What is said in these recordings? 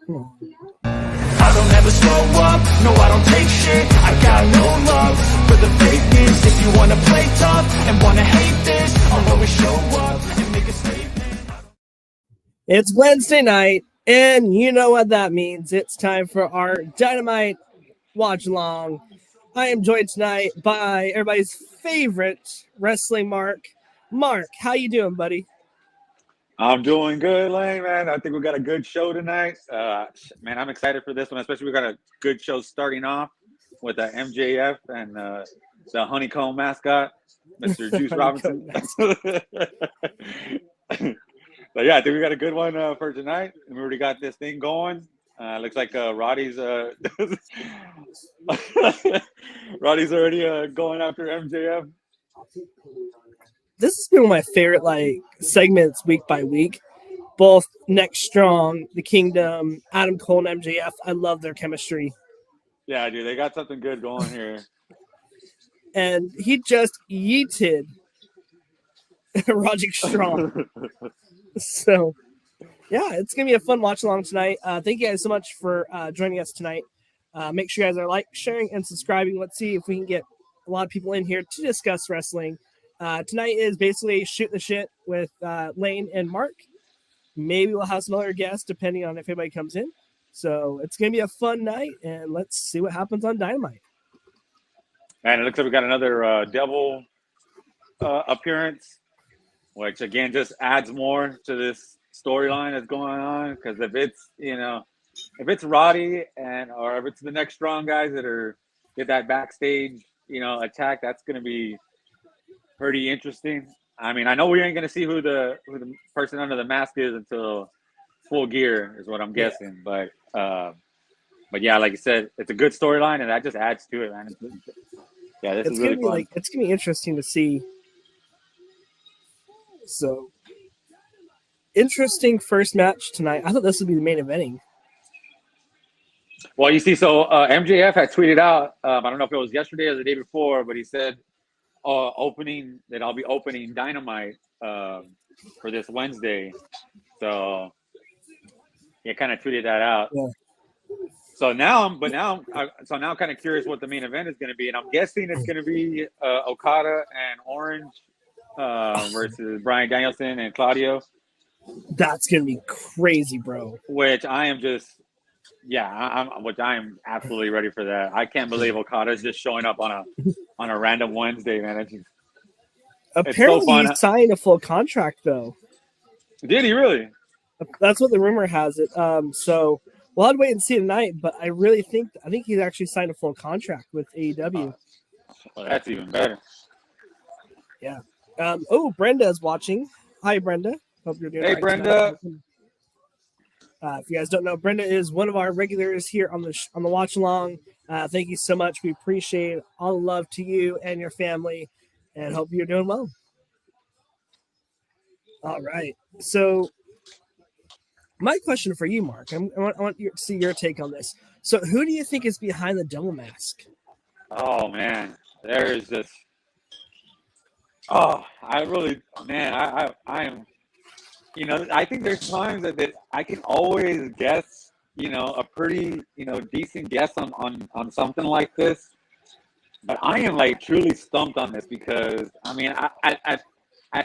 I don't ever slow up, no I don't take shit. I got no love for the fakeness. If you wanna play tough and wanna hate this, I'll always show up and make a statement. It's Wednesday night, and you know what that means. It's time for our Dynamite watch along. I am joined tonight by everybody's favorite wrestling Mark. Mark, how you doing, buddy? I'm doing good, Lane, man. I think we got a good show tonight. Man, I'm excited for this one, especially we got a good show starting off with the MJF and the honeycomb mascot, Mr. Juice Robinson. But yeah, I think we got a good one for tonight. We already got this thing going. Looks like Roddy's Roddy's already going after MJF. This has been one of my favorite segments week by week. Both Next Strong, The Kingdom, Adam Cole, and MJF. I love their chemistry. Yeah, dude, they got something good going here. And he just yeeted Roderick Strong. So, yeah, it's going to be a fun watch along tonight. Thank you guys so much for joining us tonight. Make sure you guys are sharing, and subscribing. Let's see if we can get a lot of people in here to discuss wrestling. Tonight is basically shoot the shit with Lane and Mark. Maybe we'll have some other guests depending on if anybody comes in. So it's going to be a fun night, and let's see what happens on Dynamite. And it looks like we got another Devil appearance, which again just adds more to this storyline that's going on. Because if it's Roddy or if it's the Next Strong guys that get that backstage attack, that's going to be pretty interesting. I mean, I know we ain't gonna see who the person under the mask is until Full Gear is what I'm guessing. Yeah. But yeah, like you said, it's a good storyline, and that just adds to it, man. This is really fun. It's gonna be interesting to see. So interesting first match tonight. I thought this would be the main eventing. Well, you see, so MJF had tweeted out. I don't know if it was yesterday or the day before, but he said. That I'll be opening Dynamite for this Wednesday. So he kind of tweeted that out. Yeah. So now I'm kind of curious what the main event is going to be, and I'm guessing it's going to be Okada and Orange versus Bryan Danielson and Claudio. That's going to be crazy, bro. Which I am just. Yeah, I am absolutely ready for that. I can't believe Okada's just showing up on a random Wednesday, man. Apparently, so he signed a full contract, though. Did he really? That's what the rumor has it. So we'll have to wait and see tonight. But I think he's actually signed a full contract with AEW. Well, that's even better. Yeah. Brenda is watching. Hi, Brenda. Hope you're doing. Hey, Brenda. If you guys don't know, Brenda is one of our regulars here on the watch along. Thank you so much. We appreciate all the love to you and your family, and hope you're doing well. All right. So, my question for you, Mark, I want you to see your take on this. So, who do you think is behind the devil mask? Oh man, there is this. Oh, I am. I think there's times that I can always guess, a pretty, decent guess on something like this. But I am truly stumped on this because at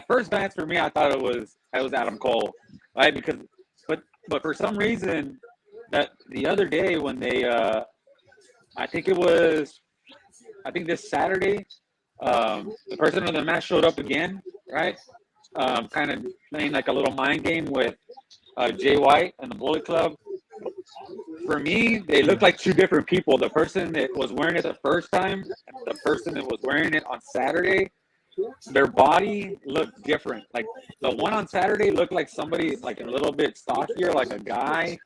first glance for me, I thought it was Adam Cole, right? But for some reason that the other day when they, I think this Saturday, the person on the match showed up again, right? Kind of playing a little mind game with Jay White and the Bullet Club. For me, they look like two different people. The person that was wearing it the first time and the person that was wearing it on Saturday, their body looked different. Like the one on Saturday looked like somebody a little bit stockier, like a guy.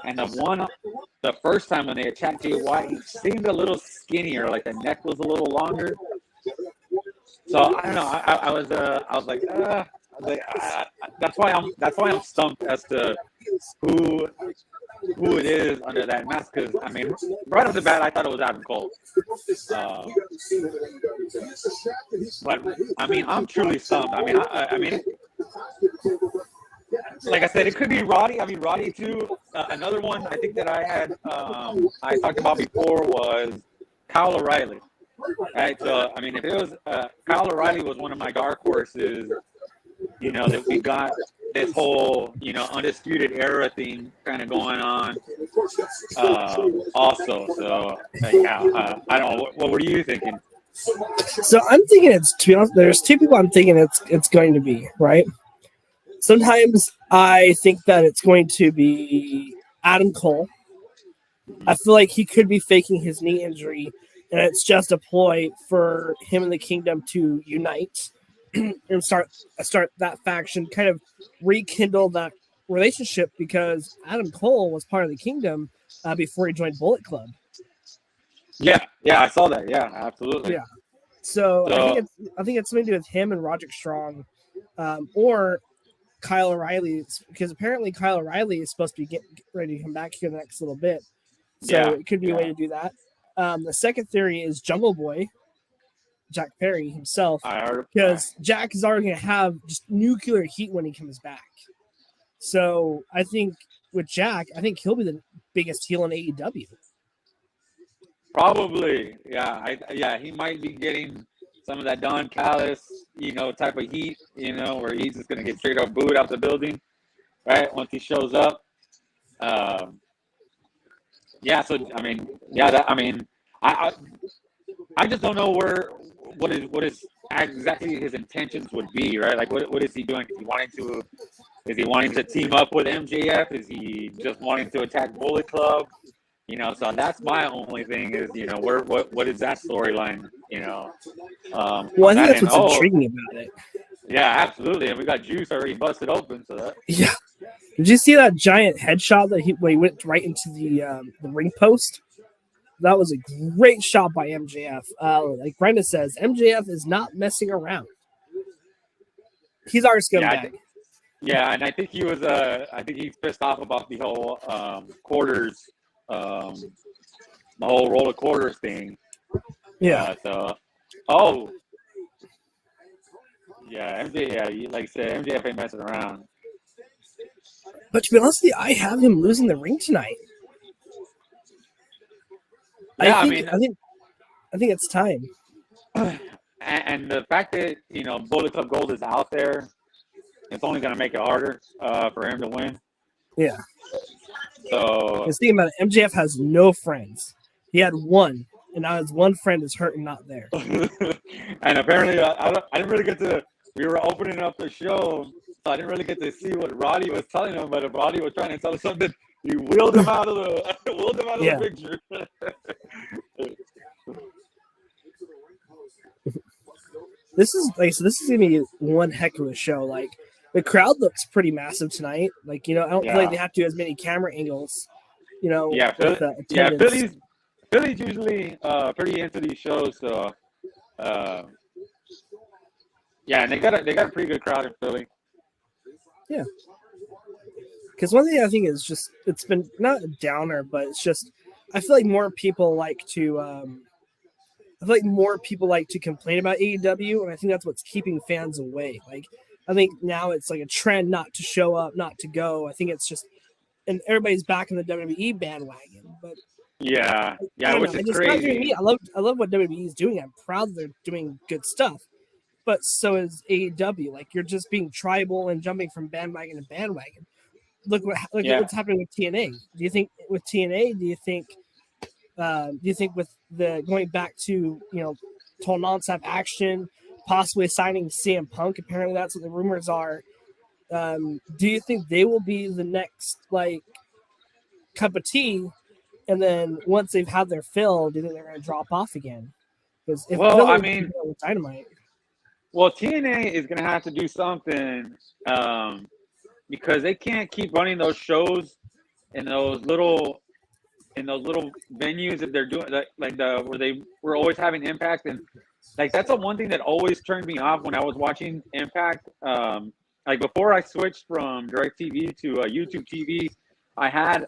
And the first time when they attacked Jay White, he seemed a little skinnier, like the neck was a little longer. So I don't know. I was like, that's why I'm stumped as to who it is under that mask. Because right off the bat, I thought it was Adam Cole. But I'm truly stumped. Like I said, it could be Roddy. Roddy too. another one I think that I had I talked about before was Kyle O'Reilly. Right, so I mean, if it was Kyle O'Reilly was one of my dark horses, that we got this whole undisputed era thing kind of going on. Also, so yeah, I don't know. What were you thinking? So I'm thinking to be honest, there's two people I'm thinking it's going to be, right? Sometimes I think that it's going to be Adam Cole. I feel like he could be faking his knee injury, and it's just a ploy for him and the Kingdom to unite and start that faction, kind of rekindle that relationship, because Adam Cole was part of the Kingdom before he joined Bullet Club. Yeah, I saw that. Yeah, absolutely. Yeah. So I think it's something to do with him and Roderick Strong, or Kyle O'Reilly, because apparently Kyle O'Reilly is supposed to be get ready to come back here in the next little bit. So it could be a way to do that. The second theory is Jungle Boy, Jack Perry himself, because Jack is already going to have just nuclear heat when he comes back. So I think with Jack, I think he'll be the biggest heel in AEW. Probably, yeah. He might be getting some of that Don Callis, type of heat, where he's just gonna get straight up booed out the building, right? Once he shows up. So I mean, I just don't know what is exactly his intentions would be, right? Like, what is he doing? Is he wanting to team up with MJF? Is he just wanting to attack Bullet Club? So that's my only thing is, what is that storyline? Well, I think that's what's intriguing about it. Yeah, absolutely. And we got Juice already busted open, so that. Yeah. Did you see that giant headshot when he went right into the ring post? That was a great shot by MJF. Like Brenda says, MJF is not messing around. He's our scumbag. Yeah, and I think he was. I think he's pissed off about the whole quarters. The whole roll of quarters thing. Yeah. Like I said, MJF ain't messing around. But to be honest with you, I have him losing the ring tonight. Yeah, I think it's time. And the fact that Bullet Club Gold is out there, it's only going to make it harder for him to win. Yeah. So just thinking about it, MJF has no friends. He had one, and now his one friend is hurt and not there. And apparently, I didn't really get to. We were opening up the show, so I didn't really get to see what Roddy was telling him. But if Roddy was trying to tell us something, he wheeled him out of the picture. This is gonna be one heck of a show. Like, the crowd looks pretty massive tonight. Like, I don't feel like they have to do as many camera angles. Philly's usually pretty into these shows. So, and they got a pretty good crowd in Philly. Yeah. Because one thing I think is just, it's been not a downer, but it's just, I feel like more people like to complain about AEW, and I think that's what's keeping fans away. Like, I think now it's like a trend not to show up, not to go. I think it's just, and everybody's back in the WWE bandwagon. But which is crazy. Me. I love what WWE is doing. I'm proud they're doing good stuff. But so is AEW. Like, you're just being tribal and jumping from bandwagon to bandwagon. Look what's happening with TNA. Do you think with TNA? Do you think with the going back to total nonstop action, possibly signing CM Punk? Apparently, that's what the rumors are. Do you think they will be the next cup of tea? And then once they've had their fill, do you think they're going to drop off again? Because with Dynamite. Well, TNA is going to have to do something because they can't keep running those shows in those little venues that they're doing, where they were always having Impact, and that's the one thing that always turned me off when I was watching Impact. Before I switched from DirecTV to YouTube TV, I had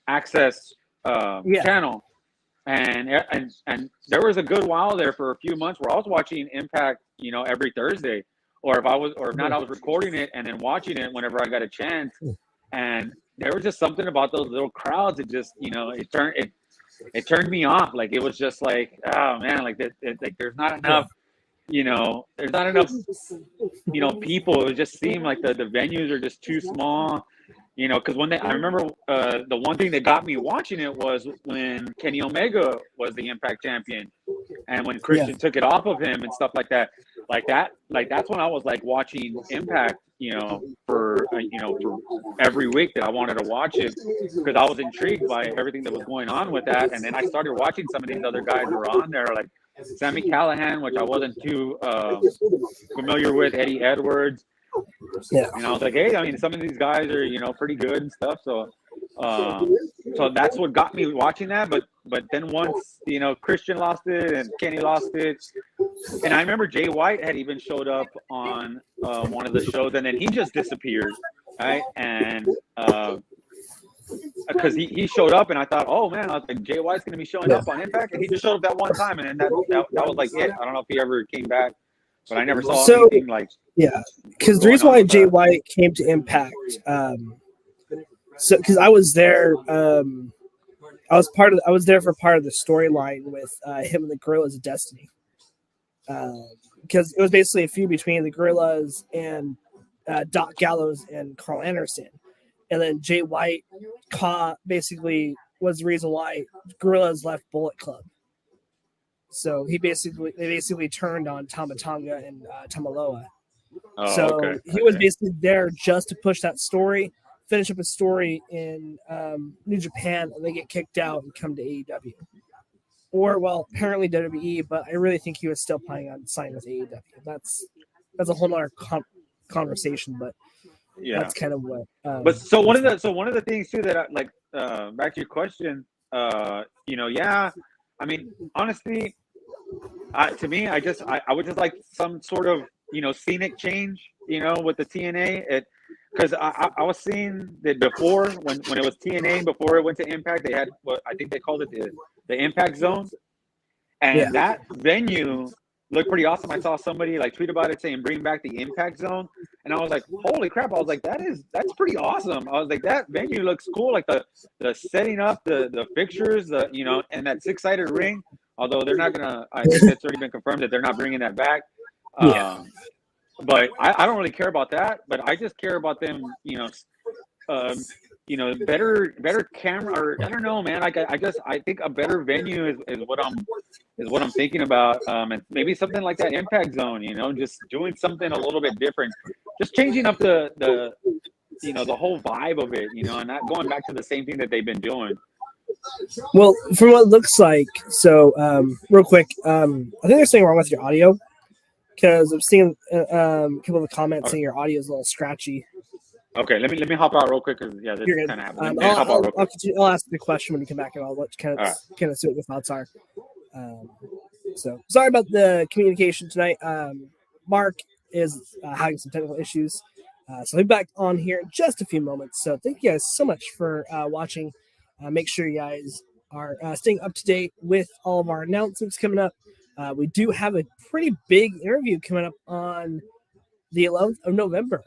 Access channel. And there was a good while there for a few months where I was watching Impact, every Thursday, or if not, I was recording it and then watching it whenever I got a chance. And there was just something about those little crowds. It just, it turned me off. Like, it was just like, oh man, like like there's not enough, there's not enough, people. It just seemed like the venues are just too small. Because I remember the one thing that got me watching it was when Kenny Omega was the Impact champion, and when Christian took it off of him and stuff like that. That's when I was like watching Impact, for every week that I wanted to watch it, because I was intrigued by everything that was going on with that. And then I started watching some of these other guys who were on there, like Sammy Callahan, which I wasn't too familiar with, Eddie Edwards. Yeah. And I was like, hey, I mean, some of these guys are, pretty good and stuff. So that's what got me watching that. But then once, Christian lost it and Kenny lost it. And I remember Jay White had even showed up on one of the shows, and then he just disappeared. Right. And because he showed up, and I thought, oh man, I was like, Jay White's going to be showing up on Impact. And he just showed up that one time. And then that was like it. I don't know if he ever came back, but I never saw anything like. Yeah, because the reason why Jay White came to Impact, because I was there, I was there for part of the storyline with him and the Gorillas of Destiny, because it was basically a feud between the Gorillas and Doc Gallows and Carl Anderson, and then Jay White basically was the reason why Gorillas left Bullet Club. So they basically turned on Tama Tonga and Tamaloa. Oh, so okay. He was basically there just to push that story, finish up a story in New Japan, and they get kicked out and come to AEW. Or, well, apparently WWE, but I really think he was still planning on signing with AEW. That's a whole other conversation, but yeah, that's kind of what. But so one of the things too that back to your question, yeah, I mean, honestly, to me, I would just like some sort of scenic change, with the TNA. Because I was seeing that before when it was TNA, before it went to Impact, they had what I think they called it the Impact Zone, and that venue looked pretty awesome. I saw somebody like tweet about it saying bring back the Impact Zone, and I was like, holy crap! I was like, that's pretty awesome. I was like, that venue looks cool, like the setting up, the fixtures, and that 6-sided ring. Although they're not gonna, I think it's already been confirmed that they're not bringing that back. But I don't really care about that. But I just care about them, better camera. Or I don't know, man. I think a better venue is what I'm thinking about. And maybe something like that Impact Zone. Just doing something a little bit different, just changing up the whole vibe of it. And not going back to the same thing that they've been doing. Well, from what it looks like, so real quick, I think there's something wrong with your audio, because I'm seeing a couple of the comments saying your audio is a little scratchy. Okay, let me hop out real quick, because this is kind of happening. I'll ask the question when you come back, and I'll let kind of see what your thoughts are. So sorry about the communication tonight. Mark is having some technical issues, so he'll be back on here in just a few moments. So thank you guys so much for watching. Make sure you guys are staying up to date with all of our announcements coming up. We do have a pretty big interview coming up on the 11th of November.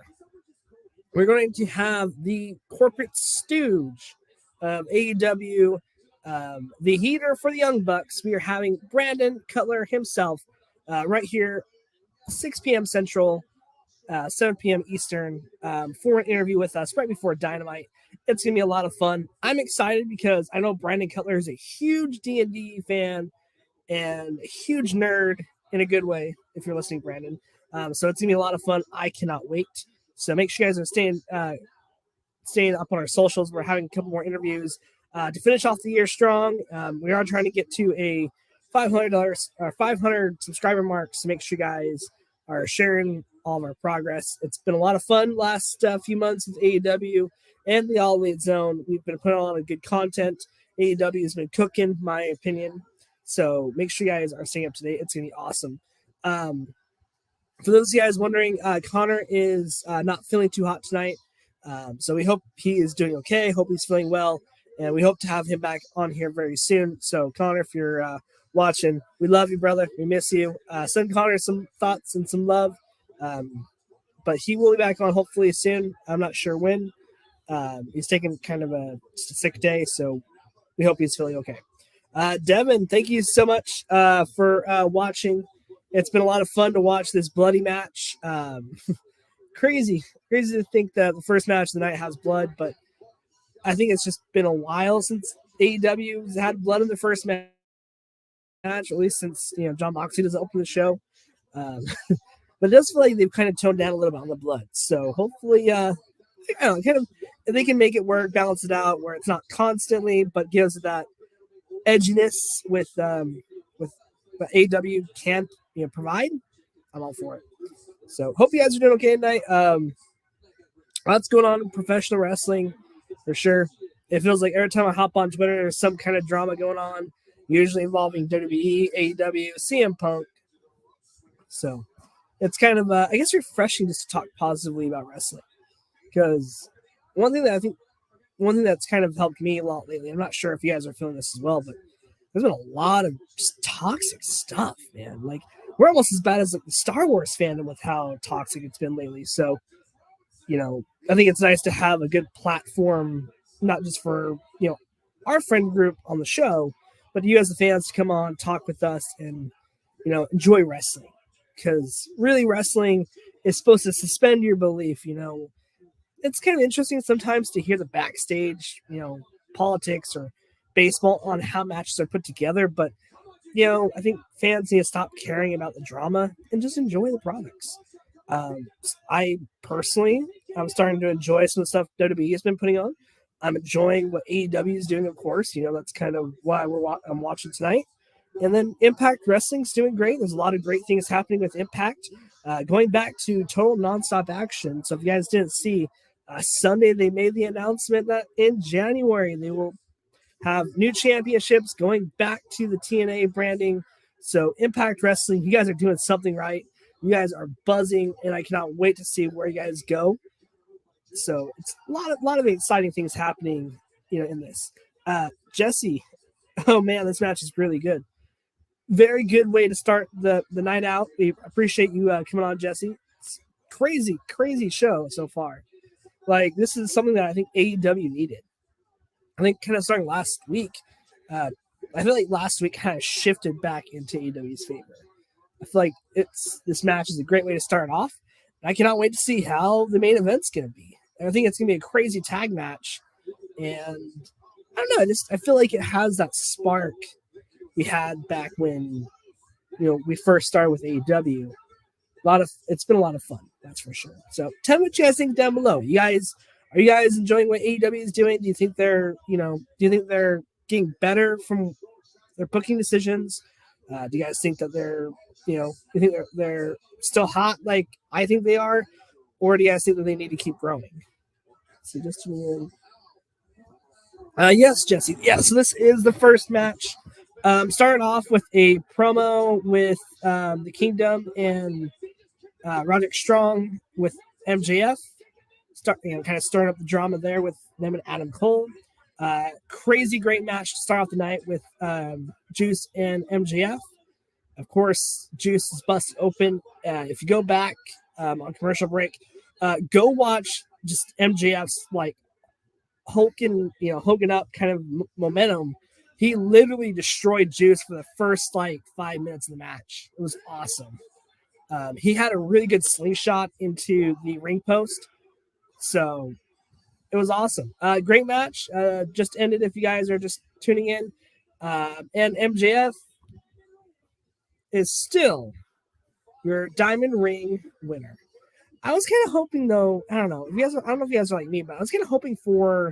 We're going to have the corporate stooge of AEW, the heater for the Young Bucks. We are having Brandon Cutler himself right here, 6 p.m. Central, 7 p.m. Eastern, for an interview with us right before Dynamite. It's going to be a lot of fun. I'm excited because I know Brandon Cutler is a huge D&D fan and a huge nerd in a good way, if you're listening, Brandon. So it's going to be a lot of fun. I cannot wait. So make sure you guys are staying up on our socials. We're having a couple more interviews to finish off the year strong. We are trying to get to a $500 subscriber mark. So make sure you guys are sharing all of our progress. It's been a lot of fun last few months with AEW and the All Elite Zone. We've been putting on a lot of good content. AEW has been cooking, my opinion. So make sure you guys are staying up to date. It's going to be awesome. For those of you guys wondering, Connor is not feeling too hot tonight. So we hope he is doing okay. Hope he's feeling well. And we hope to have him back on here very soon. So Connor, if you're watching, we love you, brother. We miss you. Send Connor some thoughts and some love. But he will be back on hopefully soon. I'm not sure when. He's taking kind of a sick day, so we hope he's feeling okay. Devin, thank you so much for watching. It's been a lot of fun to watch this bloody match. Crazy to think that the first match of the night has blood, but I think it's just been a while since AEW has had blood in the first match, at least since John Moxley doesn't open the show. But it does feel like they've kind of toned down a little bit on the blood. So hopefully, I don't know, kind of they can make it work, balance it out where it's not constantly, but gives it that edginess with what AEW can provide. I'm all for it. So hope you guys are doing okay tonight. Lots going on in professional wrestling for sure. It feels like every time I hop on Twitter, there's some kind of drama going on, usually involving WWE, AEW, CM Punk. So it's kind of, I guess, refreshing just to talk positively about wrestling. Because one thing that's kind of helped me a lot lately, I'm not sure if you guys are feeling this as well, but there's been a lot of just toxic stuff, man. Like, we're almost as bad as like the Star Wars fandom with how toxic it's been lately. So, I think it's nice to have a good platform, not just for, our friend group on the show, but you as the fans to come on, talk with us, and, enjoy wrestling. Because really, wrestling is supposed to suspend your belief. It's kind of interesting sometimes to hear the backstage, politics or baseball on how matches are put together. But, I think fans need to stop caring about the drama and just enjoy the products. I personally, I'm starting to enjoy some of the stuff WWE has been putting on. I'm enjoying what AEW is doing, of course. That's kind of why I'm watching tonight. And then Impact Wrestling's doing great. There's a lot of great things happening with Impact. Going back to total nonstop action. So if you guys didn't see, Sunday they made the announcement that in January they will have new championships going back to the TNA branding. So Impact Wrestling, you guys are doing something right. You guys are buzzing, and I cannot wait to see where you guys go. So it's a lot of exciting things happening, in this. Jesse, oh man, this match is really good. Very good way to start the night out. We appreciate you coming on, Jesse. It's crazy show so far. Like, this is something that I think AEW needed. I think kind of starting last week, I feel like last week kind of shifted back into AEW's favor. I feel like this match is a great way to start off. I cannot wait to see how the main event's going to be. And I think it's going to be a crazy tag match. And I don't know, I feel like it has that spark we had back when we first started with AEW. It's been a lot of fun, that's for sure. So tell me what you guys think down below. Are you guys enjoying what AEW is doing? Do you think they're getting better from their booking decisions? Do you guys think that they're you think they're still hot like I think they are, or do you guys think that they need to keep growing? So just yes, Jesse. Yeah, so this is the first match. Starting off with a promo with the Kingdom and Roderick Strong with MJF. Kind of starting up the drama there with them and Adam Cole. Crazy great match to start off the night with Juice and MJF. Of course, Juice is busted open. If you go back on commercial break, go watch just MJF's like hulking up kind of momentum. He literally destroyed Juice for the first 5 minutes of the match. It was awesome. He had a really good slingshot into the ring post. So it was awesome. Great match. Just ended if you guys are just tuning in. And MJF is still your Diamond Ring winner. I was kind of hoping, though, I don't know if you guys are like me, but I was kind of hoping for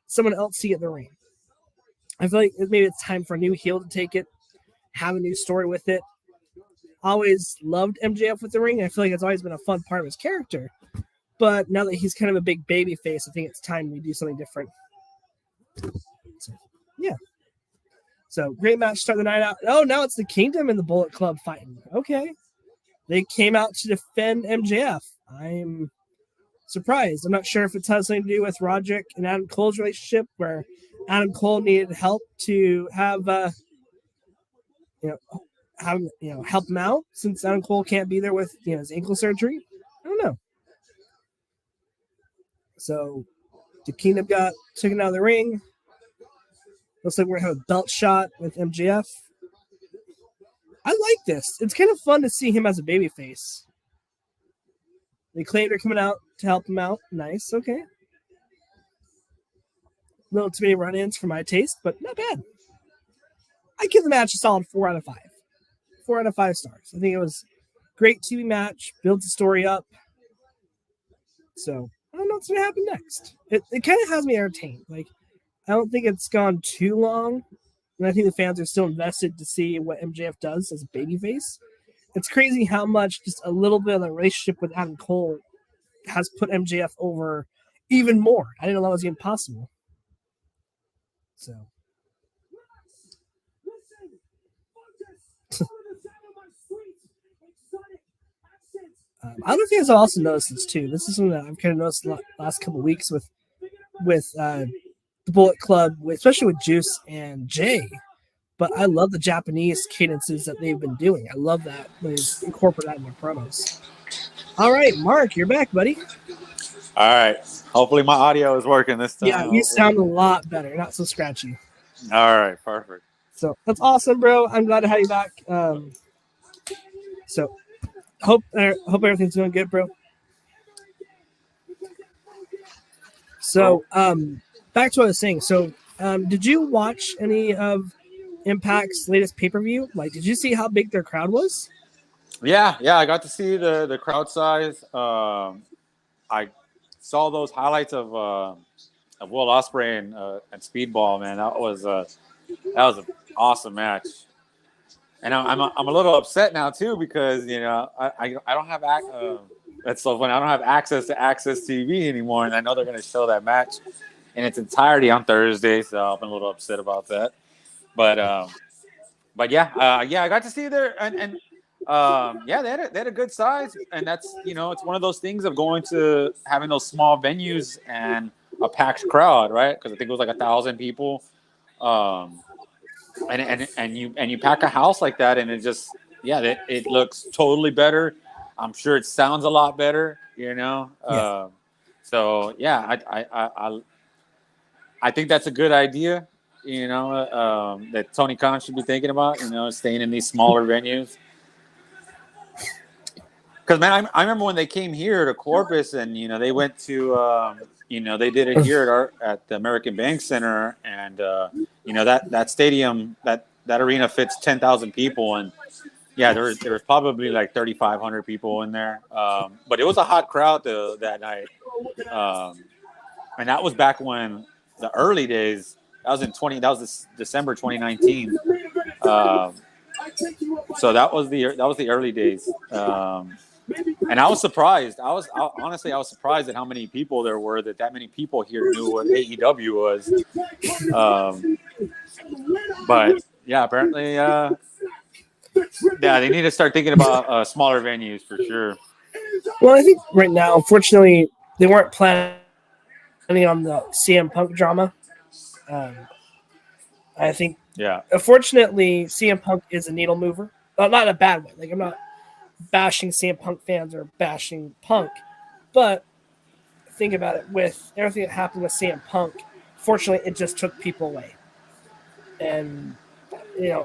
someone else to get the ring. I feel like maybe it's time for a new heel to take it, have a new story with it. Always loved MJF with the ring. I feel like it's always been a fun part of his character. But now that he's kind of a big baby face, I think it's time we do something different. So, yeah. So, great match to start the night out. Oh, now it's the Kingdom and the Bullet Club fighting. Okay. They came out to defend MJF. I'm surprised. I'm not sure if it has something to do with Roderick and Adam Cole's relationship, where Adam Cole needed help to have, help him out since Adam Cole can't be there with, his ankle surgery. I don't know. So The Kingdom got taken out of the ring. Looks like we're going to have a belt shot with MJF. I like this. It's kind of fun to see him as a babyface. They claim they're coming out to help him out. Nice. Okay. Little too many run-ins for my taste, but not bad. I give the match a solid 4 out of 5. 4 out of 5 stars. I think it was a great TV match. Builds the story up. So I don't know what's going to happen next. It kind of has me entertained. Like, I don't think it's gone too long. And I think the fans are still invested to see what MJF does as a babyface. It's crazy how much just a little bit of the relationship with Adam Cole has put MJF over even more. I didn't know that was even possible. So. Other things I've also noticed this too. This is something that I've kind of noticed the last couple of weeks with the Bullet Club, especially with Juice and Jay. But I love the Japanese cadences that they've been doing. I love that they incorporate that in their promos. All right, Mark, you're back, buddy. All right. Hopefully my audio is working this time. Yeah, you sound a lot better. You're not so scratchy. All right, perfect. So that's awesome, bro. I'm glad to have you back. So hope everything's going good, bro. So back to what I was saying. So did you watch any of Impact's latest pay-per-view? Like, did you see how big their crowd was? Yeah, I got to see the crowd size. I saw those highlights of Will Ospreay and Speedball. Man, that was an awesome match. And I'm a little upset now too because I don't have that's so funny. I don't have access to Access TV anymore, and I know they're going to show that match in its entirety on Thursday, so I'm a little upset about that. But yeah, I got to see there, and they had a good size, and that's it's one of those things of going to having those small venues and a packed crowd, right? Because I think it was like 1,000 people, and you pack a house like that, and it just it looks totally better. I'm sure it sounds a lot better, Yeah. So yeah, I think that's a good idea. That Tony Khan should be thinking about, staying in these smaller venues. Because, man, I remember when they came here to Corpus and, they went to, they did it here at the American Bank Center. And, that stadium, that arena fits 10,000 people. And, yeah, there was probably like 3,500 people in there. But it was a hot crowd that night. And that was back when the early days. That was December 2019. So that was the early days. And I was surprised. Honestly, I was surprised at how many people there were. That many people here knew what AEW was. But yeah, apparently, they need to start thinking about smaller venues for sure. Well, I think right now, unfortunately, they weren't planning on the CM Punk drama. I think, unfortunately, CM Punk is a needle mover. Not in a bad way. Like, I'm not bashing CM Punk fans or bashing Punk, but think about it. With everything that happened with CM Punk, fortunately, it just took people away. And,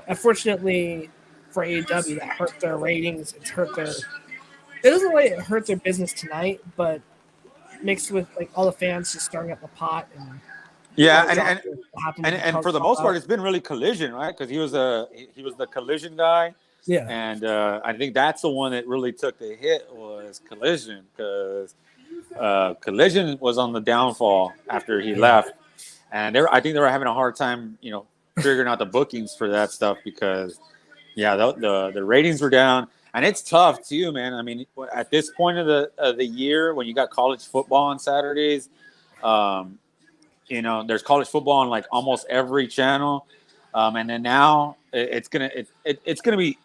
unfortunately for AEW, that hurt their ratings. It doesn't really hurt their business tonight, but mixed with like all the fans just stirring up the pot and and for the most part, it's been really Collision, right? Because he was the Collision guy. Yeah. And I think that's the one that really took the hit was Collision, because Collision was on the downfall after he left, and I think they were having a hard time, figuring out the bookings for that stuff because, the ratings were down, and it's tough too, man. I mean, at this point of the year, when you got college football on Saturdays, there's college football on like almost every channel, and then now it's gonna be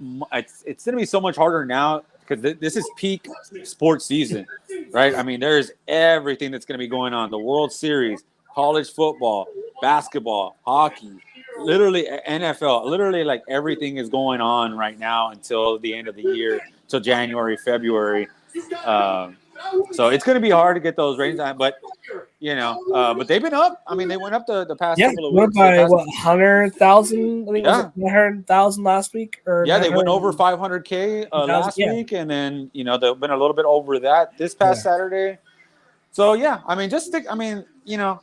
so much harder now because this is peak sports season, right? I mean, there's everything that's gonna be going on: the World Series, college football, basketball, hockey, literally NFL, literally like everything is going on right now until the end of the year, till January, February. So it's gonna be hard to get those ratings on, but But they've been up. I mean, they went up the past Yeah, couple of went weeks. by what 100,000? I think Yeah. was it 100,000 last week, or Yeah, they went 900? over 500K last yeah. week, and then they've been a little bit over that this past Saturday. So yeah, I mean, just stick. I mean,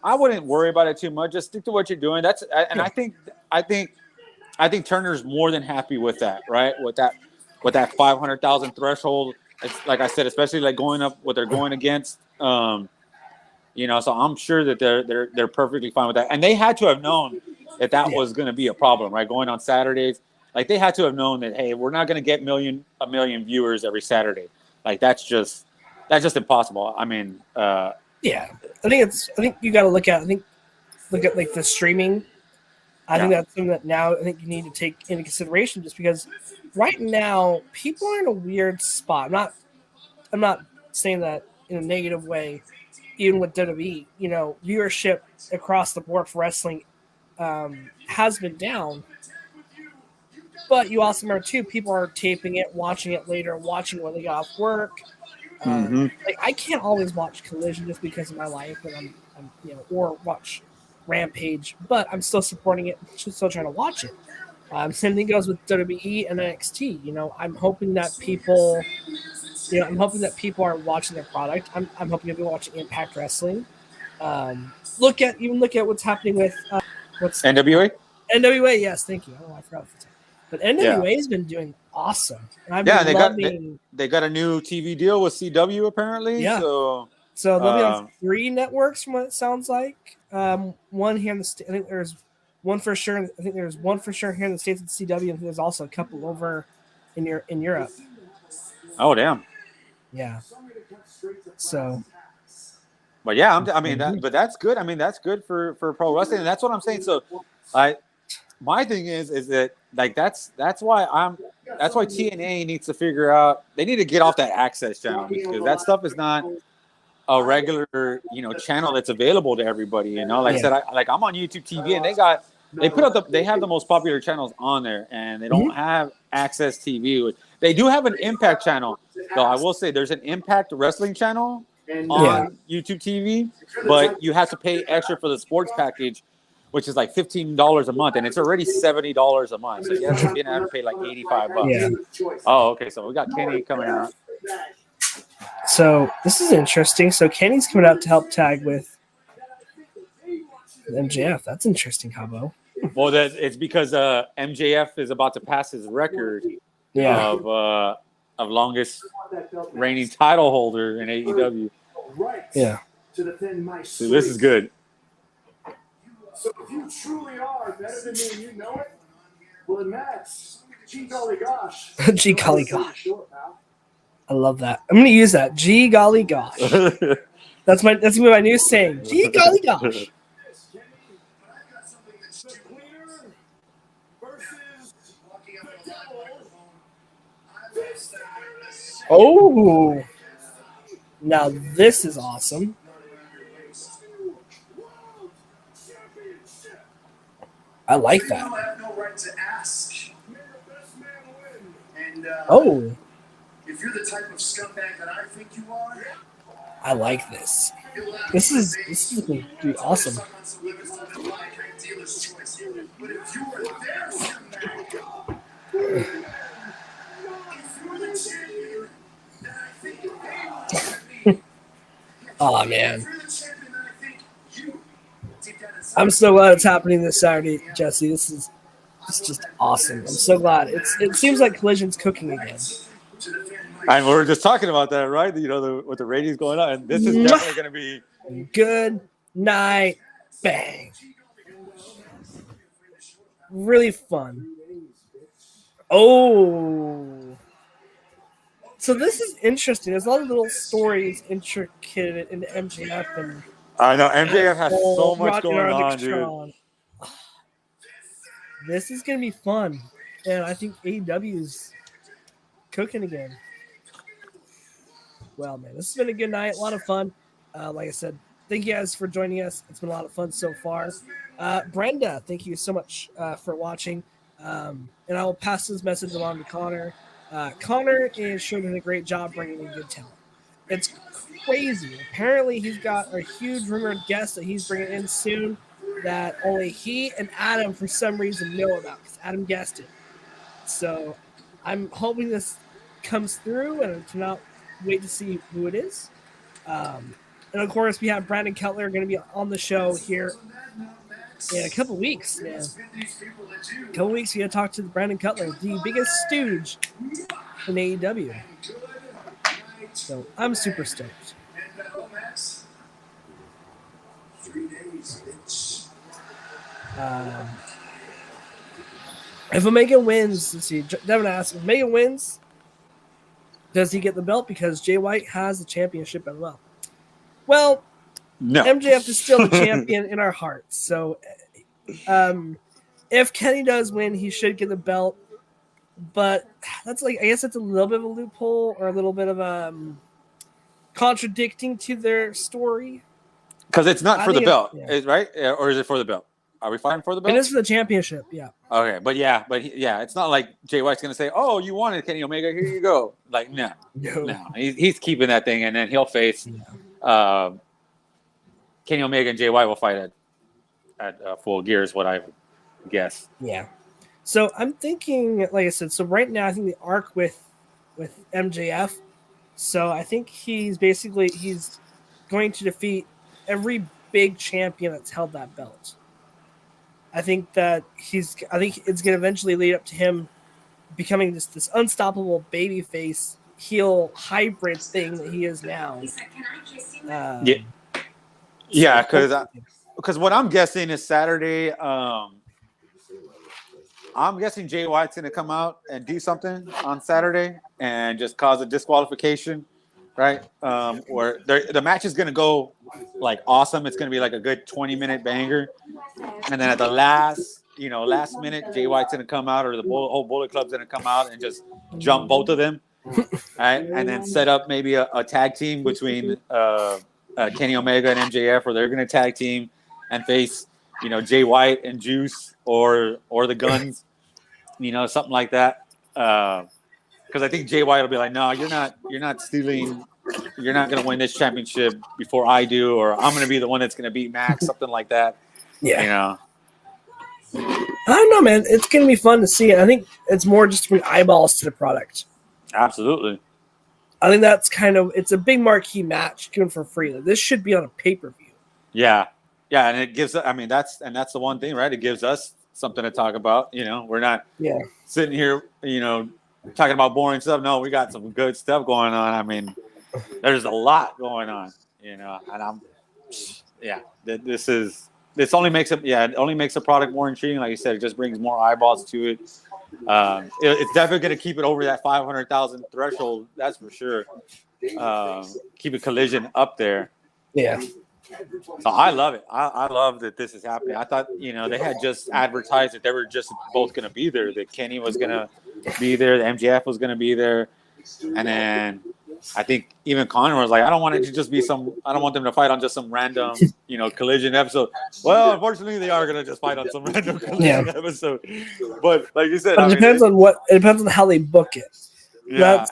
I wouldn't worry about it too much. Just stick to what you're doing. And I think Turner's more than happy with that, right? With that 500,000 threshold. It's like I said, especially like going up what they're going against. So I'm sure that they're perfectly fine with that. And they had to have known that was going to be a problem, right? Going on Saturdays, like they had to have known that, hey, we're not going to get a million viewers every Saturday. Like that's just impossible. I mean, I think you got to look at like the streaming. I think that's something that now I think you need to take into consideration, just because right now people are in a weird spot. I'm not saying that in a negative way. Even with WWE, viewership across the board for wrestling has been down. But you also remember too, people are taping it, watching it later, watching when they got off work. Like I can't always watch Collision just because of my life, and I'm or watch Rampage, but I'm still supporting it, still trying to watch it. Same thing goes with WWE and NXT. I'm hoping that people, are watching their product. I'm hoping people are watching Impact Wrestling. Look at what's happening with what's NWA. NWA. Yes, thank you. I forgot the time. But NWA has been doing awesome. And I've been they got a new TV deal with CW apparently. Yeah. So they'll be on 3 networks from what it sounds like. One here in the state. I think there's one for sure. I think there's one for sure here in the States at CW, and there's also a couple over in Europe. Oh damn. Yeah. So. But yeah, but that's good. I mean, that's good for pro wrestling, and that's what I'm saying. So, my thing is that like that's why TNA needs to figure out. They need to get off that access channel, because that stuff is not a regular channel that's available to everybody. Like I said, I'm on YouTube TV, and they have the most popular channels on there, and they don't have access TV. They do have an Impact channel, though. I will say there's an Impact Wrestling channel on YouTube TV, but you have to pay extra for the sports package, which is like $15 a month, and it's already $70 a month. So you have to pay like $85. Yeah. Oh, okay. So we got Kenny coming out. So this is interesting. So Kenny's coming out to help tag with MJF. That's interesting, Cabo. Well, it's because MJF is about to pass his record of longest reigning title holder in AEW. Yeah. So this is good. So if you truly are better than me and you know it, well then that's gee golly gosh. Gee golly gosh. I love that. I'm gonna use that. Gee golly gosh. That's gonna be my new saying. Gee golly gosh. Oh, now this is awesome. I like that. I have no right to ask. And, if you're the type of scumbag that I think you are, I like this. This is going to be awesome. But if you were their scumbag, if you're the champion that I think they want to be, Oh man, if you're the champion that I think you deep down inside, I'm so glad it's happening this Saturday, Jesse. It's just awesome. I'm so glad. It seems like Collision's cooking again. And we were just talking about that, right? With the ratings going on, and this is definitely going to be good night, bang. Really fun. Oh, so this is interesting. There's a lot of little stories intricate into MJF, and I know MJF has so much going on, dude. This is gonna be fun, and I think AEW is cooking again. Well, man, this has been a good night. A lot of fun. Like I said, thank you guys for joining us. It's been a lot of fun so far. Brenda, thank you so much for watching. And I will pass this message along to Connor. Connor is sure doing a great job bringing in good talent. It's crazy. Apparently, he's got a huge rumored guest that he's bringing in soon that only he and Adam, for some reason, know about because Adam guessed it. So I'm hoping this comes through, and I cannot wait to see who it is. And of course, we have Brandon Cutler going to be on the show here in a couple weeks. Man. A couple weeks, we got to talk to Brandon Cutler, the biggest stooge in AEW. So I'm super stoked. If Omega wins, let's see. Devin asks, if Omega wins, does he get the belt? Because Jay White has the championship as well. Well, No. MJF is still the champion in our hearts. So if Kenny does win, he should get the belt. But that's I guess it's a little bit of a loophole or a little bit of contradicting to their story. Because it's not for the belt, yeah. right? Or is it for the belt? Are we fighting for the belt? It is for the championship, yeah. Okay, but it's not like Jay White's gonna say, "Oh, you wanted Kenny Omega, here you go." Like, no. He's keeping that thing, and then he'll face Kenny Omega and Jay White will fight at Full Gear, is what I guess. Yeah. So I'm thinking, like I said, so right now I think the arc with MJF. So I think he's going to defeat every big champion that's held that belt. I think it's going to eventually lead up to him becoming this unstoppable babyface heel hybrid thing that he is now. Yeah, because what I'm guessing is Saturday. I'm guessing Jay White's going to come out and do something on Saturday and just cause a disqualification, right? Where the match is going to go like awesome. It's going to be like a good 20-minute banger. And then at the last minute, Jay White's going to come out, or the whole Bullet Club's going to come out and just jump both of them, right? And then set up maybe a tag team between Kenny Omega and MJF, or they're going to tag team and face, Jay White and Juice or the Guns, something like that. Because I think Jay White will be like, no, you're not stealing. You're not going to win this championship before I do, or I'm going to be the one that's going to beat Max, something like that. Yeah. I don't know, man. It's going to be fun to see. I think it's more just to bring eyeballs to the product. Absolutely. I think that's it's a big marquee match given for free. This should be on a pay-per-view. Yeah. Yeah. And it gives, that's the one thing, right? It gives us something to talk about. We're not sitting here, talking about boring stuff. No, we got some good stuff going on. There's a lot going on, and it only makes a product more intriguing. Like you said, it just brings more eyeballs to it. It's definitely going to keep it over that 500,000 threshold. That's for sure. Keep a Collision up there. Yeah. So I love it. I love that this is happening. I thought, they had just advertised that they were just both going to be there, that Kenny was going to be there, the MJF was going to be there. And then I think even Connor was like, I don't want them to fight on just some random, Collision episode. Well, unfortunately, they are going to just fight on some random Collision episode. But like you said, it depends on how they book it. Yeah,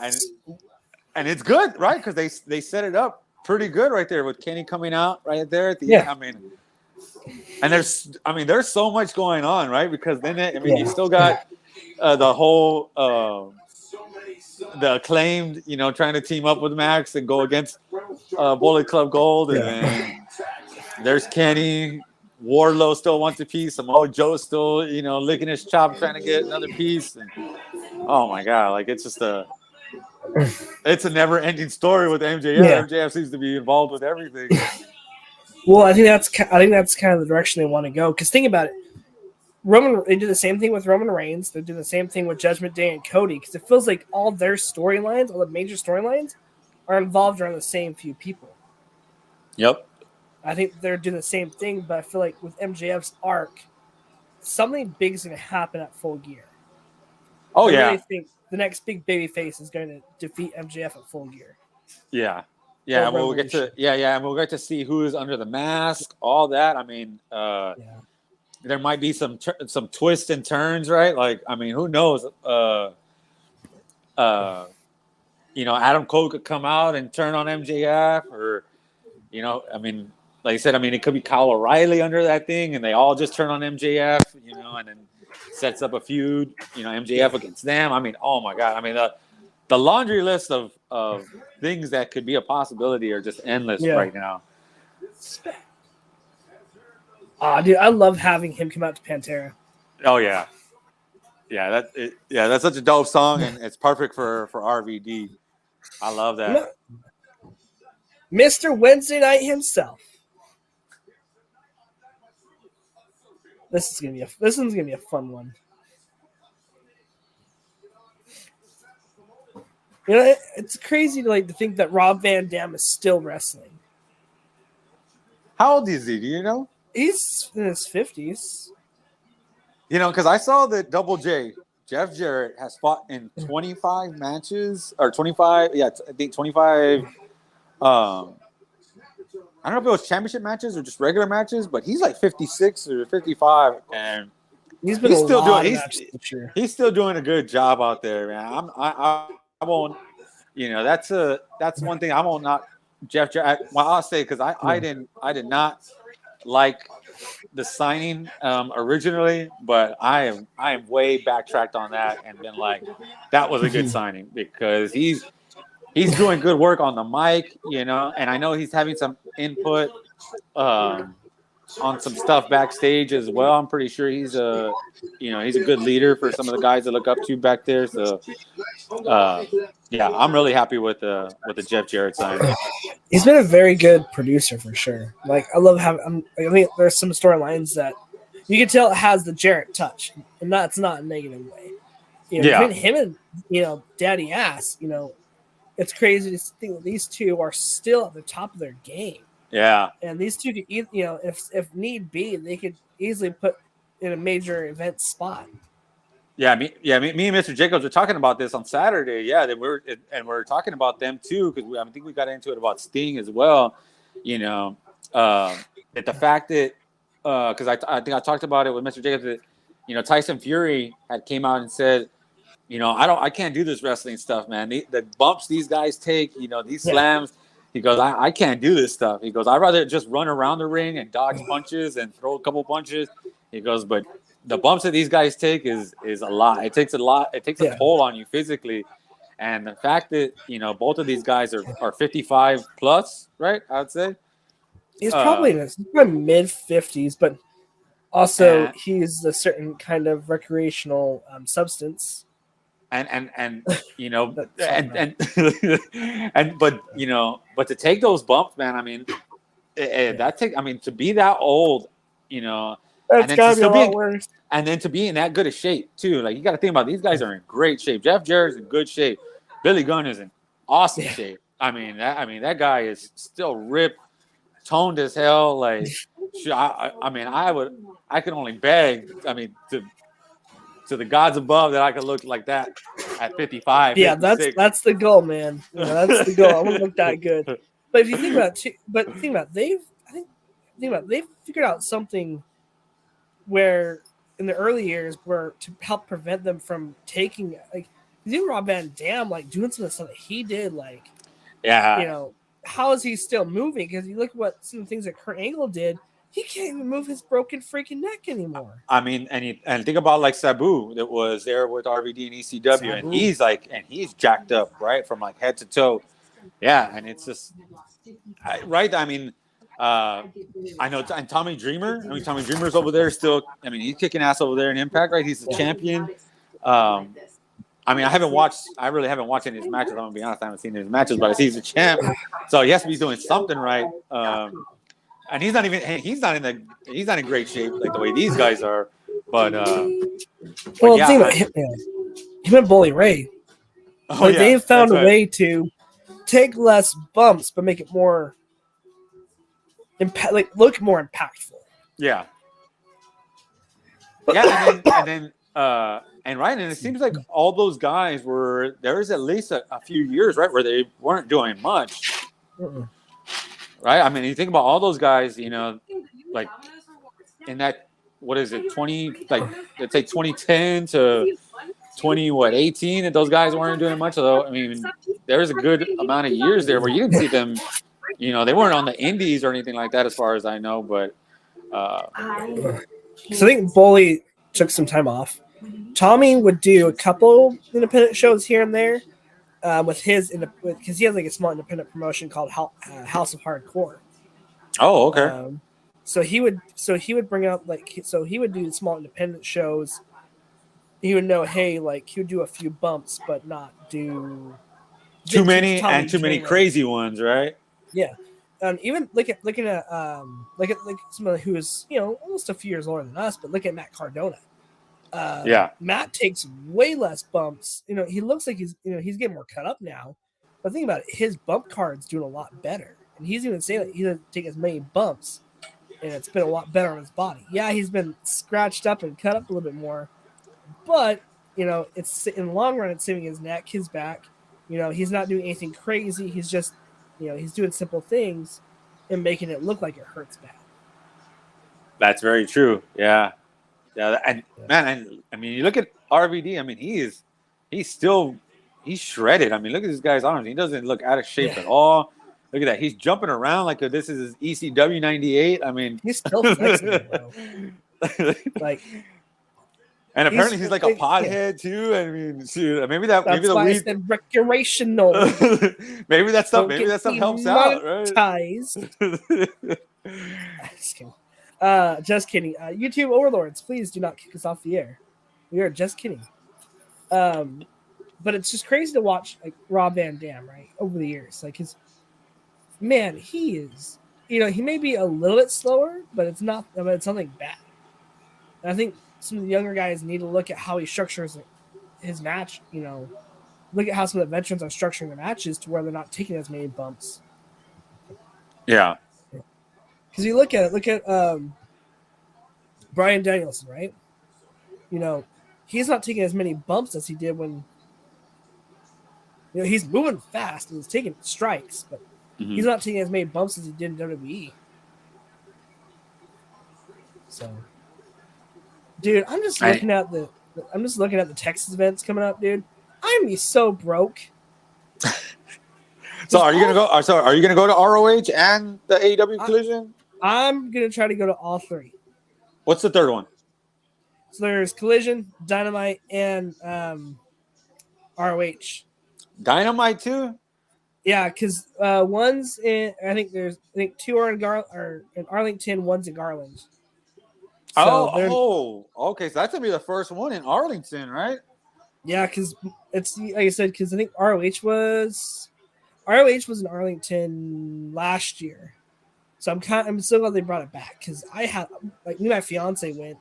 and it's good, right? Because they set it up pretty good right there with Kenny coming out right there at the end. And there's so much going on, right? Because then you still got the whole the Acclaimed, trying to team up with Max and go against Bullet Club Gold, and then there's Kenny. Wardlow still wants a piece. Samoa Joe still, licking his chop, trying to get another piece. And, oh my God, it's just it's a never-ending story with MJF. Yeah. MJF seems to be involved with everything. Well, I think that's kind of the direction they want to go. Because think about it, they do the same thing with Roman Reigns. They do the same thing with Judgment Day and Cody. Because it feels like all their storylines, all the major storylines, are involved around the same few people. Yep. I think they're doing the same thing, but I feel like with MJF's arc, something big is going to happen at Full Gear. Oh, I yeah. really think the next big babyface is going to defeat MJF at Full Gear. Yeah. Yeah, we'll get to see who is under the mask, all that. There might be some twists and turns, right? Who knows? Adam Cole could come out and turn on MJF, or I mean, like I said, I mean, it could be Kyle O'Reilly under that thing, and they all just turn on MJF, and then sets up a feud, MJF against them. I mean, oh my God, I mean the laundry list of things that could be a possibility are just endless right now. Dude, I love having him come out to Pantera. Oh yeah. Yeah, that's such a dope song, and it's perfect for RVD. I love that. Mr. Wednesday Night himself. This one's gonna be a fun one. It's crazy to think that Rob Van Dam is still wrestling. How old is he? Do you know? He's in his 50s. Because I saw that Double J, Jeff Jarrett, has fought in 25 matches, or 25, I think 25, I don't know if it was championship matches or just regular matches, but he's like 56 or 55, and he's still doing a good job out there, man. I won't, that's one thing I won't not Jeff Jarrett. Well, I'll say, because I did not like the signing originally, but I am way backtracked on that and been like, that was a good signing, because he's doing good work on the mic, and I know he's having some input on some stuff backstage as well. I'm pretty sure he's a good leader for some of the guys to look up to back there. So yeah, I'm really happy with the Jeff Jarrett signing. He's been a very good producer for sure. I love having. I mean, there's some storylines that you can tell it has the Jarrett touch, and that's not a negative way. Between him and Daddy Ass, it's crazy to think that these two are still at the top of their game. Yeah, and these two could, if need be, they could easily put in a major event spot. Me and Mr. Jacobs were talking about this on Saturday. Yeah, we're talking about them too, because I think we got into it about Sting as well. That the fact that because I think I talked about it with Mr. Jacobs that Tyson Fury had came out and said, I can't do this wrestling stuff, man. The bumps these guys take, these slams. He goes, I can't do this stuff. He goes, I'd rather just run around the ring and dodge punches and throw a couple punches. He goes, but the bumps that these guys take is a lot. It takes a lot. It takes a toll on you physically. And the fact that, both of these guys are 55 plus, right? I would say. He's probably in his mid-50s, but also he's a certain kind of recreational substance. But to take those bumps, man, I mean, to be that old, that's gotta be a lot worse. And then to be in that good a shape too. Like, you got to think about, these guys are in great shape. Jeff Jarrett's in good shape. Billy Gunn is in awesome shape. I mean that guy is still ripped, toned as hell. Like, I could only beg. I mean, to the gods above, that I could look like that at 55. Yeah, 56. That's the goal, man. That's the goal. I want to look that good. But if you think about it, they've figured out something where in the early years where to help prevent them from taking, like, you Rob Van Dam, like, doing some of the stuff that he did, like, how is he still moving? Because you look at what some of the things that Kurt Angle did. He can't even move his broken freaking neck anymore. I mean, and think about, like, Sabu that was there with RVD and ECW, and he's jacked up, right, from like head to toe. Yeah, and it's just right. I mean, I know, and Tommy Dreamer. I mean, Tommy Dreamer's over there still. I mean, he's kicking ass over there in Impact, right? He's the champion. I mean, I really haven't watched any of his matches. I'm gonna be honest, I haven't seen his matches, but I see he's a champ, so he has to be doing something right. And he's not in great shape like the way these guys are. But think about him and Bully Ray. They've found a way to take less bumps but make it more look more impactful. Yeah. Yeah, and it seems like all those guys there was at least a few years, right, where they weren't doing much. Mm-mm. Right? I mean, you think about all those guys, like in that, what is it, 20, like, let's say 2010 to 18, and those guys weren't doing much. Although, I mean, there was a good amount of years there where you didn't see them. You know, they weren't on the indies or anything like that, as far as I know. But So I think Bully took some time off. Tommy would do a couple independent shows here and there with his because he has like a small independent promotion called House of Hardcore. oh, okay, So he would bring up he would do small independent shows. He would know, hey, like he would do a few bumps, but not do too many Tommy and too many Dreamer. crazy ones, right? Yeah. Even looking at someone who is almost a few years older than us, but look at Matt Cardona. Yeah. Matt takes way less bumps. He looks like he's getting more cut up now. But think about it, his bump card's doing a lot better, and he's even saying that he doesn't take as many bumps, and it's been a lot better on his body. Yeah, he's been scratched up and cut up a little bit more, but it's in the long run, it's saving his neck, his back. He's not doing anything crazy. He's just he's doing simple things and making it look like it hurts bad. That's very true. Yeah. And man, I mean, you look at RVD. I mean, he's shredded. I mean, look at this guy's arms. He doesn't look out of shape at all. Look at that. He's jumping around like this is his ECW '98. I mean, he's still flexible, bro. Like, and apparently he's like a pothead too. I mean, shoot, maybe the why weed. I said recreational. maybe that stuff helps out, right? Just kidding. YouTube overlords, please do not kick us off the air. We are just kidding. But it's just crazy to watch like Rob Van Dam, right? Over the years, like he is. He may be a little bit slower, but it's not. I mean, it's nothing bad. And I think some of the younger guys need to look at how he structures his match. Look at how some of the veterans are structuring their matches to where they're not taking as many bumps. Yeah. Because you look at Bryan Danielson, right? He's not taking as many bumps as he did when he's moving fast and he's taking strikes, but he's not taking as many bumps as he did in WWE. So, dude, I'm just looking at the Texas events coming up, dude. I'm gonna be so broke. So are you gonna go? Are you gonna go to ROH and the AEW Collision? I'm gonna try to go to all three. What's the third one? So there's Collision, Dynamite, and ROH. Dynamite too? Yeah, because one's in. I think two are in Arlington, one's in Garland. So okay. So that's gonna be the first one in Arlington, right? Yeah, because it's like I said. Because I think ROH was in Arlington last year. So I'm so glad they brought it back because I had me and my fiance went,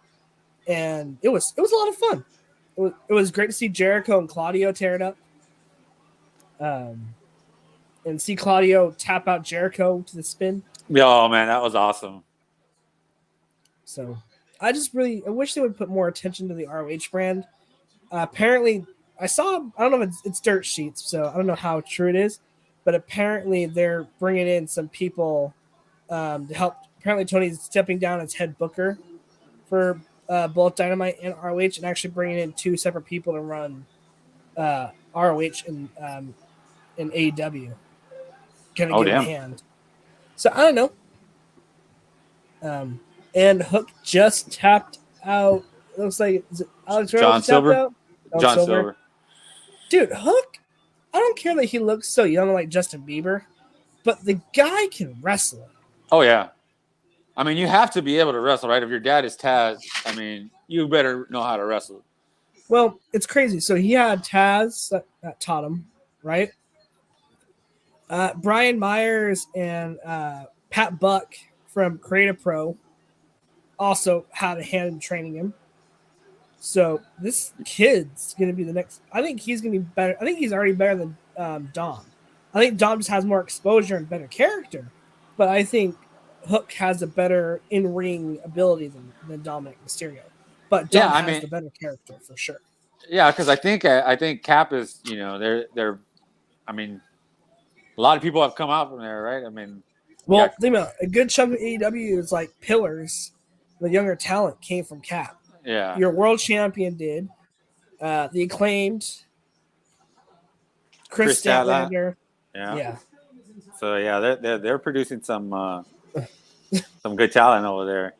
and it was a lot of fun. It was great to see Jericho and Claudio tear it up, and see Claudio tap out Jericho to the spin. Oh man, that was awesome. So I wish they would put more attention to the ROH brand. Apparently, I don't know if it's dirt sheets, so I don't know how true it is, but apparently they're bringing in some people. To help. Apparently, Tony's stepping down as head booker for both Dynamite and ROH, and actually bringing in two separate people to run ROH and AEW. Kind of give a hand. So I don't know. And Hook just tapped out. It looks like is it Alex John Silver. Out? John Silver. Dude, Hook. I don't care that he looks so young like Justin Bieber, but the guy can wrestle. Oh, yeah. I mean, you have to be able to wrestle, right? If your dad is Taz, I mean, you better know how to wrestle. Well, it's crazy. So he had Taz that taught him, right? Brian Myers and Pat Buck from Creative Pro also had a hand in training him. So this kid's going to be the next. I think he's going to be better. I think he's already better than Dom. I think Dom just has more exposure and better character. But I think Hook has a better in-ring ability than Dominic Mysterio. But Dom has the better character for sure. Yeah, because I think Cap is, they're I mean, a lot of people have come out from there, right? I mean, well, think about it. A good chunk of AEW is like pillars. The younger talent came from Cap. Yeah, your world champion did. The Acclaimed, Chris Statlander. Statlander. Yeah. Yeah. So yeah, they're producing some good talent over there.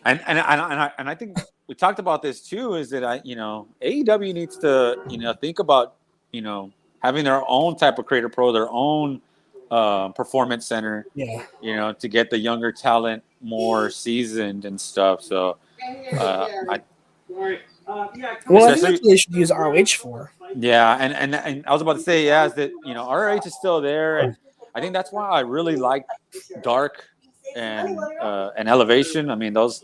And I think we talked about this too. Is that AEW needs to think about having their own type of creator pro, their own performance center. Yeah. To get the younger talent more seasoned and stuff. So Well, I think especially- that's what they should use ROH for. yeah, and I was about to say is that ROH is still there, and I think that's why I really like Dark and Elevation. I mean those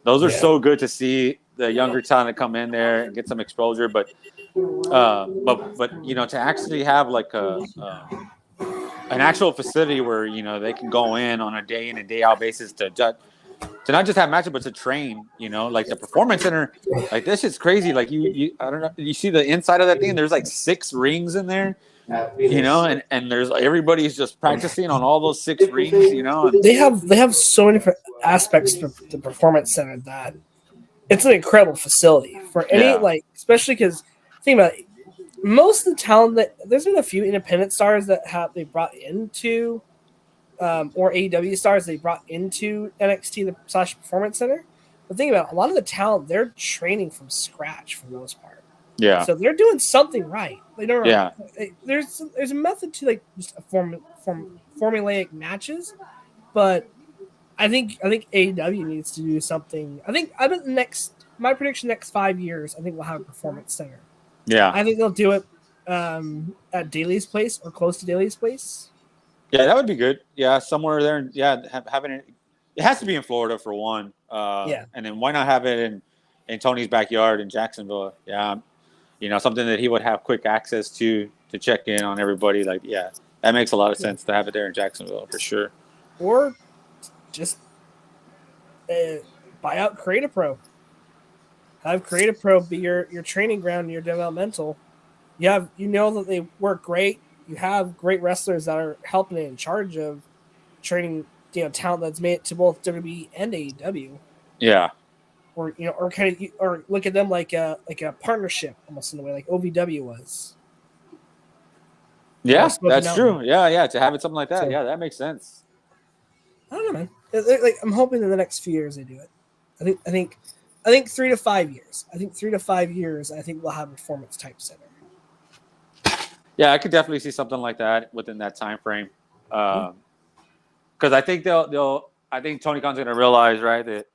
are so good to see the younger talent come in there and get some exposure, but to actually have like an actual facility where they can go in on a day in and day out basis to not just have matches but to train. Like the performance center, like this is crazy. Like you I don't know, you see the inside of that thing, there's like 6 rings in there, and there's everybody's just practicing on all those 6 rings, and They have so many different aspects to the performance center that it's an incredible facility for any especially because think about it, most of the talent that there's been a few independent stars that they brought into or AEW stars they brought into NXT / Performance Center. But think about it, a lot of the talent they're training from scratch for the most part. yeah, So they're doing something right. They don't. Yeah. There's a method to like just a formulaic matches, but I think AEW needs to do something. I bet my prediction next 5 years, I think we'll have a performance center. yeah, I think they'll do it at Daly's place or close to Daly's place. yeah. That would be good. Yeah, somewhere there. Yeah, having it. It has to be in Florida for one. Yeah. And then why not have it in Tony's backyard in Jacksonville? Yeah, something that he would have quick access to check in on everybody. Like, yeah, that makes a lot of sense to have it there in Jacksonville for sure. Or just buy out Creative Pro. Have Creative Pro be your training ground and your developmental. That they work great. You have great wrestlers that are helping and in charge of training, talent that's made it to both WWE and AEW. Yeah. Or or look at them like a partnership almost in a way like OVW was. Yeah, that's true. Yeah, to have it something like that. So, yeah, that makes sense. I don't know, man. Like I'm hoping in the next few years they do it. I think 3 to 5 years. I think 3 to 5 years. I think we'll have a performance type center. Yeah, I could definitely see something like that within that time frame. Because I think I think Tony Khan's going to realize, right, that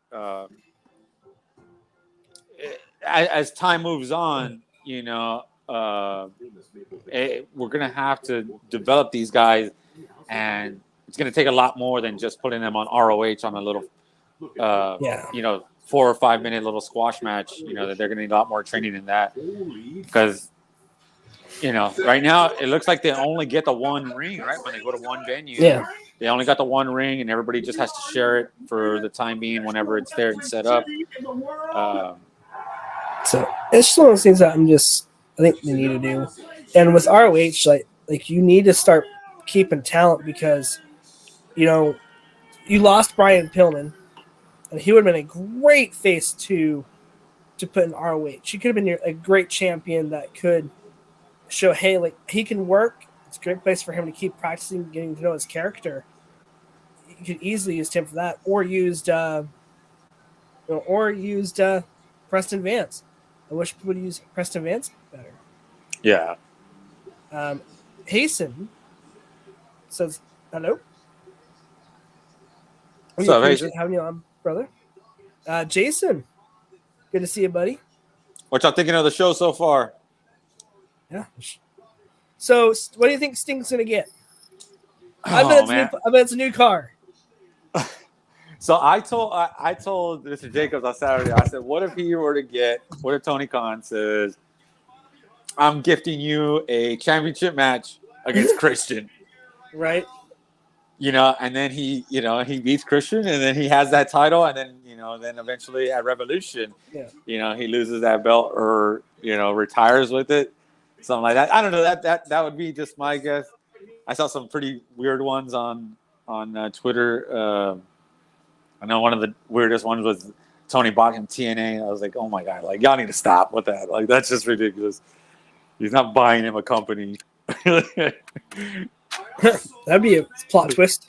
as time moves on, we're going to have to develop these guys, and it's going to take a lot more than just putting them on ROH on a little, 4 or 5 minute little squash match. That they're going to need a lot more training in that, because right now it looks like they only get the one ring, right? When they go to one venue, they only got the one ring, and everybody just has to share it for the time being whenever it's there and set up. So it's just one of those things that I think they need to do. And with ROH, like you need to start keeping talent because, you lost Brian Pillman, and he would have been a great face to put in ROH. He could have been a great champion that could show, hey, like he can work. It's a great place for him to keep practicing, getting to know his character. You could easily use him for that, or used Preston Vance. I wish people would use Preston Vance better. Yeah. Hasten says hello. What's up, Hasten? Having you on, brother. Jason, good to see you, buddy. What y'all thinking of the show so far? Yeah. So, what do you think Sting's gonna get? I bet it's a new car. So I told Mr. Jacobs on Saturday, I said, what if Tony Khan says, I'm gifting you a championship match against Christian. Right. And then he beats Christian, and then he has that title, and then, then eventually at Revolution, he loses that belt or, retires with it. Something like that. I don't know. That would be just my guess. I saw some pretty weird ones on Twitter. I know one of the weirdest ones was Tony bought him TNA. I was like, oh my God, like y'all need to stop with that. Like that's just ridiculous. He's not buying him a company. That'd be a plot twist.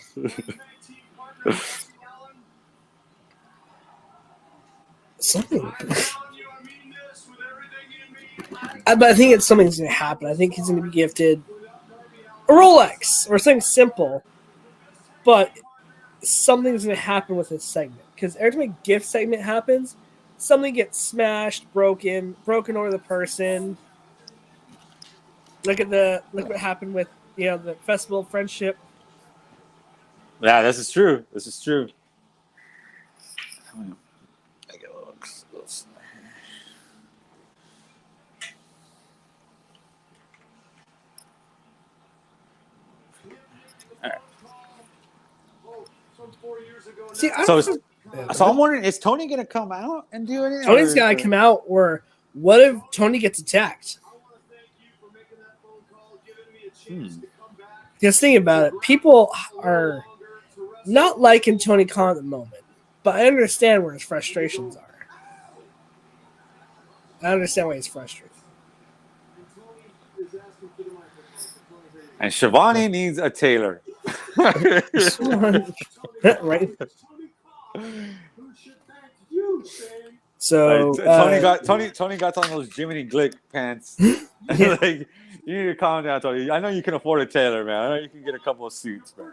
Something. But I think something's going to happen. I think he's going to be gifted a Rolex or something simple. But something's going to happen with this segment. Because every time a gift segment happens, something gets smashed, broken over the person. Look what happened with the Festival of Friendship. Yeah, this is true. This is true. I get a little close. See, So I'm wondering, is Tony going to come out and do anything? Tony's got to come out, or what if Tony gets attacked? Because think about it, people are not liking Tony Khan at the moment, but I understand where his frustrations are. I understand why he's frustrated. And Shivani needs a tailor. Right? So Tony got on those Jiminy Glick pants. Like, you need to calm down, Tony. I know you can afford a tailor, man. I know you can get a couple of suits, man.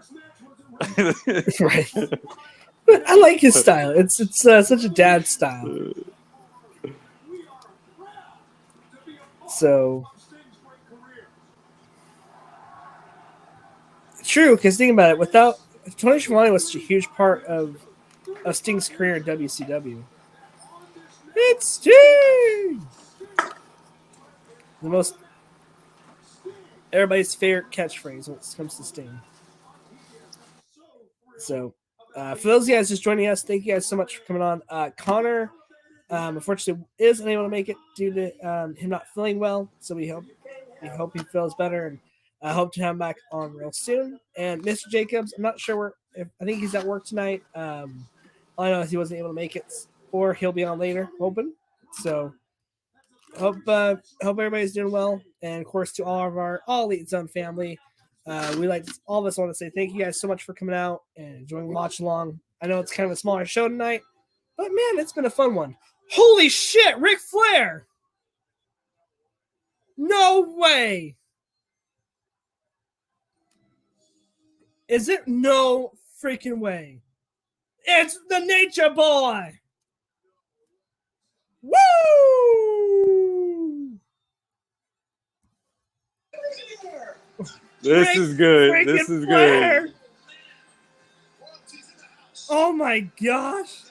Right. But I like his style. It's such a dad style. So true, because think about it. If Tony Schiavone was such a huge part of Sting's career in WCW, it's Sting. The most everybody's favorite catchphrase when it comes to Sting. So, for those of you guys just joining us, thank you guys so much for coming on. Connor, unfortunately, is unable to make it due to him not feeling well. So we hope he feels better, and I hope to have him back on real soon. And Mr. Jacobs, I'm not sure I think he's at work tonight. All I know is he wasn't able to make it, or he'll be on later, hoping. So hope everybody's doing well, and of course to all of our All Elite Zone family. All of us want to say thank you guys so much for coming out and enjoying the watch along. I know it's kind of a smaller show tonight, but man, it's been a fun one. Holy shit, Ric Flair! No way! Is it? No freaking way! It's the Nature Boy! Woo! This is good. This is Flair. good. Oh my gosh!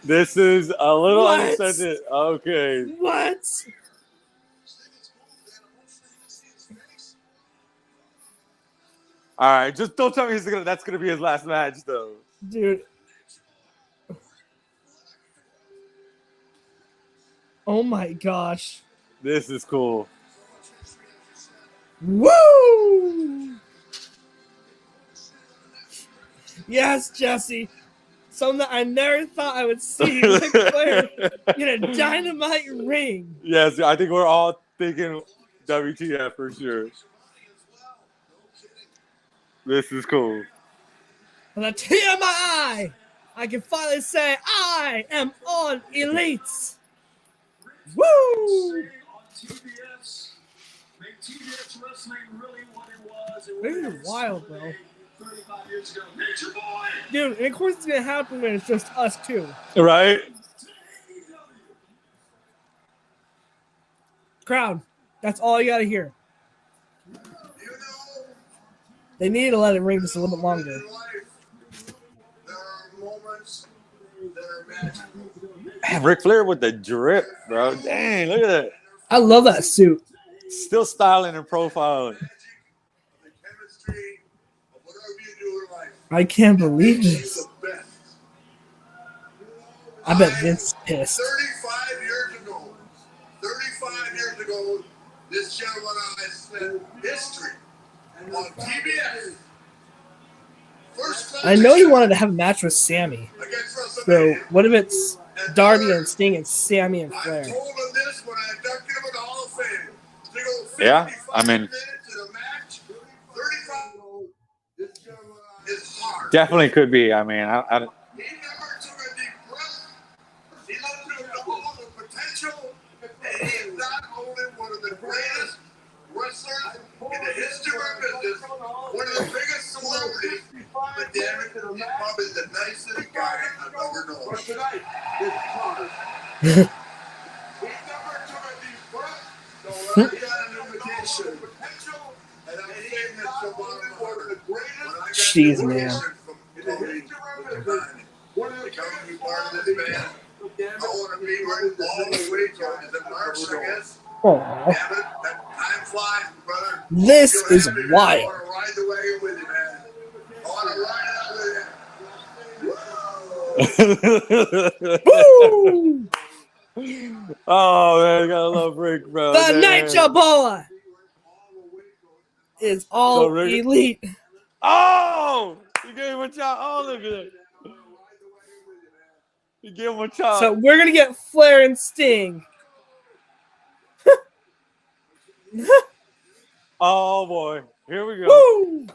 This is a little What? unexpected. Okay. What? All right. Just don't tell me that's gonna be his last match, though. Dude. Oh my gosh. This is cool. Woo! Yes, Jesse. Something that I never thought I would see Ric Flair in a Dynamite ring. Yes, I think we're all thinking WTF for sure. This is cool. With a tear in my eye, I can finally say I am on Elites. Woo! This is wild, bro. Dude, and of course it's gonna happen when it's just us two. Right? Crowd, that's all you gotta hear. They need to let it ring just a little bit longer. Man, Ric Flair with the drip, bro. Dang, look at that. I love that suit. Still styling and profiling. I can't believe this. I bet Vince is pissed. 35 years ago, this gentleman and I spent history on TBS. I know he wanted to have a match with Sammy. So what if it's Darby and Sting and Sammy and I Flair? told him this when I inducted him in the Hall of Fame. Yeah, I mean, minutes in a match, 35 is hard. definitely could be. I mean, I He never took a deep breath. He let them know all the potential. And he is not only one of the greatest wrestlers in the history of our business, one of the biggest celebrities, but damn it, he's probably the nicest guy I've ever known. Tonight, this card. He never took a deep breath. So I got an invitation. Potential. And I'm saying this to one of the greatest. Jeez, man. In the history of the business. To come be part of this band. I want to be with all the way to the March, I guess. Aw. Damn it, that time flies, brother. This You're is happy. wild. I want to ride the wagon with you, man. I want to ride out with you. Woo! oh man, gotta love Rick, bro. The Damn. Nature Boy is all So Rick- elite. Oh, you gave him a chop. Oh, look at it. You gave him a chop. So we're gonna get Flair and Sting. oh boy, here we go. Woo!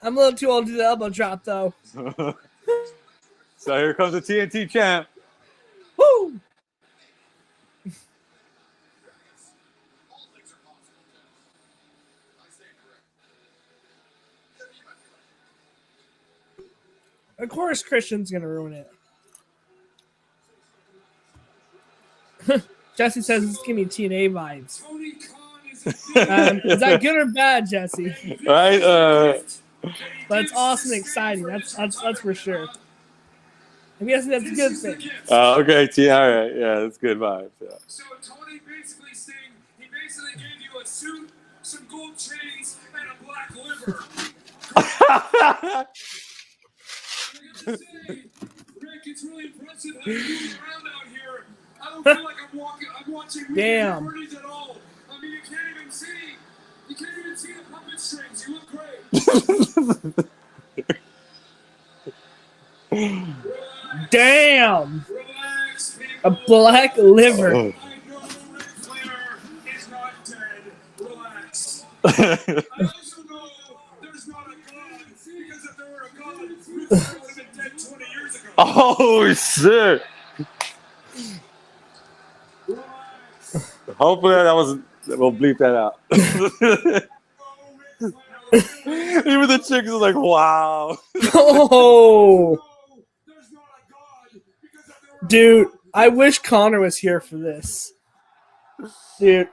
I'm a little too old to do the elbow drop though. So here comes the TNT champ. Woo! Of course, Christian's gonna ruin it. Jesse says it's giving me TNA vibes. Is that good or bad, Jesse? Right? But it's awesome and exciting. That's for sure. I'm guessing that's a good thing. Okay, all right. Yeah, that's good vibes. Yeah. So Tony basically saying he basically gave you a suit, some gold chains, and a black liver. I gotta say, Rick, it's really impressive how you move around out here. I don't feel like I'm watching Damn. Bernie's at all. I mean, you can't even see the puppet strings. You look great. Damn! Relax, people. A black liver. I know Ric Flair is not dead. Relax. I also know there's not a God, because if there were a God, Ric Flair would have been dead 20 years ago. oh shit! Relax. Hopefully that wasn't. We'll bleep that out. Even the chicks are like, wow. Oh, There's not a God, because if there were a dude! I wish Connor was here for this. Dude,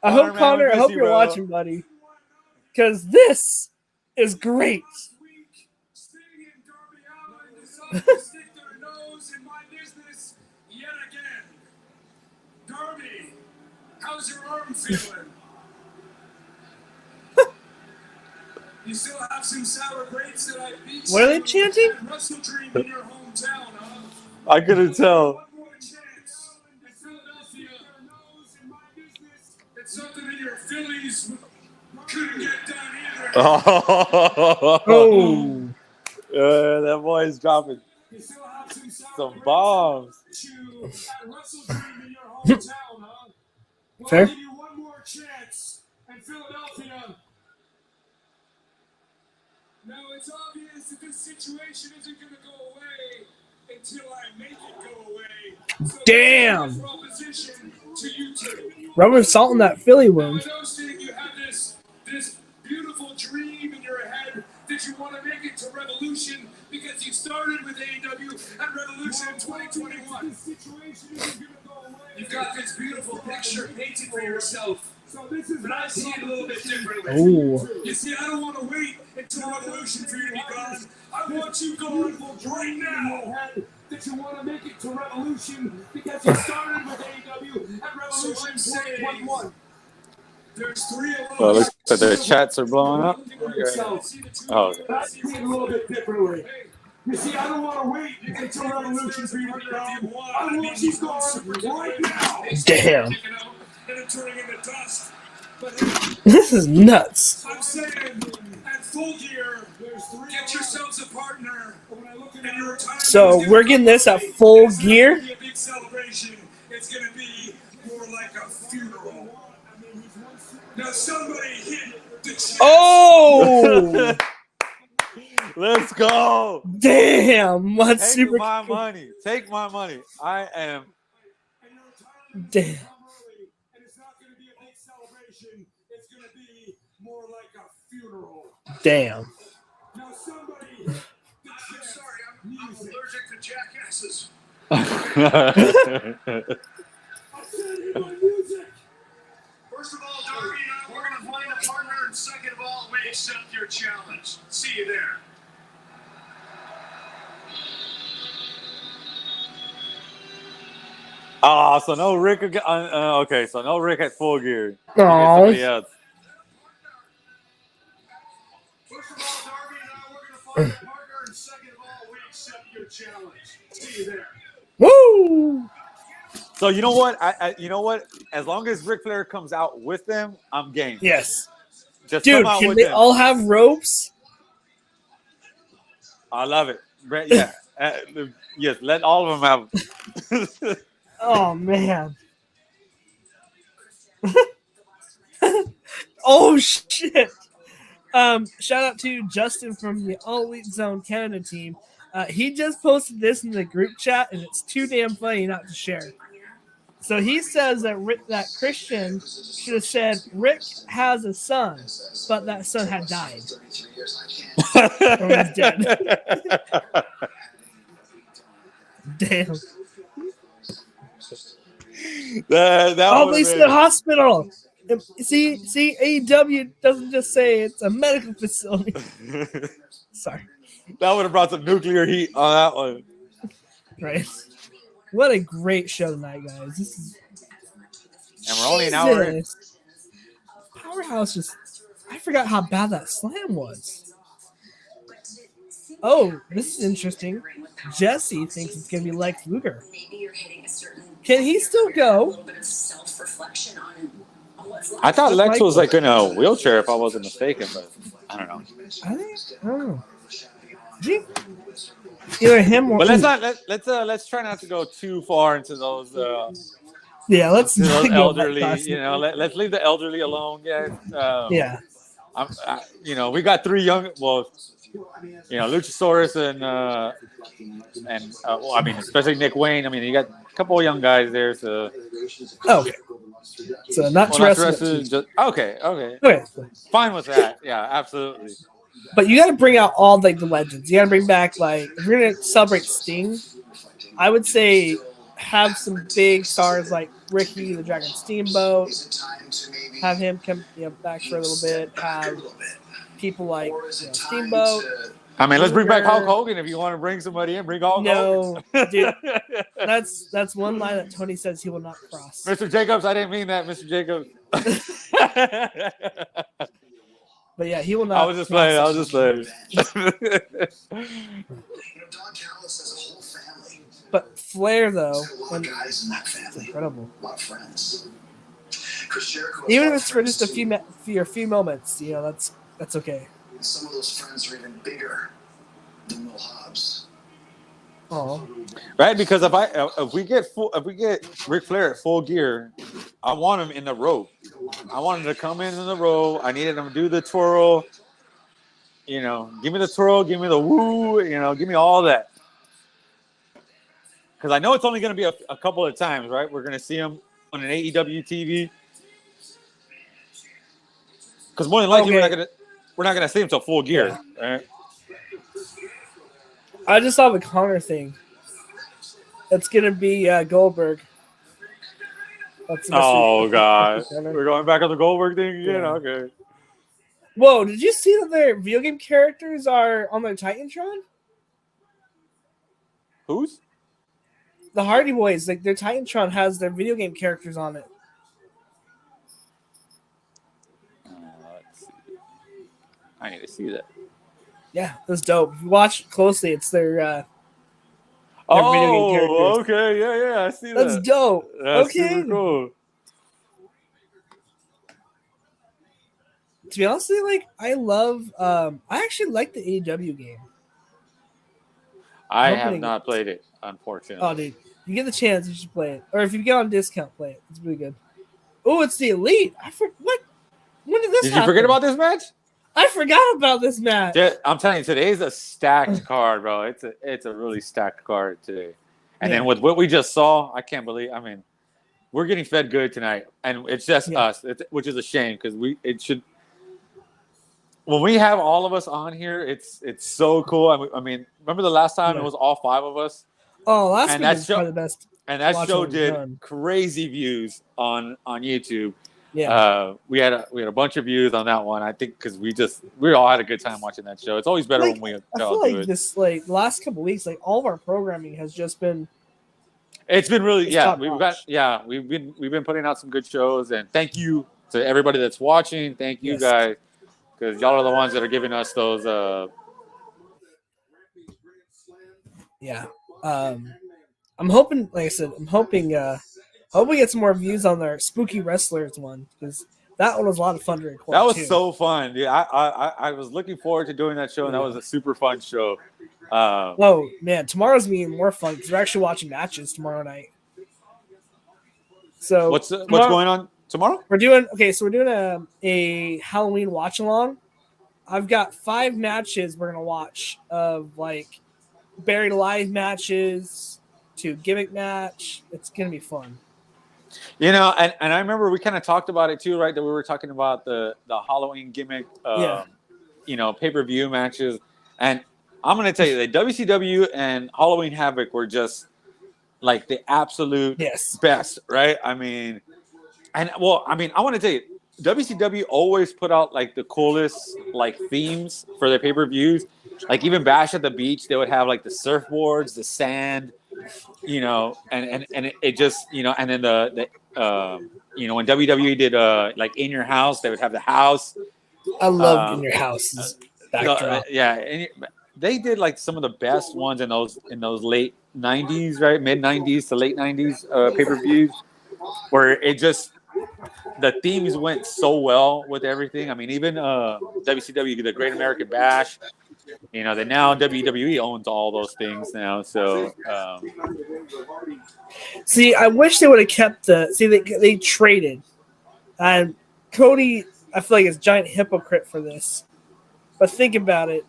I hope man, Connor. we I miss hope you, you're bro. watching, buddy. Because this is great. last week, Sting and Darby Allin decided to stick their nose in my business yet again. Darby, how's your arm feeling? You still have some sour grapes that I beat What are they you chanting? at Wrestle Dream in your hometown, huh? I couldn't tell. One more chance in Philadelphia. It's something that your Phillies couldn't get done either. Oh, That boy's dropping You still have some sour some grapes bombs. to at Wrestle Dream in your hometown, huh? Well, Fair. I'll give you one more chance in Philadelphia. Now, it's obvious that this situation isn't going to go away until I make it go away. So Damn. here's my proposition to you two. rubbing salt in that Philly Now, wound. I know, Sting, you have this beautiful dream in your head that you want to make it to Revolution because you started with AEW at Revolution in 2021. You've got this beautiful picture painted for yourself. But I see it a little bit differently. Oh, You see, I don't want to wait until Revolution for you to be gone. I want you gone right now. That you want to make it to Revolution because you started with AEW at Revolution 2021. There's 3 of us. Well, looks like the chats are blowing up. Oh, I see it a little bit differently. You see, I don't want to wait until Revolution for you to be gone. I want you gone right now. damn! And it turning into dust. But This is nuts. I'm saying, at Full Gear, get yourselves a partner. And your retirement So is we're gonna getting come this at early. Full It's not Gear? gonna be a big celebration. It's going to be like a funeral. Now somebody hit the chest. Oh, Let's go. damn! What's Take super? my money. Take my money. I am. Damn. And it's not going to be a big celebration. It's going to be more like a funeral. Damn. Now somebody hit the chest. I'm allergic to jackasses. I said hit my music. First of all, Darby and I, we're going to find a partner, and second of all, we accept your challenge. See you there. Oh, so no Rick. Okay, so no Rick at Full Gear. You get Aw. somebody else. First of all, Darby and I, we're going to find a partner, and second of all, we accept your challenge. See you there. Woo! So you know what? You know what? As long as Ric Flair comes out with them, I'm game. Yes, Just dude. come out Can with they them. all have ropes? I love it. Yeah. Yes. Let all of them have. Oh man. Oh shit. Shout out to Justin from the All Elite Zone Canada team. He just posted this in the group chat, and it's too damn funny not to share. So he says that that Christian should have said Rick has a son, but that son had died. Or was dead. Damn. that Oh, would've they been- said hospital. See, AEW doesn't just say it's a medical facility. Sorry. That would have brought some nuclear heat on that one. Right. What a great show tonight, guys. This is And we're only an hour in. Jesus. Powerhouse just I forgot how bad that slam was. Oh, this is interesting. Jesse thinks it's gonna be Lex Luger. Can he still go? I thought Lex was like in a wheelchair, if I wasn't mistaken, but I don't know. I don't know. Gee. Either him or But let's try not to go too far into those yeah, let's to those not go elderly. past You it. know, let's leave the elderly alone, guys. Yeah. You know, we got three young. Well, you know, Luchasaurus and well, I mean, especially Nick Wayne. I mean, you got a couple of young guys there. So Okay. So not well, to not wrestle. just okay. Okay. Fine with that. Yeah, absolutely. But you got to bring out all like the legends. You got to bring back like if you're gonna celebrate Sting, I would say have some big stars like Ricky the Dragon Steamboat. Have him come back for a little bit. Have people like Steamboat. I mean, let's bring back Hulk Hogan if you want to bring somebody in. Bring Hulk Hogan. No, dude, that's one line that Tony says he will not cross. Mr. Jacobs, I didn't mean that, Mr. Jacobs. But yeah, he will not. I was just playing. But Flair though, And guys in that family, incredible. a lot of friends. Chris Jericho, Even if it's for just a few moments, that's okay. some of those friends are even bigger than Will Hobbs. Oh, Right, because if we get Ric Flair at Full Gear, I want him in the row. I want him to come in the row. I needed him to do the twirl. You know, give me the twirl, give me the woo. You know, give me all that. Because I know it's only going to be a couple of times, right? We're going to see him on an AEW TV. Because more than likely we're not gonna see him till Full Gear. Yeah. Right? I just saw the Connor thing. It's gonna be Goldberg. That's Oh God, we're going back on the Goldberg thing again. Yeah. Okay. Whoa! Did you see that their video game characters are on their Titantron? Who's? The Hardy Boys, like their Titantron has their video game characters on it. Let's see. I need to see that. Yeah, that's dope. If you watch closely, it's their video game characters. Okay, yeah, I see That's that. dope. That's Okay. super cool. To be honest with you, like I love I actually like the AEW game. I Hopefully- have not played it, unfortunately. Oh dude. If you get the chance, you should play it. Or if you get on discount, play it. It's really good. Oh, it's the Elite. What? When did this Did happen? you forget about this match? I forgot about this match. Yeah, I'm telling you, today's a stacked card, bro. It's a really stacked card today. And then with what we just saw, I can't believe. I mean, we're getting fed good tonight, and it's just us, which is a shame because it should. When we have all of us on here, it's so cool. I mean, remember the last time it was all 5 of us? Oh, last week was probably the best. And that show did done. crazy views on YouTube. Yeah, we had a bunch of views on that one. I think because we all had a good time watching that show. It's always better when we I all feel do like it. this the last couple weeks, all of our programming has just been. It's been really top-notch. we've been putting out some good shows, and thank you to everybody that's watching. Thank you guys, because y'all are the ones that are giving us those. Yeah, I'm hoping. Like I said, I'm hoping. Hope we get some more views on their Spooky Wrestlers one, because that one was a lot of fun to record. That was so fun. Yeah, I was looking forward to doing that show, and that was a super fun show. Oh man, tomorrow's being more fun because we're actually watching matches tomorrow night. So what's going on tomorrow? We're doing a Halloween watch along. I've got 5 matches we're gonna watch of buried alive matches to gimmick match. It's gonna be fun. And I remember we kind of talked about it too, right? That we were talking about the Halloween gimmick, pay-per-view matches. And I'm going to tell you that WCW and Halloween Havoc were just the absolute best, right? I mean, I want to tell you, WCW always put out the coolest themes for their pay-per-views. Even Bash at the Beach, they would have the surfboards, the sand, and it just, and then the when WWE did In Your House, they would have the house. I love In Your House backdrop. And they did some of the best ones in those late 90s, right? Mid 90s to late 90s pay-per-views, where it just the themes went so well with everything. I mean, even WCW, the Great American Bash. That now WWE owns all those things now. So, see, I wish they would have kept they traded, and Cody, I feel like is a giant hypocrite for this. But think about it.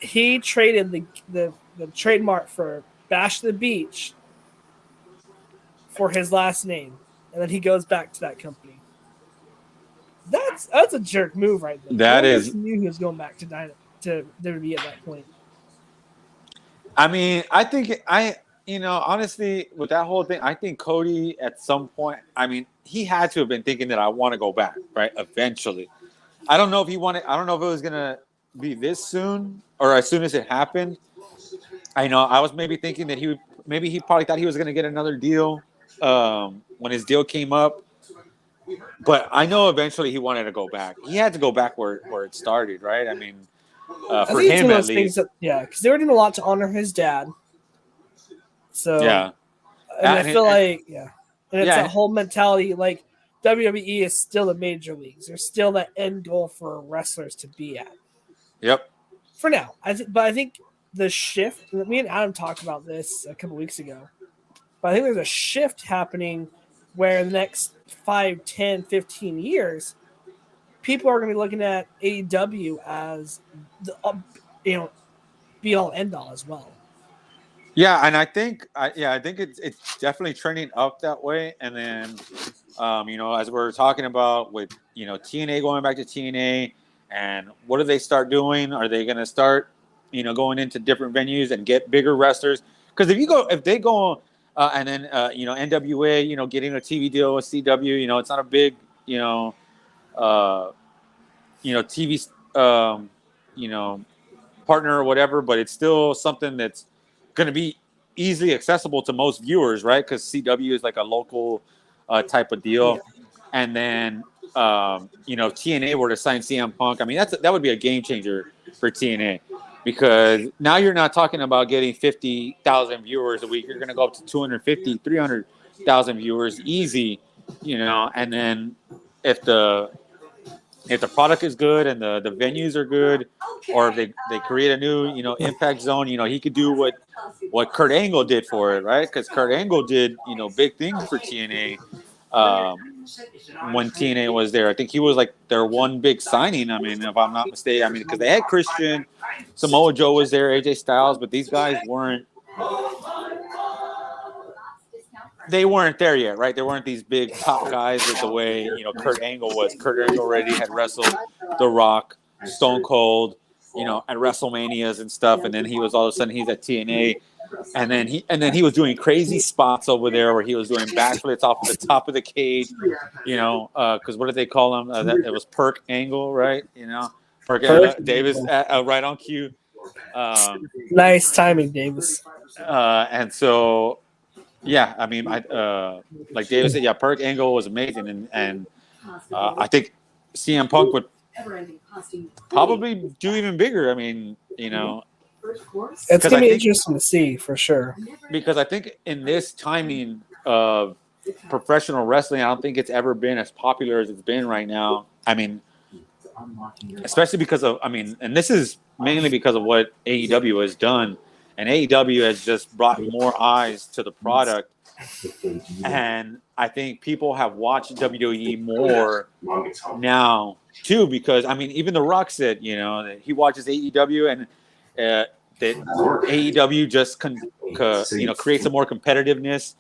He traded the trademark for Bash the Beach for his last name, and then he goes back to that company. That's a jerk move right there. That is. Knew he was going back to Dynamite. To WWE at that point. I mean, I think honestly, with that whole thing, I think Cody at some point, I mean, he had to have been thinking that I want to go back, right? Eventually. I don't know if he wanted, I don't know if it was going to be this soon or as soon as it happened. I know I was maybe thinking that he probably thought he was going to get another deal when his deal came up. But I know eventually he wanted to go back. He had to go back where it started, right? I mean, for him at least. Because they were doing a lot to honor his dad. So yeah, and I feel and it's that whole mentality. WWE is still the major leagues. There's still that end goal for wrestlers to be at. Yep. For now, but I think the shift. Me and Adam talked about this a couple weeks ago. But I think there's a shift happening where in the next 5, 10, 15 years. People are going to be looking at AEW as the be all end all as well. Yeah, and I think it's definitely trending up that way. And then, as we're talking about with TNA going back to TNA, and what do they start doing? Are they going to start going into different venues and get bigger wrestlers? Because if they go and then NWA getting a TV deal with CW, it's not a big TV, partner or whatever, but it's still something that's going to be easily accessible to most viewers, right? Because CW is a local type of deal. Yeah. And then, TNA were to sign CM Punk. I mean, that would be a game changer for TNA, because now you're not talking about getting 50,000 viewers a week. You're going to go up to 250, 300,000 viewers easy, and then if the product is good and the venues are good, or if they create a new, impact zone, he could do what Kurt Angle did for it, right? Because Kurt Angle did, big things for TNA. when TNA was there. I think he was like their one big signing. I mean, if I'm not mistaken, I mean, because they had Christian, Samoa Joe was there, AJ Styles, but these guys weren't. They weren't there yet, right? They weren't these big top guys with the way Kurt Angle was. Kurt Angle already had wrestled The Rock, Stone Cold, at WrestleManias and stuff, and then he was all of a sudden he's at TNA. And then he was doing crazy spots over there where he was doing backflips off of the top of the cage, because what did they call him? It was Perk Angle, right? Perk Davis right on cue. Nice timing, Davis. And so, yeah, I mean, like Davis said, yeah, Perk Angle was amazing, and I think CM Punk would probably do even bigger. I mean, It's going to be interesting to see for sure. Because I think in this timing of professional wrestling, I don't think it's ever been as popular as it's been right now. I mean, especially because of, and this is mainly because of what AEW has done. And AEW has just brought more eyes to the product. And I think people have watched WWE more now, too, because, even The Rock said, that he watches AEW and that AEW just creates some more competitiveness,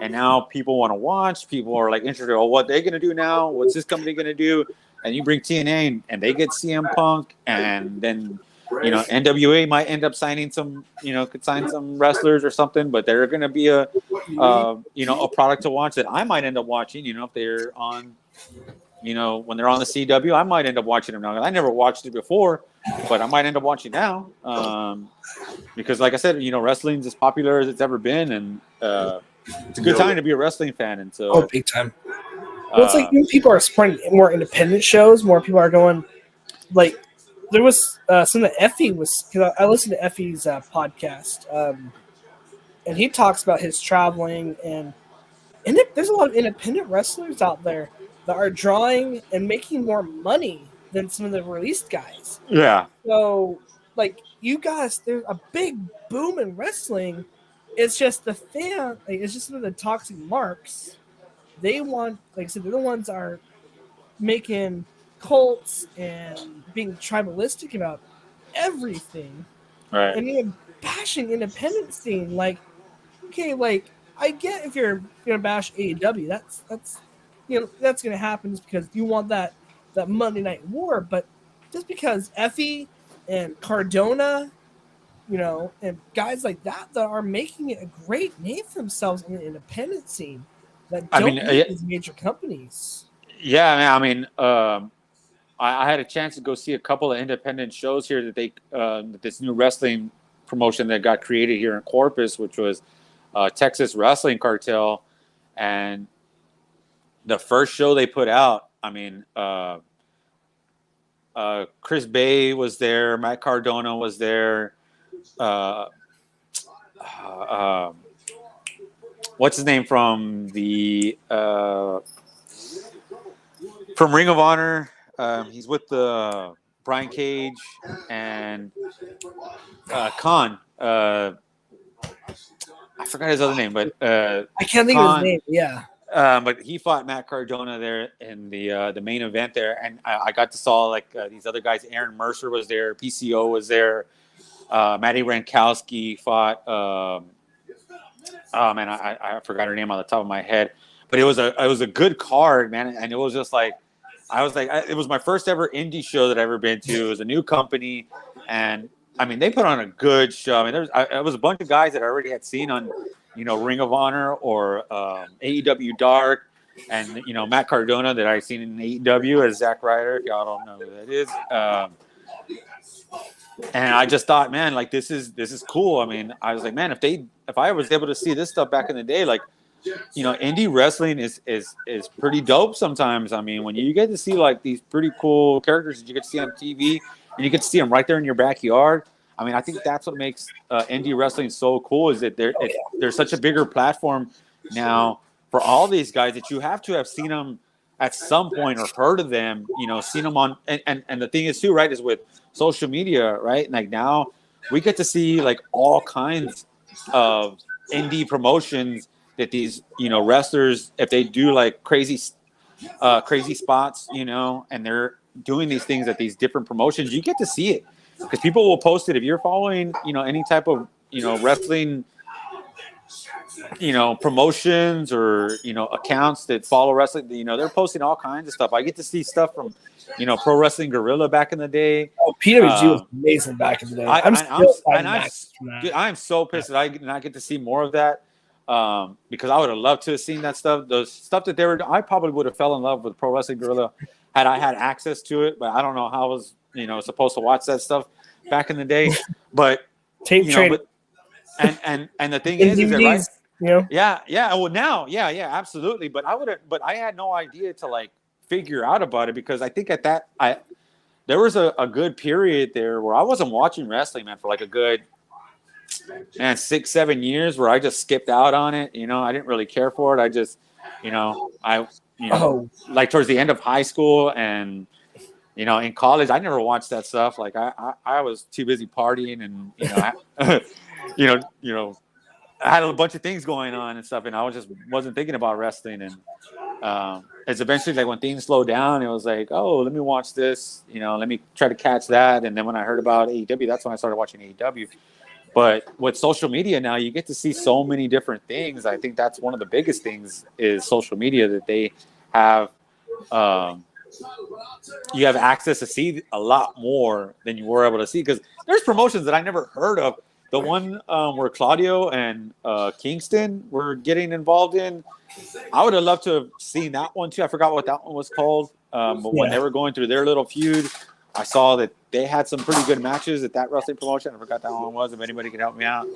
and now people want to watch. People are like interested. Oh, what they're gonna do now? What's this company gonna do? And you bring TNA, and they get CM Punk, and then NWA might end up signing some, could sign some wrestlers or something. But they're gonna be a product to watch that I might end up watching. If they're on. When they're on the CW, I might end up watching them now. I never watched it before, but I might end up watching now. Because, like I said, wrestling's as popular as it's ever been, and it's a good time to be a wrestling fan. And so, big time. Well, it's like people are supporting more independent shows. More people are going. Like there was some that Effie was. Because I listened to Effie's podcast, and he talks about his traveling and there's a lot of independent wrestlers out there that are drawing and making more money than some of the released guys. Yeah. So, like, you guys, there's a big boom in wrestling. It's just the fan, it's just some of the toxic marks. They want, like I said, they're the ones that are making cults and being tribalistic about everything. Right. And even bashing independent scene. Like, okay, like, I get if you're going to bash AEW, that's that's going to happen just because you want that Monday Night War. But just because Effie and Cardona, and guys like that are making it a great name for themselves in the independent scene that don't need these major companies. Yeah, I had a chance to go see a couple of independent shows here that they this new wrestling promotion that got created here in Corpus, which was Texas Wrestling Cartel, and the first show they put out, Chris Bay was there, Matt Cardona was there, what's his name from the from Ring of Honor? He's with the Brian Cage and Khan. I forgot his other name, but I can't think of his name. Yeah. But he fought Matt Cardona there in the main event there, and I got to saw these other guys. Aaron Mercer was there, PCO was there, Matty Rankowski fought. I forgot her name on the top of my head, but it was a good card, man, and it was just like it was my first ever indie show that I ever been to. It was a new company, and they put on a good show. There was a bunch of guys that I already had seen on, Ring of Honor or AEW Dark, and Matt Cardona that I seen in AEW as Zack Ryder. If y'all don't know who that is, and I just thought, man, like this is cool. I was like, man, if I was able to see this stuff back in the day, like, indie wrestling is pretty dope sometimes. When you get to see like these pretty cool characters that you get to see on TV. And you get to see them right there in your backyard. I think that's what makes indie wrestling so cool is that there's such a bigger platform now for all these guys that you have to have seen them at some point or heard of them, seen them on. And the thing is too, right, is with social media, right? Like now we get to see like all kinds of indie promotions that these, wrestlers, if they do like crazy crazy spots, you know, and they're doing these things at these different promotions. You get to see it because people will post it. If you're following, you know, any type of, you know, wrestling, you know, promotions or, you know, accounts that follow wrestling, you know, they're posting all kinds of stuff. I get to see stuff from, you know, Pro Wrestling Guerrilla back in the day. Oh, PWG was amazing back in the day. I'm so pissed that I did not get to see more of that, because I would have loved to have seen that stuff. The stuff that they were, I probably would have fell in love with Pro Wrestling Guerrilla had I had access to it. But I don't know how I was, you know, supposed to watch that stuff back in the day. But tape you know, trading. but and the thing is that, right? You know? Yeah. Well, now, yeah, absolutely. But I had no idea to like figure out about it because I think at that there was a good period there where I wasn't watching wrestling, man, for like a good 6-7 years where I just skipped out on it. You know, I didn't really care for it. I just, you know, like towards the end of high school and, you know, in college, I never watched that stuff. Like I was too busy partying and, you know, I had a bunch of things going on and stuff, and I wasn't thinking about wrestling. And it's eventually like when things slowed down, it was like, oh, let me watch this, you know, let me try to catch that. And then when I heard about AEW, that's when I started watching AEW. But with social media now, you get to see so many different things. I think that's one of the biggest things is social media, that they have. You have access to see a lot more than you were able to see, because there's promotions that I never heard of. The one where Claudio and Kingston were getting involved in, I would have loved to have seen that one too. I forgot what that one was called. But when they were going through their little feud, I saw that they had some pretty good matches at that wrestling promotion. I forgot that one was. If anybody could help me out.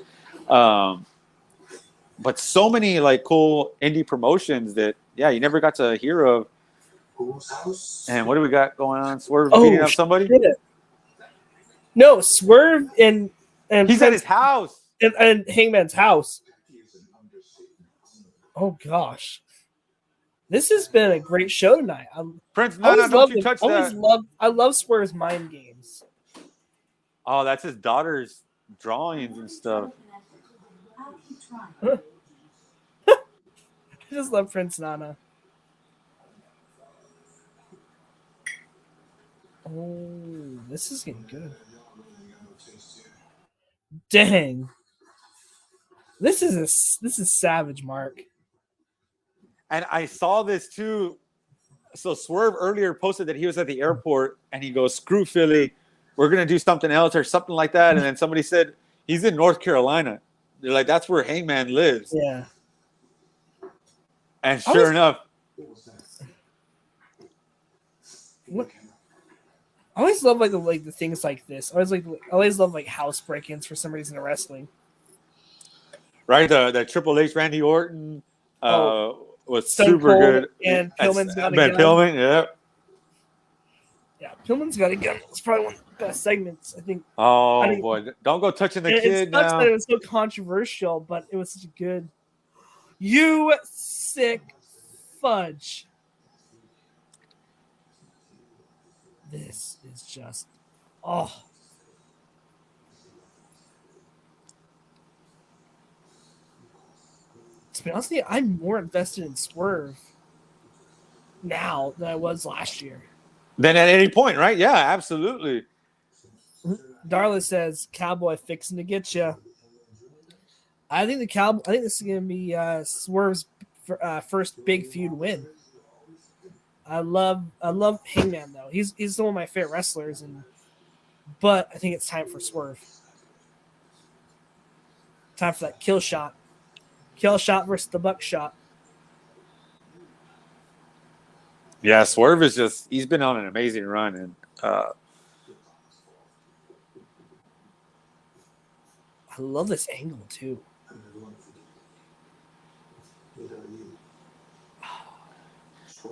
But so many like cool indie promotions that, yeah, you never got to hear of. And what do we got going on? Swerve beating up somebody? Shit. No, Swerve and he's at his house. And Hangman's house. Oh gosh, this has been a great show tonight. Prince, don't you touch that. I love Swerve's mind games. Oh, that's his daughter's drawings and stuff. I just love Prince Nana. Oh, this is getting good. Dang. This is savage, Mark. And I saw this too. So Swerve earlier posted that he was at the airport and he goes, "Screw Philly, we're gonna do something else," or something like that. And then somebody said he's in North Carolina. They're like, that's where Hangman lives. Yeah. And sure enough. What? I always love like the things like this. I always love like house break-ins for some reason in wrestling. Right, the Triple H Randy Orton was Stone super Cold good. And Pillman's got a Ben gun. Pillman, yeah. Yeah, Pillman's got a gun. It's probably one of the best segments, I think. Oh boy, don't go touching the kid now. It sucks now. that it was so controversial, but it was such a good. You sick fudge. This is just, To be honest with you, I'm more invested in Swerve now than I was last year. Then at any point, right? Yeah, absolutely. Darla says, "Cowboy fixing to get you." I think this is going to be Swerve's first big feud win. I love Hangman though. He's one of my favorite wrestlers, but I think it's time for Swerve. Time for that kill shot versus the buckshot. Yeah, Swerve is he's been on an amazing run, and I love this angle too.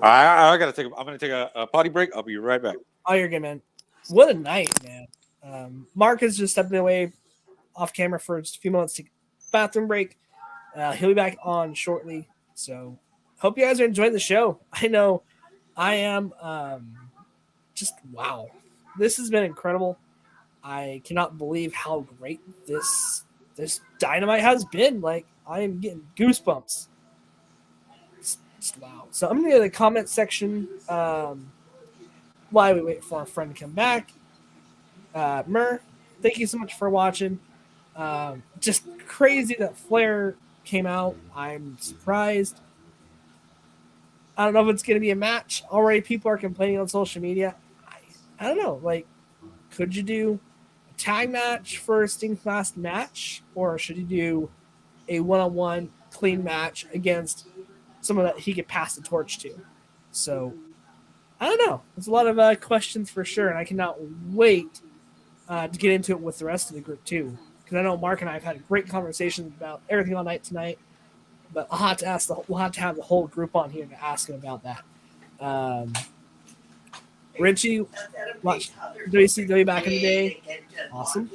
I'm gonna take a potty break. I'll be right back. Oh, you're good, man. What a night, man. Mark is just stepping away off camera for just a few moments to bathroom break. He'll be back on shortly. So hope you guys are enjoying the show. I know I am. Just wow. This has been incredible. I cannot believe how great this Dynamite has been. Like, I am getting goosebumps. Wow. So I'm going to go to the comment section while we wait for our friend to come back. Mur, thank you so much for watching. Just crazy that Flair came out. I'm surprised. I don't know if it's going to be a match. Already people are complaining on social media. I don't know. Like, could you do a tag match for a Sting's last match? Or should you do a one-on-one clean match against someone that he could pass the torch to? So, I don't know. There's a lot of questions for sure, and I cannot wait to get into it with the rest of the group too. Because I know Mark and I have had a great conversation about everything all night tonight. But we'll have to have the whole group on here to ask him about that. Richie, watched WCW back in the day. Awesome.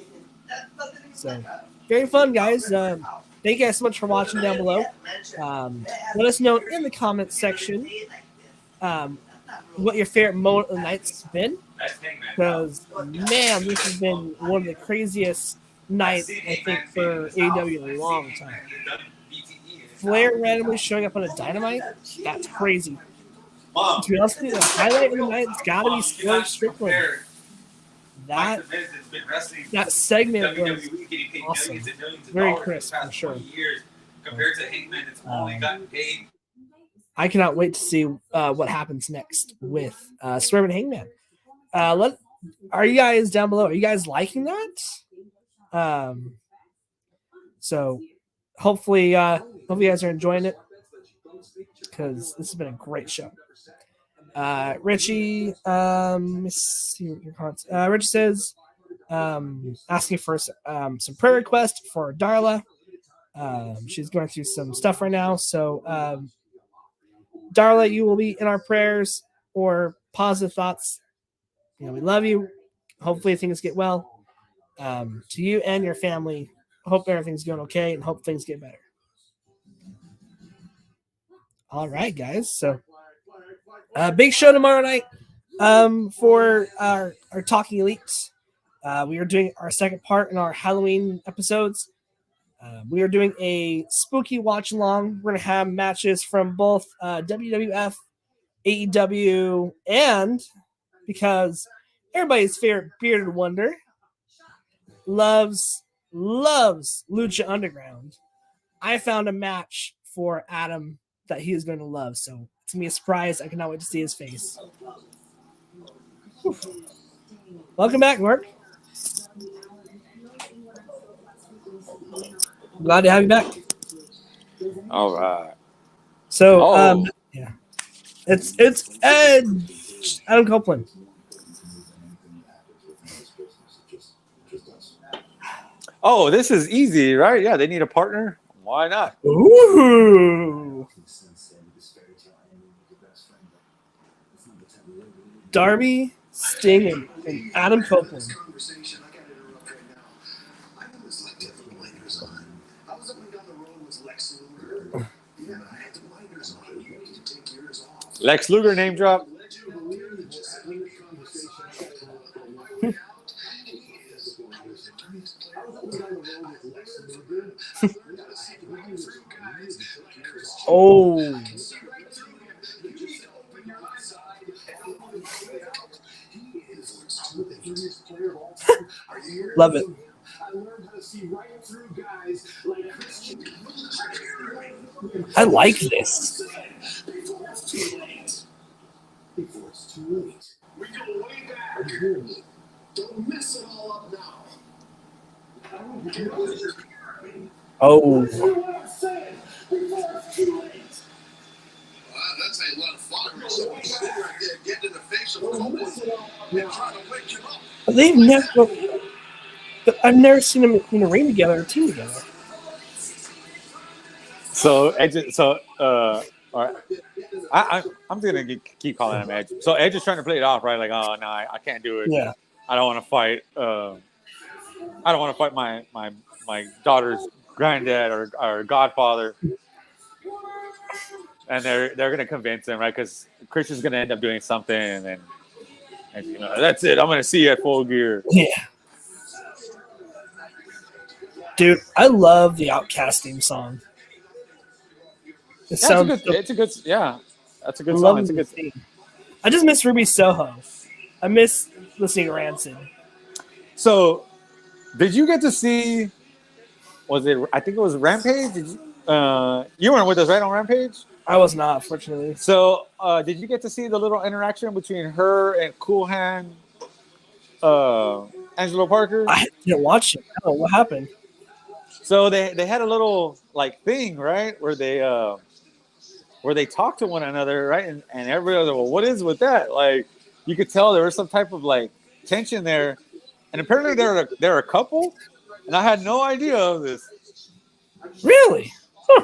So, very fun, guys. Thank you guys so much for watching down below. Let us know in the comments section what your favorite moment of the night's been. Because, man, this has been one of the craziest nights, I think, for AEW in a long time. Flair randomly showing up on a Dynamite? That's crazy. To be honest with you, the highlight of the night's got to be Swerve Strickland. That segment was awesome. Very crisp, for sure. I cannot wait to see what happens next with Swerve and Hangman. Are you guys down below? Are you guys liking that? So hopefully you guys are enjoying it, because this has been a great show. Richie, let me see what your comments. Richie says, asking for some prayer request for Darla. She's going through some stuff right now, so Darla, you will be in our prayers, or positive thoughts. We love you. Hopefully things get well. To you and your family, hope everything's going okay, and hope things get better. All right, guys. So, big show tomorrow night for our Talking Elites. We are doing our second part in our Halloween episodes. We are doing a spooky watch along. We're going to have matches from both WWF, AEW, and because everybody's favorite bearded wonder loves Lucha Underground, I found a match for Adam that he is going to love. So it's going to be a surprise. I cannot wait to see his face. Whew. Welcome back, Mark. Glad to have you back. All right. So, yeah, it's Adam Copeland. Oh, this is easy, right? Yeah, they need a partner. Why not? Ooh. Darby, Sting, and Adam Copeland. Lex Luger name drop. Oh. Love it. I like this. Before it's too late. We go way back. Don't mess it all up now. Oh. That's a lot of fun. So we get in the face of Copeland and try to wake him up. I've never seen them in a ring together or team together. So all right. I'm gonna keep calling him Edge. So Edge is trying to play it off, right? Like, oh no, I can't do it. Yeah. I don't want to fight. I don't want to fight my daughter's granddad or godfather. And they're gonna convince him, right? Because Christian's gonna end up doing something, and that's it. I'm gonna see you at Full Gear. Yeah. Dude, I love the Outcast theme song. It Yeah, sounds. it's a good. Yeah, that's a good I'm song. loving It's a the good. theme. I just miss Ruby Soho. I miss listening to Rancid. So, did you get to see? Was it? I think it was Rampage. Did you? You weren't with us, right, on Rampage. I was not, fortunately. So, did you get to see the little interaction between her and Cool Hand, Angelo Parker? I didn't watch it. Oh, what happened? So they had a little like thing, right, where they talk to one another, right, and everybody was like, well, what is with that? Like, you could tell there was some type of like tension there, and apparently they're a couple, and I had no idea of this. Really?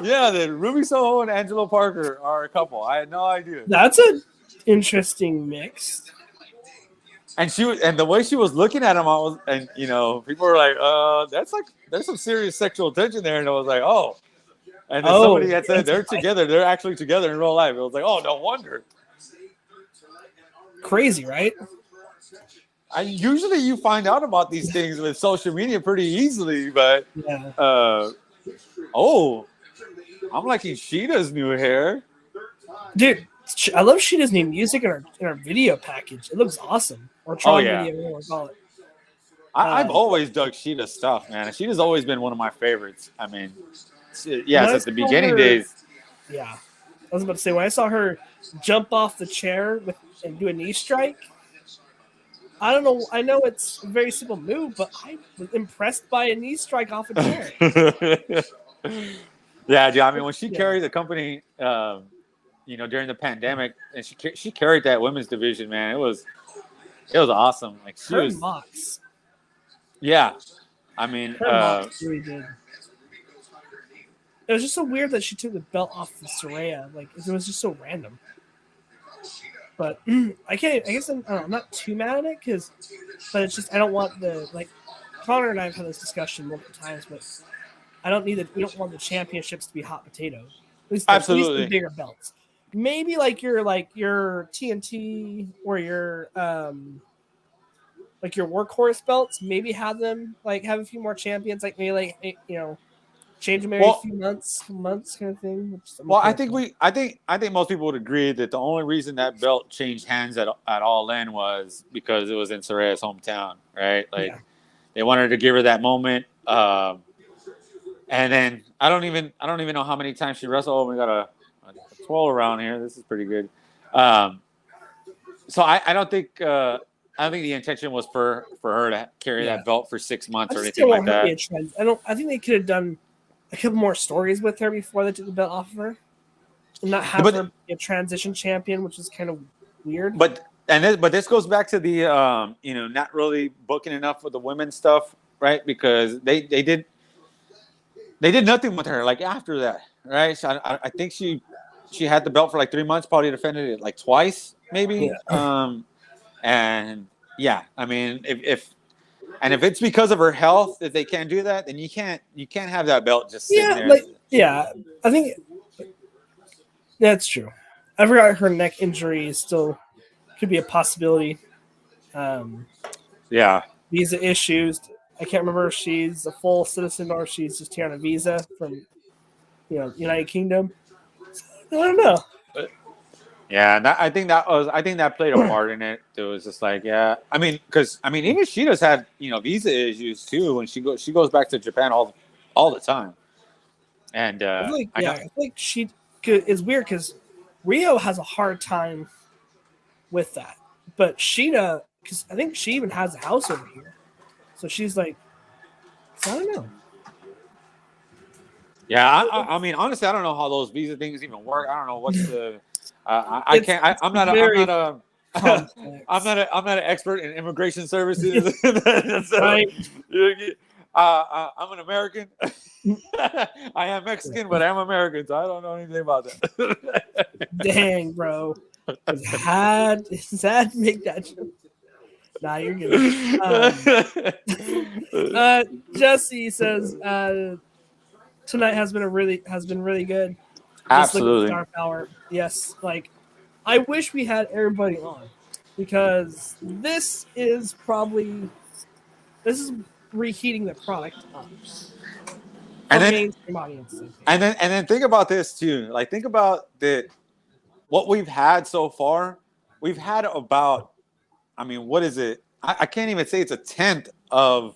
Yeah, that Ruby Soho and Angelo Parker are a couple. I had no idea. That's an interesting mix. And the way she was looking at him, people were like, there's some serious sexual tension there, and I was like, oh. And then somebody had said they're together. They're actually together in real life. It was like, oh, no wonder. Crazy, right? Usually you find out about these things with social media pretty easily, but Yeah. I'm liking Sheeta's new hair. Dude, I love Sheeta's new music in our video package. It looks awesome. Or Tron yeah. video, whatever you call it. I've always dug Sheeta's stuff, man. Sheeta's always been one of my favorites. I mean, since the beginning days. Yeah. I was about to say, when I saw her jump off the chair and do a knee strike, I don't know. I know it's a very simple move, but I was impressed by a knee strike off a chair. Yeah, dude. I mean, when she carried the company, during the pandemic, and she carried that women's division, man, it was awesome. Like she was. Mox. Yeah, I mean, Mox really did. It was just so weird that she took the belt off of Saraya. Like it was just so random. But I guess I'm not too mad at it but it's just I don't want Connor and I have had this discussion multiple times, but we don't want the championships to be hot potato. At least the bigger belts. Maybe your TNT or your your workhorse belts. Maybe have them have a few more champions. Change them every few months kind of thing. Well, I think most people would agree that the only reason that belt changed hands at All In was because it was in Saraya's hometown, right? They wanted to give her that moment. And then I don't even know how many times she wrestled. Oh, we got a 12 around here. This is pretty good. So I don't think the intention was for her to carry that belt for 6 months or anything like that. I think they could have done a couple more stories with her before they took the belt off of her, and not have her be a transition champion, which is kind of weird. But this goes back to the not really booking enough with the women's stuff, right? Because they did nothing with her after that, right? So I think she had the belt for 3 months, probably defended it twice, maybe. Yeah. And yeah, I mean, if it's because of her health that they can't do that, then you can't have that belt just sitting there. I think that's true. I forgot her neck injury still could be a possibility. Visa issues. I can't remember if she's a full citizen or if she's just here on a visa from United Kingdom. I don't know. Yeah, I think that played a part in it. It was just even Sheeta's had visa issues too when she goes back to Japan all the time. And I think she it's weird because Rio has a hard time with that, but Sheeta, because I think she even has a house over here, so she's I don't know. Yeah, I mean, honestly, I don't know how those visa things even work. I don't know what's the. I'm not an expert in immigration services. So, right. I'm an American. I am Mexican, but I'm American, so I don't know anything about that. Dang, bro. Had to make that joke. Nah, you're good. Jesse says tonight has been really good. Absolutely. Star Power. Yes, I wish we had everybody on because this is reheating the product up. for And then- mainstream audiences. And then think about this too. Like think about what we've had so far. We've had about, I mean, what is it? I can't even say it's a 10th of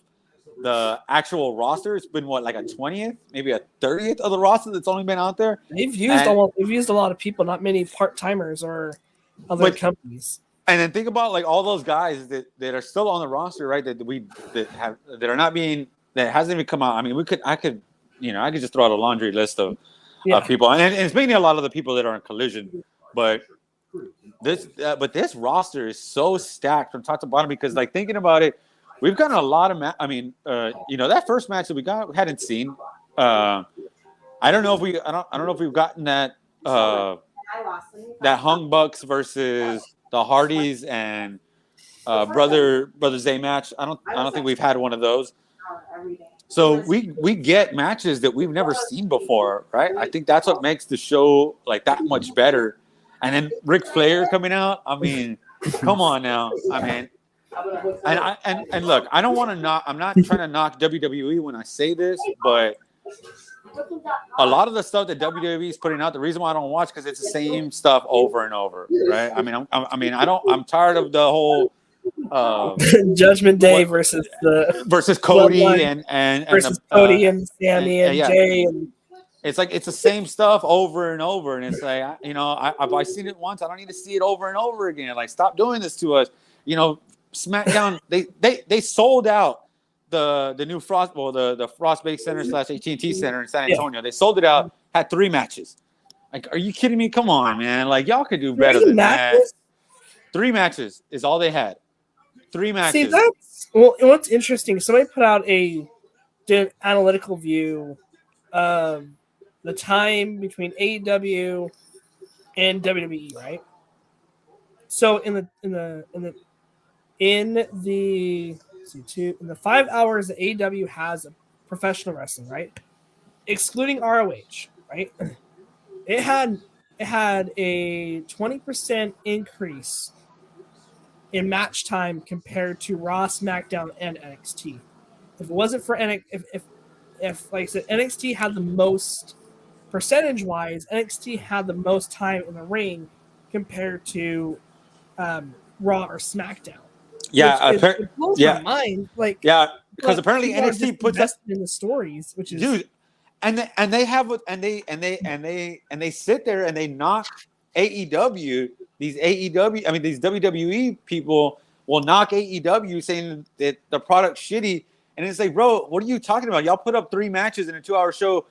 the actual roster. It's been what, like a 20th, maybe a 30th of the roster that's only been out there. They've used a lot of people, not many part-timers or other companies. And then think about like all those guys that are still on the roster, right? That are not being, that hasn't even come out. I mean, I could just throw out a laundry list of people, and it's mainly a lot of the people that are in Collision, but this roster is so stacked from top to bottom because, like, thinking about it, we've gotten a lot of that first match that we hadn't seen. I don't know if we've gotten that Hung Bucks versus the Hardys and Brother Zay match. I don't think we've had one of those. So we get matches that we've never seen before, right? I think that's what makes the show like that much better. And then Ric Flair coming out. I mean, come on now. I mean, and look, I don't want to knock. I'm not trying to knock WWE when I say this, but a lot of the stuff that WWE is putting out, the reason why I don't watch because it's the same stuff over and over, right? I mean, I'm tired of the whole Judgment Day versus Cody and Cody and Sammy and Jay, and it's like it's the same stuff over and over, and it's like I've seen it once, I don't need to see it over and over again. Like, stop doing this to us. SmackDown they sold out the new the Frostbake Center / AT&T Center in San Antonio. They sold it out, had 3 matches. Like, are you kidding me? Come on, man! Like, y'all could do better than that. 3 matches is all they had. 3 matches. See, what's interesting. Somebody put out did an analytical view of the time between AEW and WWE, right? So in the 5 hours that AEW has of professional wrestling, right, excluding ROH, right, it had a 20% increase in match time compared to Raw, SmackDown, and NXT. If it wasn't for if like I said, NXT had the most percentage-wise, NXT had the most time in the ring compared to Raw or SmackDown. Yeah, it blows my mind. Like, because apparently NXT puts us in the stories, which is dude, and they sit there and they knock AEW. These WWE people will knock AEW saying that the product's shitty, and it's like, bro, what are you talking about? Y'all put up 3 matches in a 2-hour show.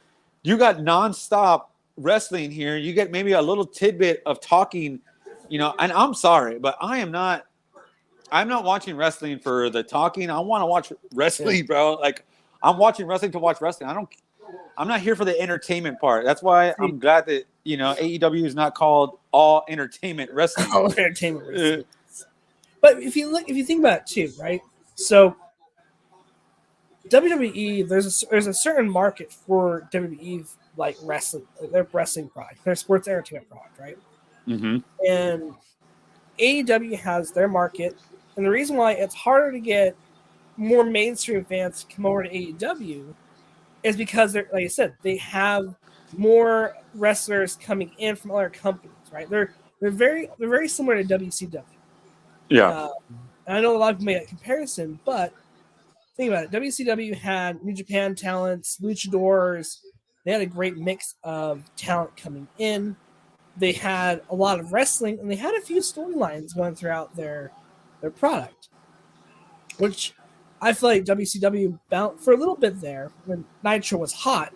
You got nonstop wrestling here. You get maybe a little tidbit of talking, and I'm sorry, but I'm not watching wrestling for the talking. I want to watch wrestling, bro. Like, I'm watching wrestling to watch wrestling. I'm not here for the entertainment part. That's why I'm glad that AEW is not called All Entertainment Wrestling. All Entertainment Wrestling. But if you think about it too, right? So WWE, there's a certain market for WWE, like wrestling, their wrestling product, their sports entertainment product, right? Mm-hmm. And AEW has their market, and the reason why it's harder to get more mainstream fans to come over to AEW is because they're, like I said, they have more wrestlers coming in from other companies, right? They're very similar to WCW. Yeah. And I know a lot of people made that comparison, but think about it. WCW had New Japan talents, luchadors. They had a great mix of talent coming in. They had a lot of wrestling, and they had a few storylines going throughout their product, which I feel like WCW for a little bit there when Nitro was hot.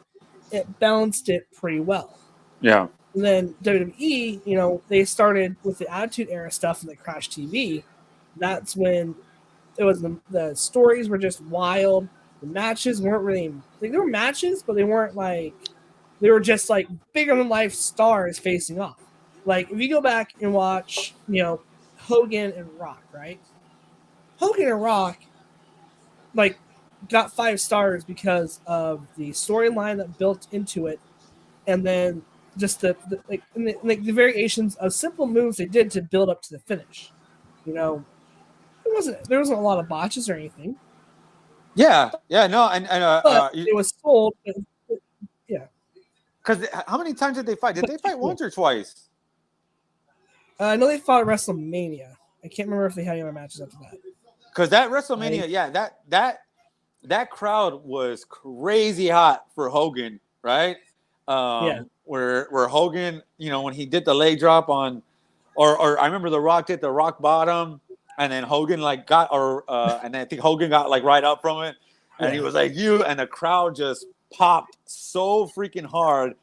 It balanced it pretty well. Yeah. And then WWE, they started with the Attitude Era stuff and the Crash TV. That's when it was the stories were just wild. The matches weren't really like, there were matches, but they weren't like, they were just like bigger than life stars facing off. Like, if you go back and watch, Hogan and Rock, right? Hogan and Rock, like, got 5 stars because of the storyline that built into it, and then just the variations of simple moves they did to build up to the finish. There wasn't a lot of botches or anything. Yeah, no, and it was sold. Because how many times did they fight? Did they fight once or twice? I know they fought at WrestleMania. I can't remember if they had any other matches after that. Because that WrestleMania, that crowd was crazy hot for Hogan, right? Where Hogan, when he did the leg drop on, or I remember The Rock did the rock bottom, and then Hogan and I think Hogan got like right up from it, and he was like, and the crowd just popped so freaking hard,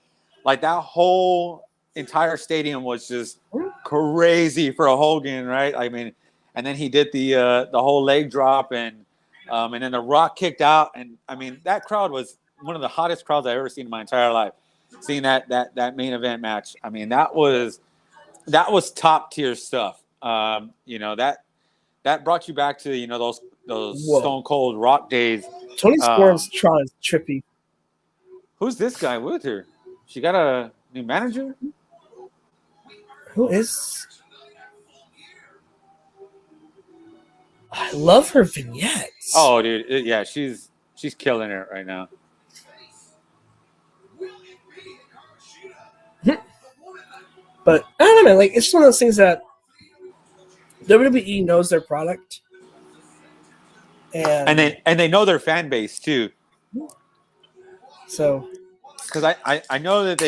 like that whole entire stadium was just crazy for a Hogan, right? I mean, and then he did the whole leg drop, and then The Rock kicked out, and I mean that crowd was one of the hottest crowds I've ever seen in my entire life. Seeing that main event match, I mean that was top tier stuff. That brought you back to those Stone Cold Rock days. Tony Storm's trying is trippy. Who's this guy with her? She got a new manager? Who is? I love her vignettes. Oh, dude, yeah, she's killing it right now. But I don't know, man. Like, it's just one of those things that WWE knows their product, and they know their fan base too. So, because I know that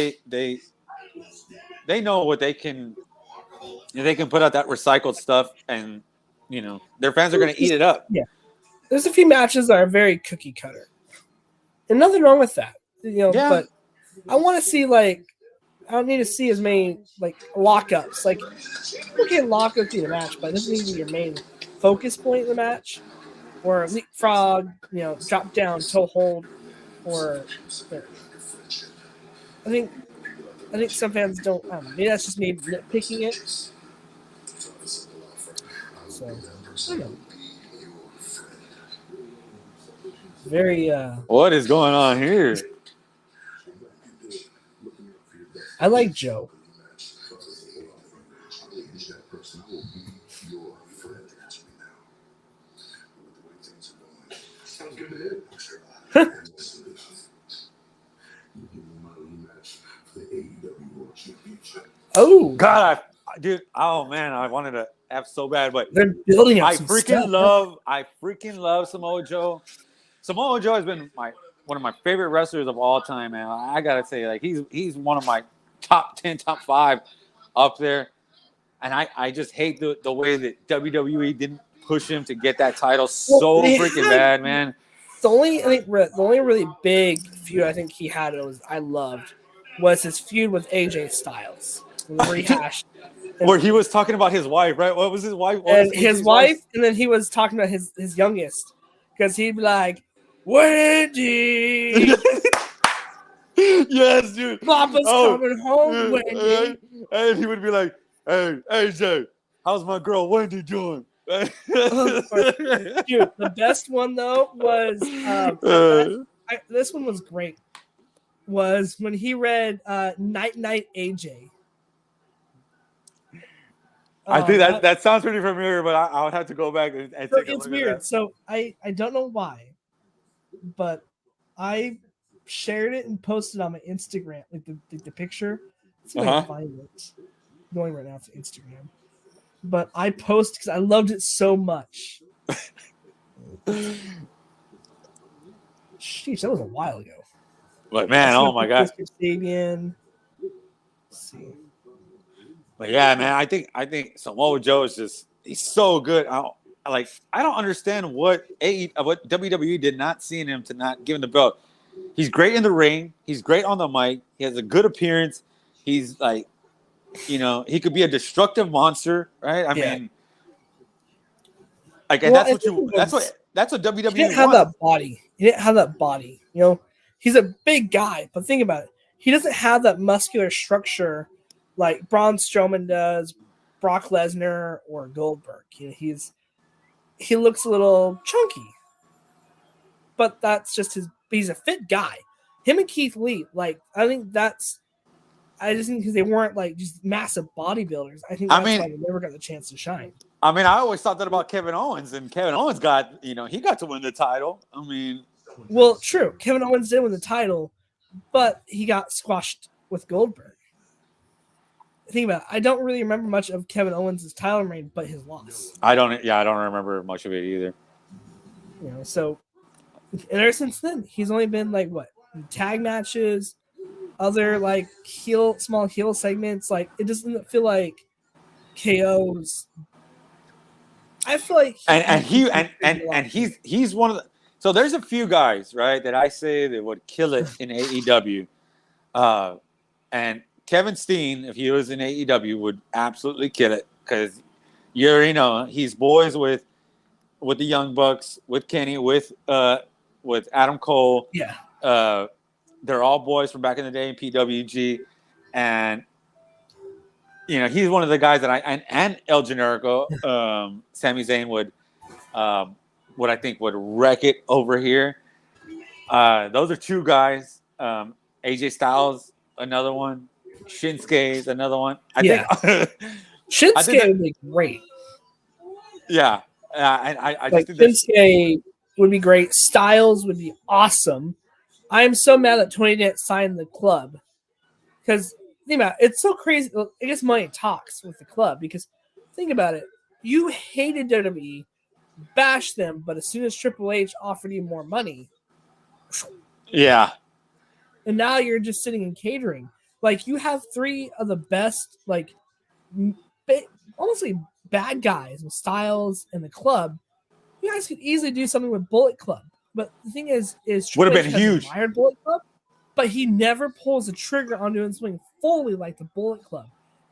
they know what they can put out that recycled stuff, and their fans are going to eat it up. Yeah, there's a few matches that are very cookie cutter, and nothing wrong with that. But I want to see I don't need to see as many lockups. Like, you can lock up through the match, but it doesn't need to be your main focus point in the match, or leapfrog, drop down, toe hold, or. I think some fans don't. I don't know, maybe that's just me nitpicking it. So, I don't know. Very. What is going on here? I like Joe. Oh God, dude! Oh man, I wanted to F so bad, but they're building up. I freaking love Samoa Joe. Samoa Joe has been one of my favorite wrestlers of all time, man. I gotta say, he's one of my top 10, top 5 up there. And I just hate the way that WWE didn't push him to get that title freaking bad, man. The only really big feud I think he had was his feud with AJ Styles. Rehashed. Where he was talking about his wife, right? What was his wife? His wife, and then he was talking about his youngest. Because he'd be like, Wendy! Yes, dude. Papa's coming home, Wendy. And he would be like, hey, AJ, how's my girl Wendy doing? Dude, the best one, though, was this one was great. Was when he read Night Night AJ. I think that sounds pretty familiar, but I would have to go back and take a look. It's weird. So I don't know why, but I shared it and posted on my Instagram, the picture. Let's see if I can find it. I'm going right now to Instagram, but I posted because I loved it so much. Sheesh, that was a while ago. But man, oh my God. Let's see. But yeah, man, I think Samoa Joe is he's so good. I don't understand what WWE did not see in him to not give him the belt. He's great in the ring. He's great on the mic. He has a good appearance. He's he could be a destructive monster, right? I mean, and that's what WWE He didn't have that body. He didn't have that body. He's a big guy, but think about it. He doesn't have that muscular structure like Braun Strowman does, Brock Lesnar, or Goldberg. He looks a little chunky, but that's just he's a fit guy. Him and Keith Lee, I just think because they weren't just massive bodybuilders. I think that's why they never got the chance to shine. I mean, I always thought that about Kevin Owens, and Kevin Owens got he got to win the title. I mean, well, true. Kevin Owens did win the title, but he got squashed with Goldberg. Think about it. I don't really remember much of Kevin Owens' title reign, but his loss. I don't remember much of it either. So and ever since then, he's only been like what? Tag matches, other like small heel segments. Like it doesn't feel like KO's. I feel like he's one of the. So there's a few guys, right, that I say that would kill it in AEW, and Kevin Steen, if he was in AEW, would absolutely kill it because you already know he's boys with the Young Bucks, with Kenny, with Adam Cole. Yeah. They're all boys from back in the day in PWG, and he's one of the guys that and El Generico, Sami Zayn would I think would wreck it over here. Those are two guys. AJ Styles, another one. Shinsuke's another one. I think Shinsuke would be great. Yeah. I just think Shinsuke would be great. Styles would be awesome. I am so mad that Tony didn't sign the club. Because think about it, it's so crazy. I guess money talks with the club because think about it. You hated WWE, bashed them, but as soon as Triple H offered you more money, yeah. And now you're just sitting in catering. Like you have three of the best, like almost like bad guys with Styles and the club. You guys could easily do something with Bullet Club. But the thing is would have been huge. Admired Bullet Club, but he never pulls the trigger on doing something fully like the Bullet Club.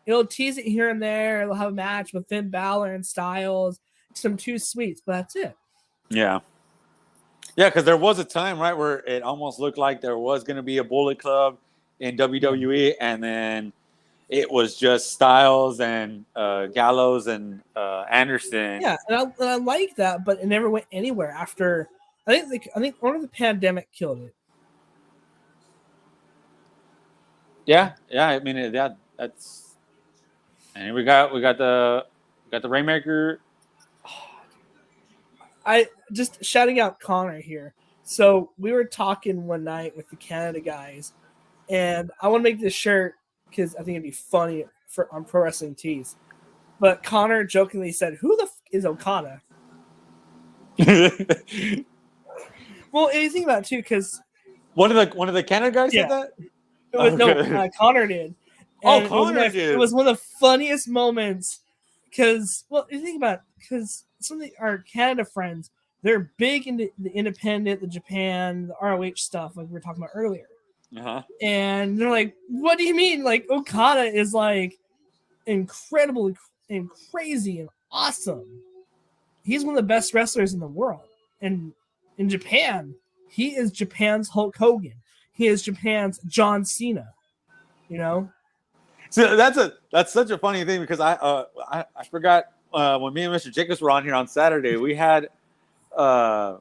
It'll tease it here and there. It'll have a match with Finn Balor and Styles, some two sweets, but that's it. Yeah. Yeah, because there was a time, right, where it almost looked like there was going to be a Bullet Club in WWE, and then it was just Styles and Gallows and Anderson. Yeah, and I like that, but it never went anywhere after. I think only the pandemic killed it. Yeah. I mean, that's. And we got the Rainmaker. I just shouting out Connor here. So we were talking one night with the Canada guys, and I want to make this shirt because I think it'd be funny on Pro Wrestling Tees. But Connor jokingly said, "Who the is Okada?" Well, anything about it too, because one of the Canada guys said that. No, Connor did. And Connor did. It was one of the funniest moments because, well, you think about it, because some of our Canada friends, they're big into the independent, the Japan, the ROH stuff, like we were talking about earlier. Uh-huh. And they're like, "What do you mean? Like Okada is like incredible and crazy and awesome. He's one of the best wrestlers in the world. And in Japan, he is Japan's Hulk Hogan. He is Japan's John Cena. You know." So that's such a funny thing because I forgot when me and Mr. Jacobs were on here on Saturday, we had one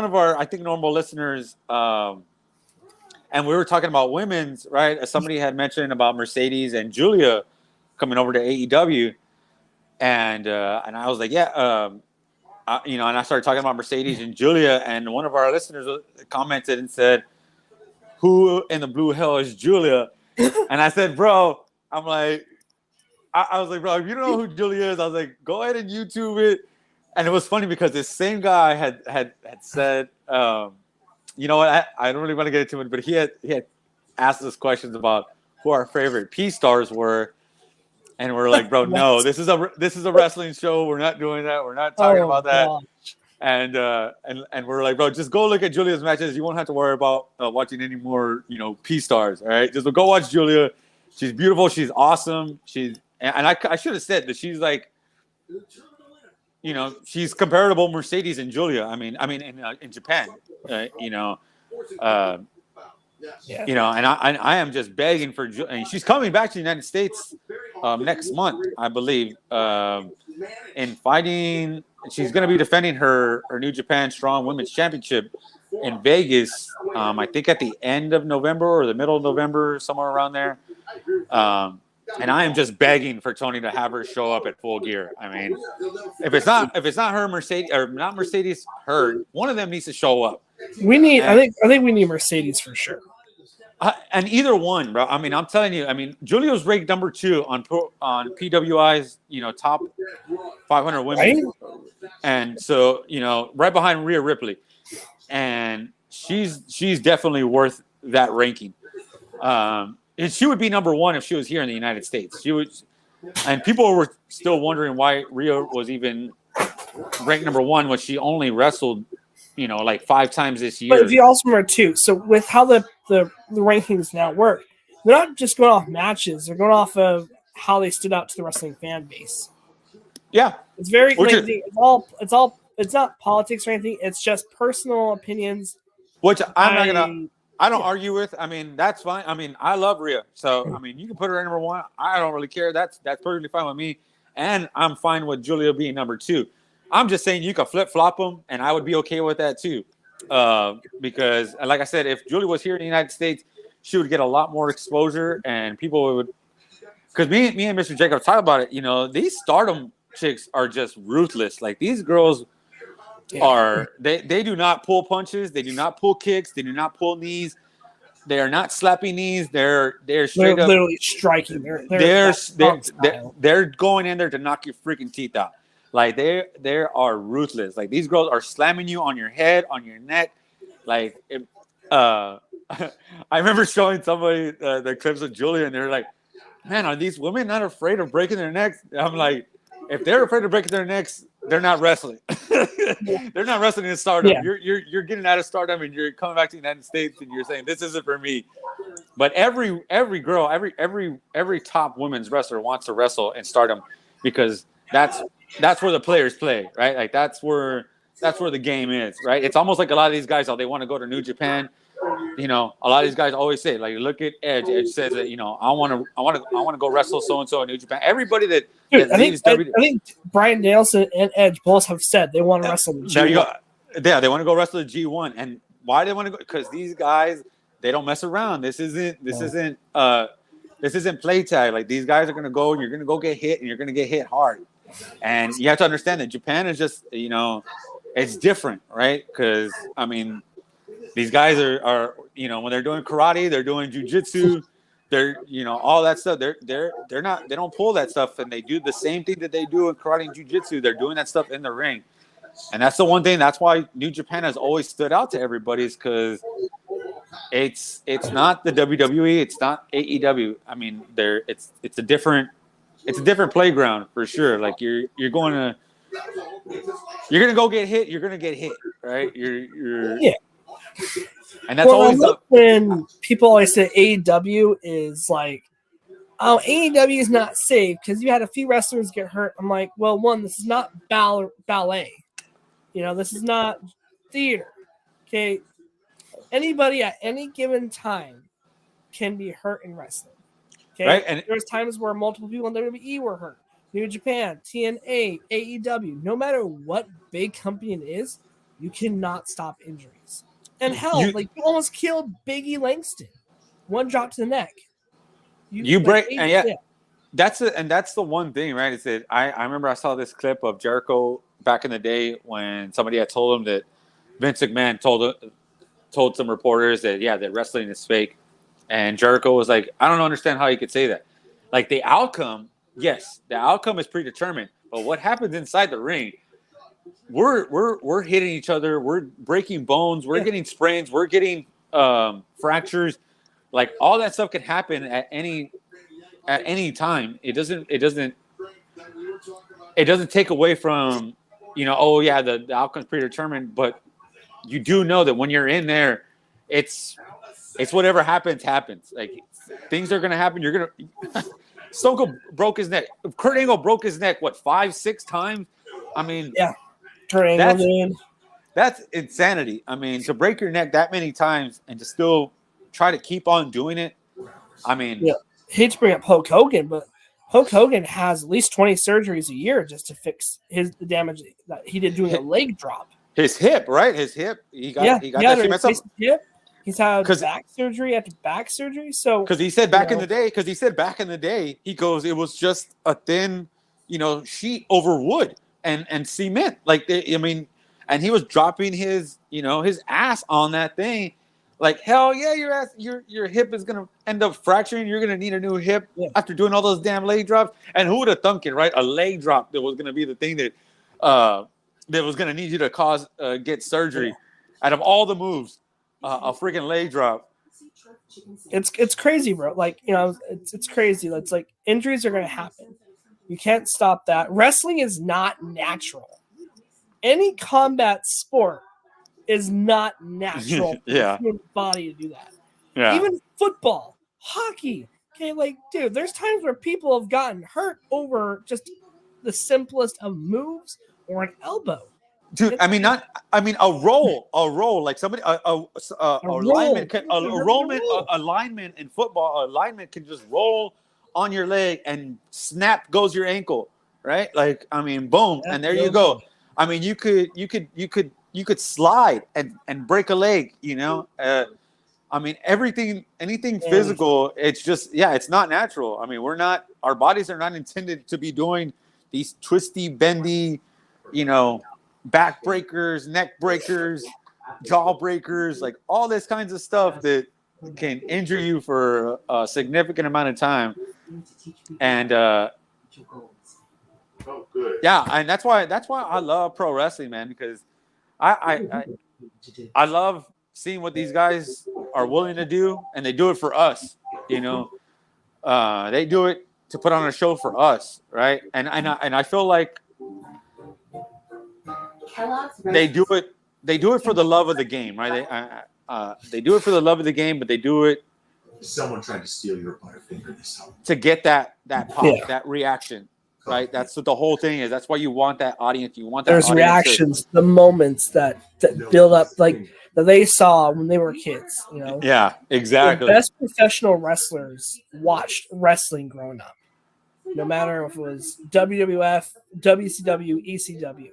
of our, I think, normal listeners, and we were talking about women's, right? Somebody had mentioned about Mercedes and Julia coming over to AEW, and I was like, yeah, and I started talking about Mercedes and Julia, and one of our listeners commented and said, "Who in the blue hell is Julia?" And I said, "Bro," I'm like, I was like, "Bro, if you don't know who Julia is," I was like, "Go ahead and YouTube it." And it was funny because this same guy had said, you know what? I don't really want to get into it, but he had asked us questions about who our favorite P stars were, and we're like, "Bro, no, this is a wrestling show. We're not doing that. We're not talking about that." Gosh. And we're like, "Bro, just go look at Julia's matches. You won't have to worry about watching any more, P stars. All right, just go watch Julia. She's beautiful. She's awesome. I should have said that she's like, she's comparable Mercedes and Julia. I mean, in Japan, and I am just begging for, and she's coming back to the United States next month, I believe, in fighting. She's going to be defending her New Japan Strong Women's Championship in Vegas, I think at the end of November or the middle of November, somewhere around there. And I am just begging for Tony to have her show up at Full Gear. I mean, if it's not her, Mercedes, or not Mercedes, her, one of them needs to show up. We need. I think we need Mercedes for sure. And either one, bro. I mean, I'm telling you. I mean, Julio's ranked number 2 on PWI's top 500 women, Right? and so right behind Rhea Ripley, and she's definitely worth that ranking. And she would be number 1 if she was here in the United States. She would, and people were still wondering why Rhea was even ranked number 1 when she only wrestled, like 5 times this year. But if you also remember too, so with how the rankings now work, they're not just going off matches; they're going off of how they stood out to the wrestling fan base. Yeah, It's very it's not politics or anything. It's just personal opinions. which I don't argue with. I mean, that's fine. I mean, I love Rhea, so I mean, you can put her at number 1. I don't really care. That's perfectly fine with me, and I'm fine with Julia being number 2. I'm just saying you can flip flop them, and I would be okay with that too, because like I said, if Julia was here in the United States, she would get a lot more exposure, and people would. Because me and Mr. Jacob talk about it. These Stardom chicks are just ruthless. Like these girls are. They do not pull punches. They do not pull kicks. They do not pull knees. They are not slapping knees. They're straight up literally striking. They're going in there to knock your freaking teeth out. Like they are ruthless. Like these girls are slamming you on your head, on your neck. Like I remember showing somebody the clips of Julia, and they're like, "Man, are these women not afraid of breaking their necks?" I'm like, if they're afraid of breaking their necks, they're not wrestling. They're not wrestling in Stardom. Yeah. You're getting out of Stardom, and you're coming back to the United States, and you're saying this isn't for me. But every girl, every top women's wrestler wants to wrestle in Stardom because that's where the players play, right? Like that's where the game is, right? It's almost like a lot of these guys, they want to go to New Japan. A lot of these guys always say, like, look at Edge. Edge says that, I want to go wrestle so and so in New Japan. Everybody that I think Bryan Danielson and Edge both have said they want to wrestle the G1. There you go. Yeah, they want to go wrestle the G1, and why they want to go? Because these guys, they don't mess around. This isn't play tag. Like these guys are gonna go. You're gonna go get hit, and you're gonna get hit hard. And you have to understand that Japan is just, it's different, right? Because I mean, these guys are when they're doing karate, they're doing jujitsu, they're all that stuff. They don't pull that stuff, and they do the same thing that they do in karate and jujitsu. They're doing that stuff in the ring, and that's the one thing. That's why New Japan has always stood out to everybody, is because it's not the WWE, it's not AEW. I mean, it's a different playground for sure. Like you're gonna go get hit. You're gonna get hit, right? Yeah. And that's always when people always say AEW is like, oh, AEW is not safe because you had a few wrestlers get hurt. I'm like, well, one, this is not ballet. This is not theater. Okay. Anybody at any given time can be hurt in wrestling. Okay. Right. And there's times where multiple people in WWE were hurt. New Japan, TNA, AEW, no matter what big company it is, you cannot stop injuries. And hell, you almost killed Biggie Langston. One drop to the neck. That's the one thing, right? Is that I remember I saw this clip of Jericho back in the day when somebody had told him that Vince McMahon told some reporters that that wrestling is fake, and Jericho was like, I don't understand how you could say that. Like the outcome, yes, the outcome is predetermined, but what happens inside the ring? We're hitting each other. We're breaking bones. We're getting sprains. We're getting fractures. Like all that stuff can happen at any time. It doesn't take away from the outcome's predetermined. But you do know that when you're in there, it's whatever happens. Like things are gonna happen. You're gonna. Stone Cold broke his neck. Kurt Angle broke his neck. What 5-6 times? I mean, yeah. That's insanity. I mean, to break your neck that many times and to still try to keep on doing it. I mean, hate to bring up Hulk Hogan, but Hulk Hogan has at least 20 surgeries a year just to fix the damage that he did doing a leg drop. His hip, right? His hip. He got that shit messed up. Hip. He's had back surgery after back surgery. So because he said back in the day, he goes, it was just a thin, sheet over wood and cement. Like and he was dropping his ass on that thing. Like, hell yeah, your hip is gonna end up fracturing. You're gonna need a new hip after doing all those damn leg drops. And who would have thunk it, right? A leg drop that was gonna be the thing that was gonna need you to get surgery. Out of all the moves, a freaking leg drop. It's crazy, bro. Like, it's crazy. It's like injuries are gonna happen. You can't stop that. Wrestling is not natural. Any combat sport is not natural for the human body to do that. Yeah. Even football, hockey. Okay, like, dude, there's times where people have gotten hurt over just the simplest of moves or an elbow. Dude, a roll, like somebody, a lineman in football, a lineman can just roll on your leg and snap goes your ankle, right? Like, I mean, boom, and there you go. I mean, you could slide and break a leg, I mean, anything physical, it's just, it's not natural. I mean, our bodies are not intended to be doing these twisty, bendy, back breakers, neck breakers, jaw breakers, like all this kinds of stuff that can injure you for a significant amount of time. And and that's why I love pro wrestling, man, because I love seeing what these guys are willing to do, and they do it for us. They do it to put on a show for us, right? And I feel like they do it for the love of the game, right? They do it for the love of the game, but they do it. Someone tried to steal your butterfinger this summer. To get that pop, that reaction, right? That's what the whole thing is. That's why you want that audience. You want that. There's reactions, the moments that build up, like that they saw when they were kids. Yeah, exactly. The best professional wrestlers watched wrestling growing up, no matter if it was WWF, WCW, ECW.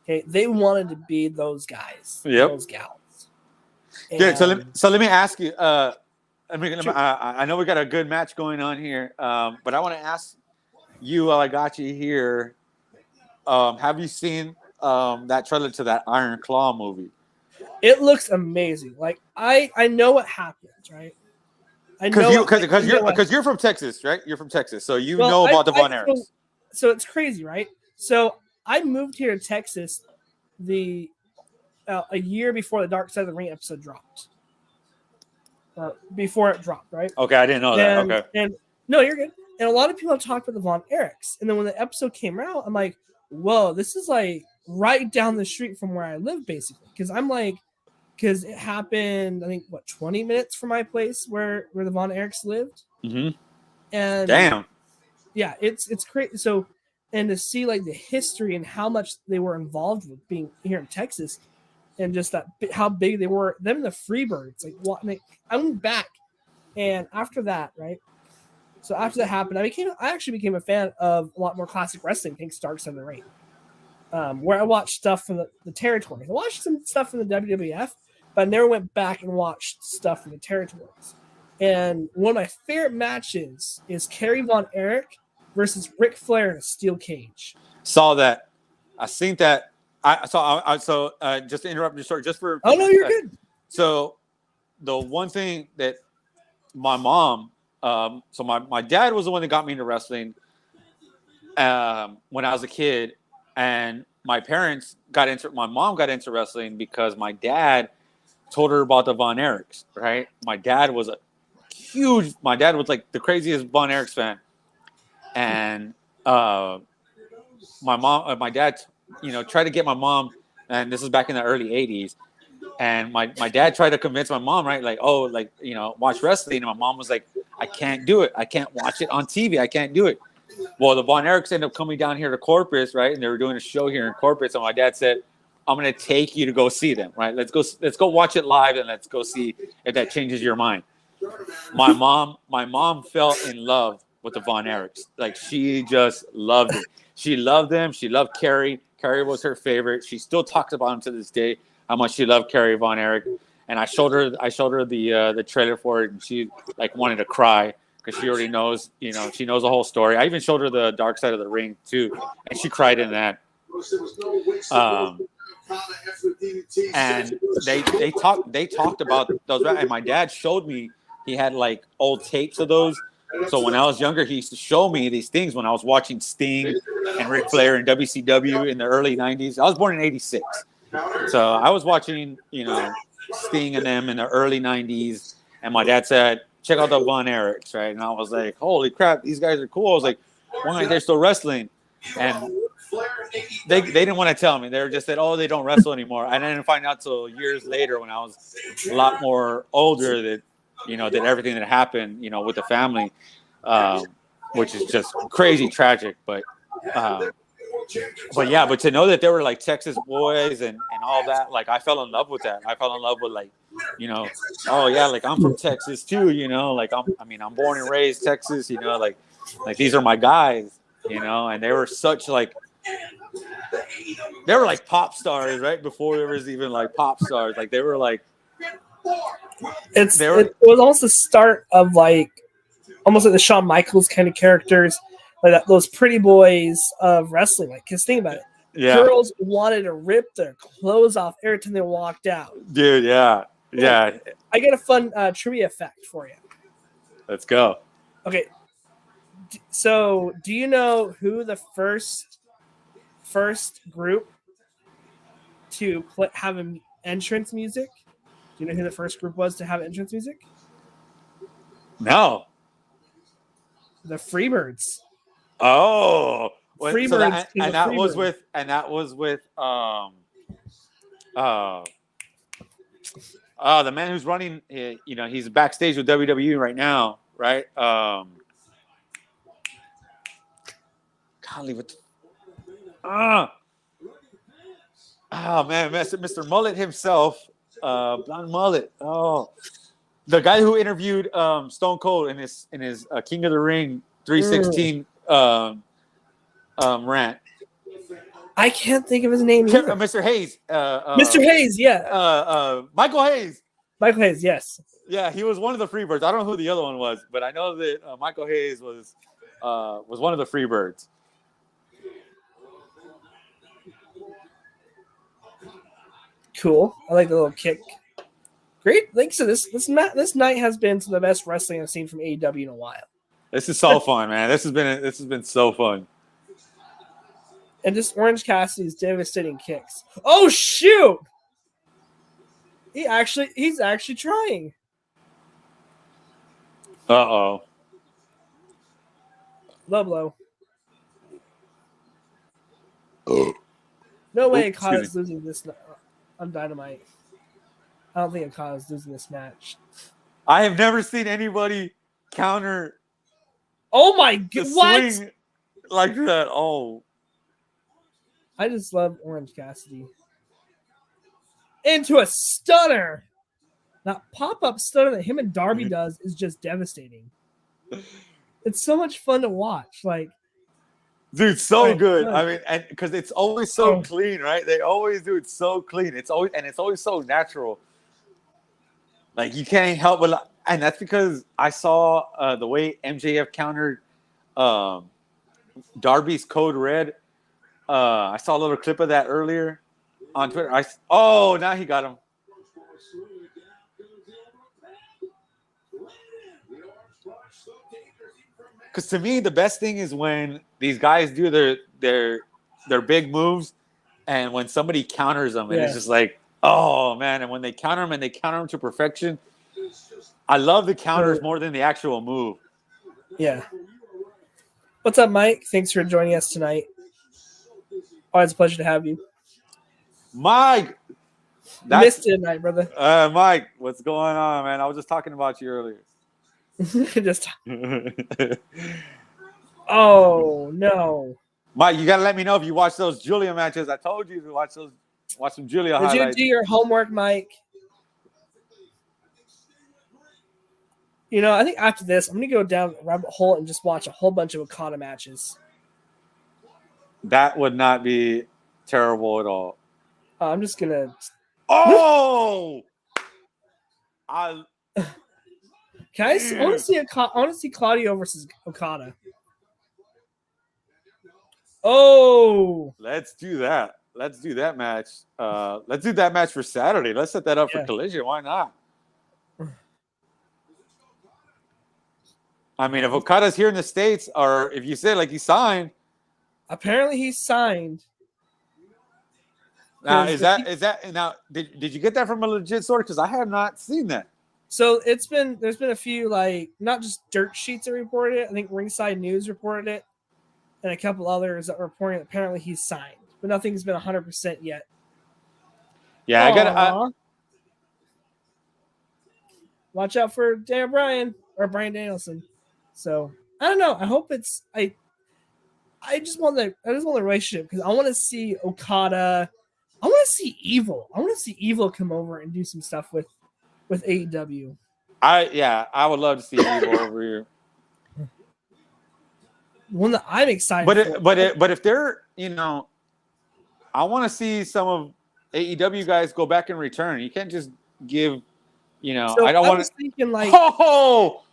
Okay, they wanted to be those guys, those gals. Good. So let me ask you. I know we got a good match going on here, but I want to ask you while I got you here. Have you seen that trailer to that Iron Claw movie? It looks amazing. Like I know what happens, right? I know because you're from Texas, right? You're from Texas, so you know about the Von Erichs. So it's crazy, right? So I moved here to Texas a year before the Dark Side of the Ring episode dropped. Before it dropped, right? Okay, I didn't know that. Okay. And no, you're good. And a lot of people have talked about the Von Erichs. And then when the episode came out, I'm like, whoa, this is like right down the street from where I live, basically. Because it happened, I think, 20 minutes from my place where the Von Erichs lived. Mm-hmm. And damn. Yeah, it's crazy. So, and to see like the history and how much they were involved with being here in Texas, and just how big they were, them and the Freebirds. I went back, and after that, right? So after that happened, I actually became a fan of a lot more classic wrestling, thanks to Dark Side of the Ring, where I watched stuff from the territories. I watched some stuff from the WWF, but I never went back and watched stuff from the territories. And one of my favorite matches is Kerry Von Erich versus Ric Flair in a steel cage. Saw that. I seen that. So just to interrupt your story, just for no, you're good. So the one thing that my mom, so my dad was the one that got me into wrestling when I was a kid, and my mom got into wrestling because my dad told her about the Von Erichs, right? My dad was like the craziest Von Erichs fan, and my dad tried to get my mom, and this is back in the early 80s, and my dad tried to convince my mom, right? Like, watch wrestling. And my mom was like, I can't do it. I can't watch it on TV. I can't do it. Well, the Von Erichs ended up coming down here to Corpus, right? And they were doing a show here in Corpus. And my dad said, I'm going to take you to go see them, right? Let's go watch it live, and let's go see if that changes your mind. My mom fell in love with the Von Erichs. Like, she just loved it. She loved them. She loved Kerry. Kerry was her favorite. She still talks about him to this day, how much she loved Kerry Von Erich. And I showed her the trailer for it, and she like wanted to cry because she already knows, she knows the whole story. I even showed her the Dark Side of the Ring too, and she cried in that. And they talked about those, and my dad showed me, he had like old tapes of those. So when I was younger, he used to show me these things when I was watching Sting and Ric Flair in WCW in the early 90s. I was born in 86. So I was watching, Sting and them in the early 90s. And my dad said, check out the Von Erichs, right? And I was like, holy crap, these guys are cool. I was like, why they're still wrestling? And they didn't want to tell me. They were just said, oh, they don't wrestle anymore. I didn't find out till years later when I was a lot more older that, that everything that happened, with the family, which is just crazy tragic. But to know that they were like Texas boys and all that, like I fell in love with that. I fell in love with like, oh yeah, like I'm from Texas too, like I'm born and raised Texas, like these are my guys, and they were such like, they were like pop stars right before there was even like pop stars. Like they were like, it was almost the start of like almost like the Shawn Michaels kind of characters, like those pretty boys of wrestling. Like, cause think about it, girls wanted to rip their clothes off every time they walked out. Dude, yeah. I got a fun trivia fact for you. Let's go. Okay, so do you know who the first group to have an entrance music? Do you know who the first group was to have entrance music? No. The Freebirds. Oh, Freebirds. So that was with the man who's running. He's backstage with WWE right now, right? Can't leave it. Oh man, Mr. Mullet himself, Blonde Mullet. Oh, the guy who interviewed Stone Cold in his King of the Ring 316 rant. I can't think of his name. Mr. Hayes. Mr. Hayes, yeah. Michael Hayes. Michael Hayes, yes. Yeah, he was one of the Freebirds. I don't know who the other one was, but I know that Michael Hayes was one of the Freebirds. Cool. I like the little kick. Great. Thanks. So this night has been some of the best wrestling I've seen from AEW in a while. This is so fun, man. This has been so fun. And just Orange Cassidy's devastating kicks. Oh shoot! He's actually trying. Uh-oh. Low blow. No way Okada's losing this on Dynamite. I don't think Okada's losing this match. I have never seen anybody counter. Oh my god! What? Swing like that? Oh. I just love Orange Cassidy. Into a stunner. That pop-up stunner that him and Darby does is just devastating. It's so much fun to watch. Like, dude, so good. I mean, and because it's always so clean, right? They always do it so clean. It's always so natural. Like you can't help but, and that's because I saw the way MJF countered Darby's Code Red. I saw a little clip of that earlier on Twitter. Now he got him. Because to me, the best thing is when these guys do their big moves, and when somebody counters them, and it's just like, oh man! And when they counter them, and they counter them to perfection, I love the counters more than the actual move. Yeah. What's up, Mike? Thanks for joining us tonight. Always a pleasure to have you. Mike! Missed it tonight, brother. Mike, what's going on, man? I was just talking about you earlier. Oh, no. Mike, you got to let me know if you watch those Julia matches. I told you to watch some Julia highlights. Did you do your homework, Mike? I think after this, I'm going to go down a rabbit hole and just watch a whole bunch of Okada matches. That would not be terrible at all. I'm just going to... Oh! I want to see Claudio versus Okada. Oh! Let's do that. let's do that match. Let's do that match for Saturday. Let's set that up Yeah. for Collision. Why not? I mean, if Okada's here in the States, or if you say like he signed, Apparently, he's signed. now 'Cause is that now? Did you get that from a legit source? Because I have not seen that. So there's been a few like not just dirt sheets that reported it. I think Ringside News reported it, and a couple others that were reporting that apparently he's signed, but nothing's been 100% yet. Yeah, I got to. Aw. Watch out for Daniel Bryan or Bryan Danielson. So I don't know. I hope it's I just want the relationship because I want to see Okada. I want to see Evil. I want to see Evil come over and do some stuff with AEW. I would love to see Evil over here. One that I'm excited for. But if they're, I want to see some of AEW guys go back and return. You can't just give, So I don't want to. thinking like, oh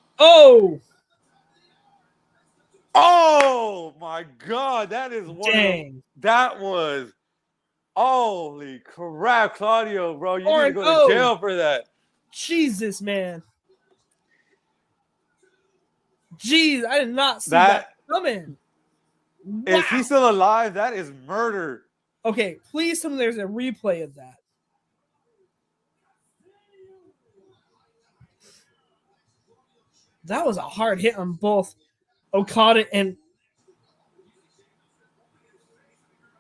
my God, that is one. dang. That was, holy crap, Claudio, bro, you need to go Oh. to jail for that. Jesus, man. Jeez, I did not see that coming. Wow. Is he still alive? That is murder. Okay, please tell me there's a replay of that. That was a hard hit on both Okada and...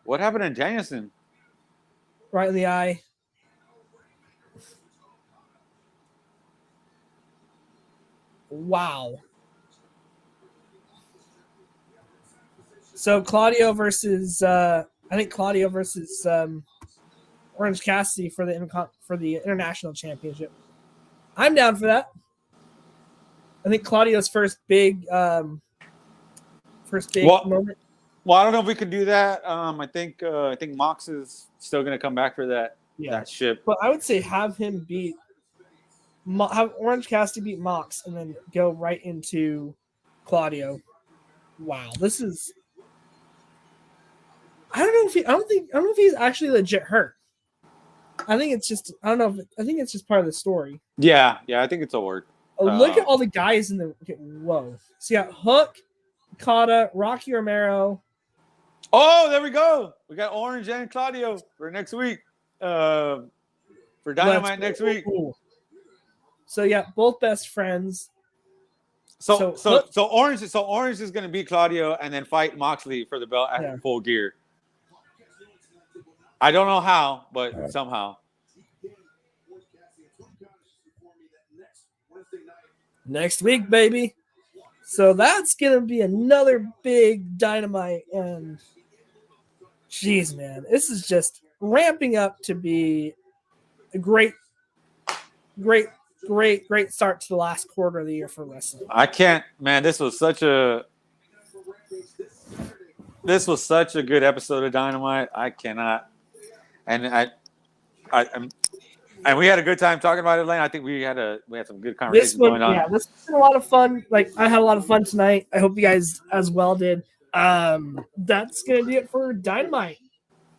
What happened to Danielson? Right in the eye. Wow. So Claudio versus Orange Cassidy for the international championship. I'm down for that. I think Claudio's first big moment. Well, I don't know if we can do that. I think Mox is still going to come back for that ship. But I would say have Orange Cassidy beat Mox and then go right into Claudio. Wow, this is. I don't know if he's actually legit hurt. I think it's just part of the story. Yeah, I think it's a word. Look at all the guys in the. Okay, whoa! So you got Hook, Okada, Rocky Romero. Oh, there we go. We got Orange and Claudio for next week. For Dynamite next week. Cool. So yeah, both best friends. So Orange is going to beat Claudio and then fight Moxley for the belt at Full Gear. I don't know how, but somehow. Next week, baby. So that's gonna be another big Dynamite, and jeez, man, this is just ramping up to be a great start to the last quarter of the year for wrestling. I can't, man. This was such a good episode of Dynamite. I cannot, and we had a good time talking about it, Lane. I think we had some good conversations going on. Yeah, this has been a lot of fun. Like, I had a lot of fun tonight. I hope you guys as well did. That's gonna do it for Dynamite.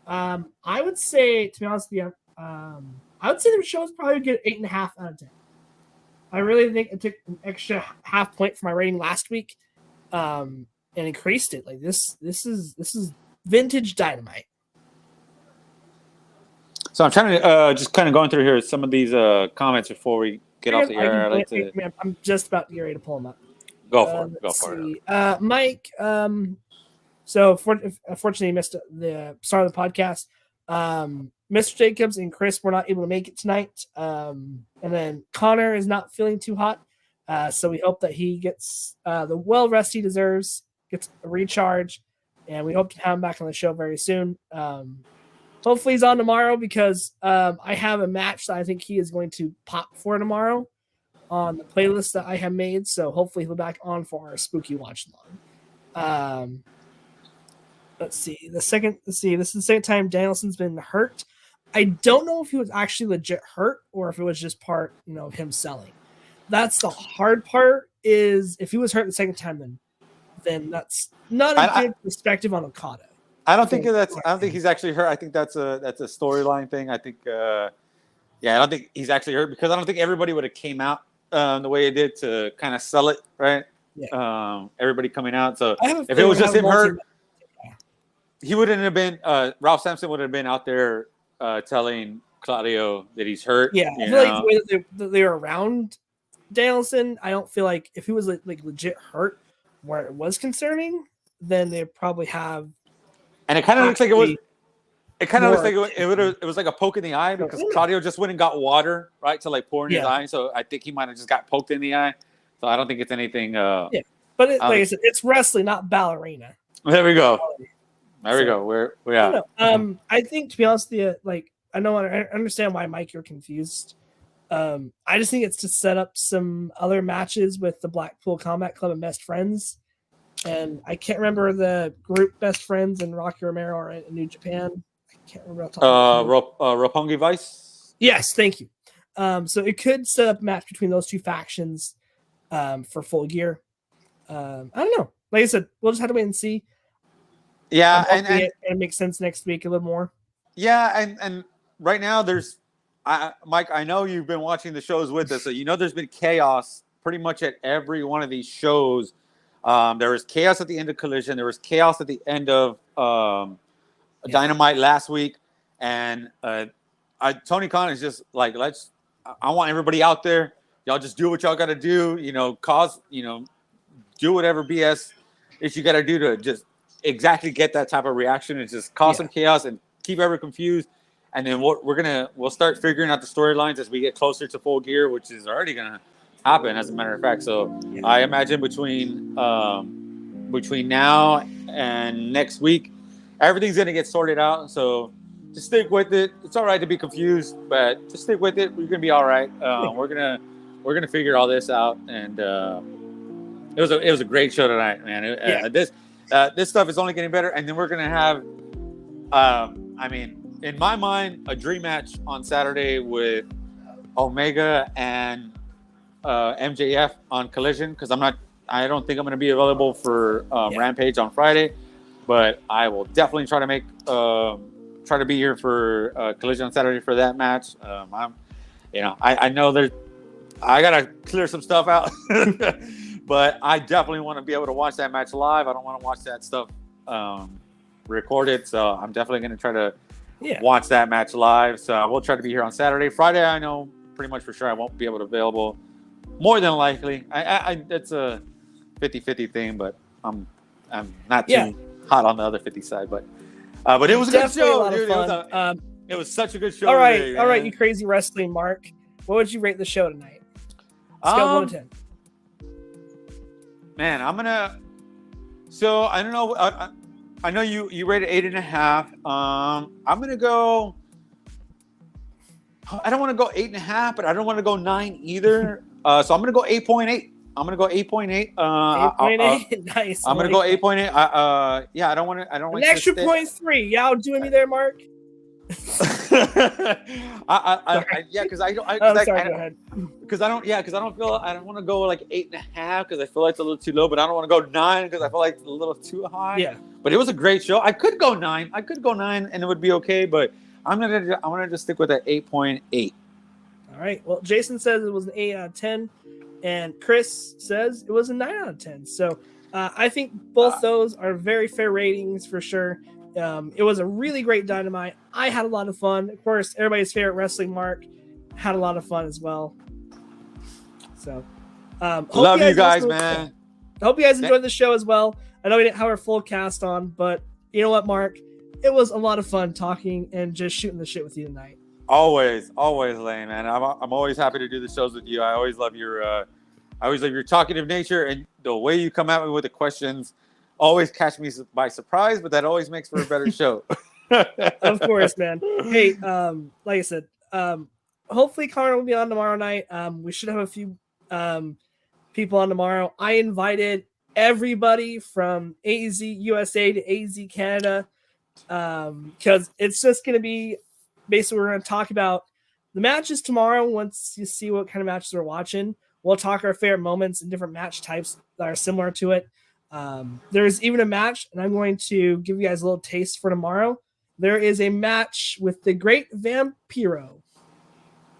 I would say, to be honest with you, I would say the show is probably a good 8.5 out of 10. I really think it took an extra half point for my rating last week, and increased it. Like this is vintage Dynamite. So I'm trying to just kind of going through here some of these comments before we get off the air. I'm just about to get ready to pull them up. Go for it. Mike. So unfortunately, he missed the start of the podcast. Mr. Jacobs and Chris were not able to make it tonight. And then Connor is not feeling too hot. So we hope that he gets the well rest he deserves, gets a recharge, and we hope to have him back on the show very soon. Hopefully he's on tomorrow because I have a match that I think he is going to pop for tomorrow on the playlist that I have made. So hopefully he'll be back on for our spooky watch along. Let's see. This is the second time Danielson's been hurt. I don't know if he was actually legit hurt or if it was just part, of him selling. That's the hard part. Is if he was hurt the second time, then that's not a good perspective on Okada. I don't think he's actually hurt. I think that's a storyline thing. I think I don't think he's actually hurt because I don't think everybody would have came out the way it did to kind of sell it, right? Yeah. Everybody coming out. So if it was just him hurt, he wouldn't have been. Ralph Sampson would have been out there telling Claudio that he's hurt. Yeah, I feel like the way that they were around Danielson, I don't feel like if he was like legit hurt, where it was concerning, then they probably have. And it kind of looks like it was. It kind of looks like it was like a poke in the eye because Claudio just went and got water, right, to like pour in his eye. So I think he might have just got poked in the eye. So I don't think it's anything. But like I said, it's wrestling, not ballerina. There we go. There we go. We're at. I think, to be honest with you, like I understand why, Mike, you're confused. I just think it's to set up some other matches with the Blackpool Combat Club and Best Friends. And I can't remember the group Best Friends and Rocky Romero are in New Japan. I can't remember. Roppongi Vice. Yes, thank you. So it could set up a match between those two factions for Full Gear. I don't know. Like I said, we'll just have to wait and see. Yeah, and it makes sense next week a little more. Yeah, and right now Mike, I know you've been watching the shows with us, so you know there's been chaos pretty much at every one of these shows. There was chaos at the end of Collision. There was chaos at the end of Dynamite last week, and Tony Khan is just like, I want everybody out there. Y'all just do what y'all got to do. Do whatever BS that you got to do to just exactly get that type of reaction and just cause some chaos and keep everyone confused. And then we'll start figuring out the storylines as we get closer to Full Gear, which is already gonna happen, as a matter of fact. So I imagine between now and next week, everything's gonna get sorted out. So just stick with it. It's all right to be confused, but just stick with it. We're gonna be all right. We're gonna figure all this out. And it was a great show tonight, man. This stuff is only getting better, and then we're gonna have, in my mind, a dream match on Saturday with Omega and MJF on Collision, because I don't think I'm going to be available for Rampage on Friday, but I will definitely try to be here for Collision on Saturday for that match. I know I gotta clear some stuff out, but I definitely want to be able to watch that match live. I don't want to watch that stuff recorded, so I'm definitely going to try to watch that match live. So I will try to be here on Saturday. Friday, I know pretty much for sure I won't be able to available. More than likely, it's a 50-50 thing, but I'm not too hot on the other 50 side. But it was a good show, dude. It was such a good show. All right, today, all right, you crazy wrestling Mark. What would you rate the show tonight? Scale 1 to 10. Man, I'm gonna. So I don't know. I know you rated 8.5. I'm gonna go. I don't want to go 8.5, but I don't want to go 9 either. So I'm gonna go 8.8. I'm gonna go 8.8. 8.8, nice. I'm gonna go 8.8. I don't want to. I don't an want extra 0.3. Y'all doing me there, Mark? Because I don't. Go ahead. Because I don't want to go like 8.5 because I feel like it's a little too low, but I don't want to go 9 because I feel like it's a little too high. Yeah. But it was a great show. I could go 9. And it would be okay, but I'm gonna just stick with that 8.8. All right. Well, Jason says it was an 8 out of 10, and Chris says it was a 9 out of 10. So I think both those are very fair ratings for sure. It was a really great Dynamite. I had a lot of fun. Of course, everybody's favorite wrestling Mark had a lot of fun as well. So, love you guys, man. I hope you guys enjoyed the show as well. I know we didn't have our full cast on, but you know what, Mark? It was a lot of fun talking and just shooting the shit with you tonight. Always, Lane, man. I'm always happy to do the shows with you. I always love your talkative nature and the way you come at me with the questions. Always catch me by surprise, but that always makes for a better show. Of course, man. Hey, like I said, hopefully Connor will be on tomorrow night. We should have a few people on tomorrow. I invited everybody from AZ USA to AZ Canada because it's just going to be basically, we're going to talk about the matches tomorrow. Once you see what kind of matches we're watching, we'll talk our favorite moments and different match types that are similar to it. There's even a match, and I'm going to give you guys a little taste for tomorrow. There is a match with the Great Vampiro.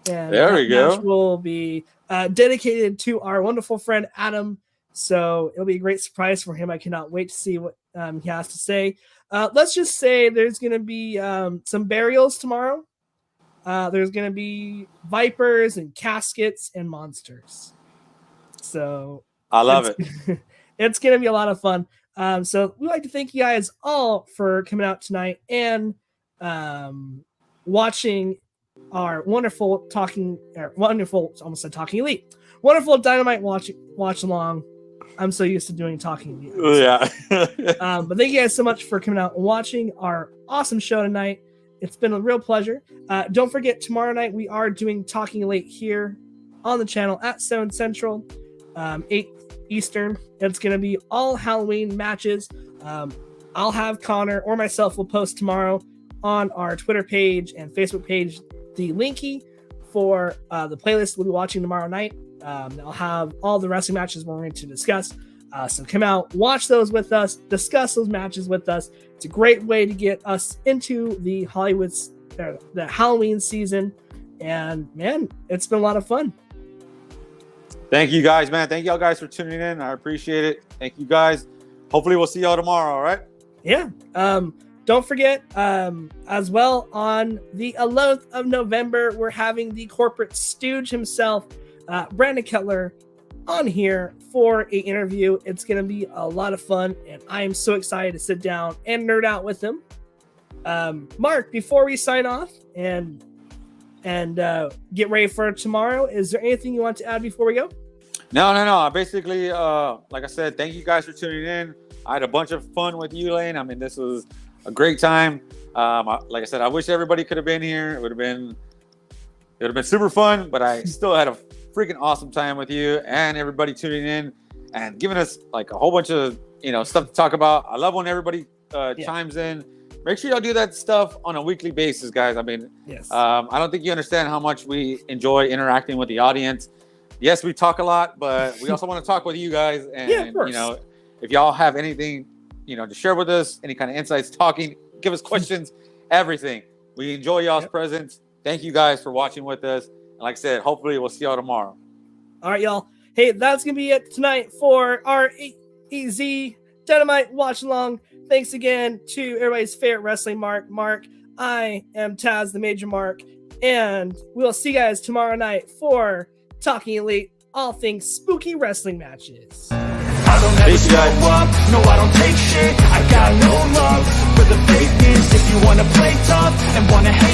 And there we go. Match will be dedicated to our wonderful friend Adam. So it'll be a great surprise for him. I cannot wait to see what he has to say. Let's just say there's going to be some burials tomorrow. There's going to be vipers and caskets and monsters. So I love it. It's going to be a lot of fun. So we'd like to thank you guys all for coming out tonight and watching our wonderful Dynamite watch along. I'm so used to doing talking. Yeah. But thank you guys so much for coming out and watching our awesome show tonight. It's been a real pleasure. Don't forget, tomorrow night we are doing Talking Late here on the channel at 7 Central, 8 Eastern. It's going to be all Halloween matches. I'll have Connor or myself will post tomorrow on our Twitter page and Facebook page the linky for the playlist we'll be watching tomorrow night. I'll have all the wrestling matches we're going to discuss. So come out, watch those with us, discuss those matches with us. It's a great way to get us into the the Halloween season. And man, it's been a lot of fun. Thank you guys, man. Thank y'all guys for tuning in. I appreciate it. Thank you guys. Hopefully we'll see y'all tomorrow. All right. Yeah. Don't forget, as well, on the 11th of November, we're having the corporate stooge himself, Brandon Kettler, on here for an interview. It's going to be a lot of fun, and I am so excited to sit down and nerd out with him. Mark, before we sign off and get ready for tomorrow, is there anything you want to add before we go? No. Basically, like I said, thank you guys for tuning in. I had a bunch of fun with you, Lane. I mean, this was a great time. Like I said, I wish everybody could have been here. It would have been super fun, but I still had a freaking awesome time with you and everybody tuning in and giving us like a whole bunch of stuff to talk about. I love when everybody chimes in. Make sure y'all do that stuff on a weekly basis, guys. I mean, yes. I don't think you understand how much we enjoy interacting with the audience. Yes, we talk a lot, but we also want to talk with you guys. And of course. if y'all have anything to share with us, any kind of insights, talking, give us questions, everything. We enjoy y'all's presence. Thank you guys for watching with us. And like I said, hopefully we'll see y'all tomorrow. All right, y'all. Hey, that's going to be it tonight for our AEZ Dynamite watch along. Thanks again to everybody's favorite wrestling Mark. I am Taz, the Major Mark, and we'll see you guys tomorrow night for Talking Elite, all things spooky wrestling matches. I don't ever slow up, no I don't take shit. I got no love for the fakeness. If you wanna play tough and wanna hate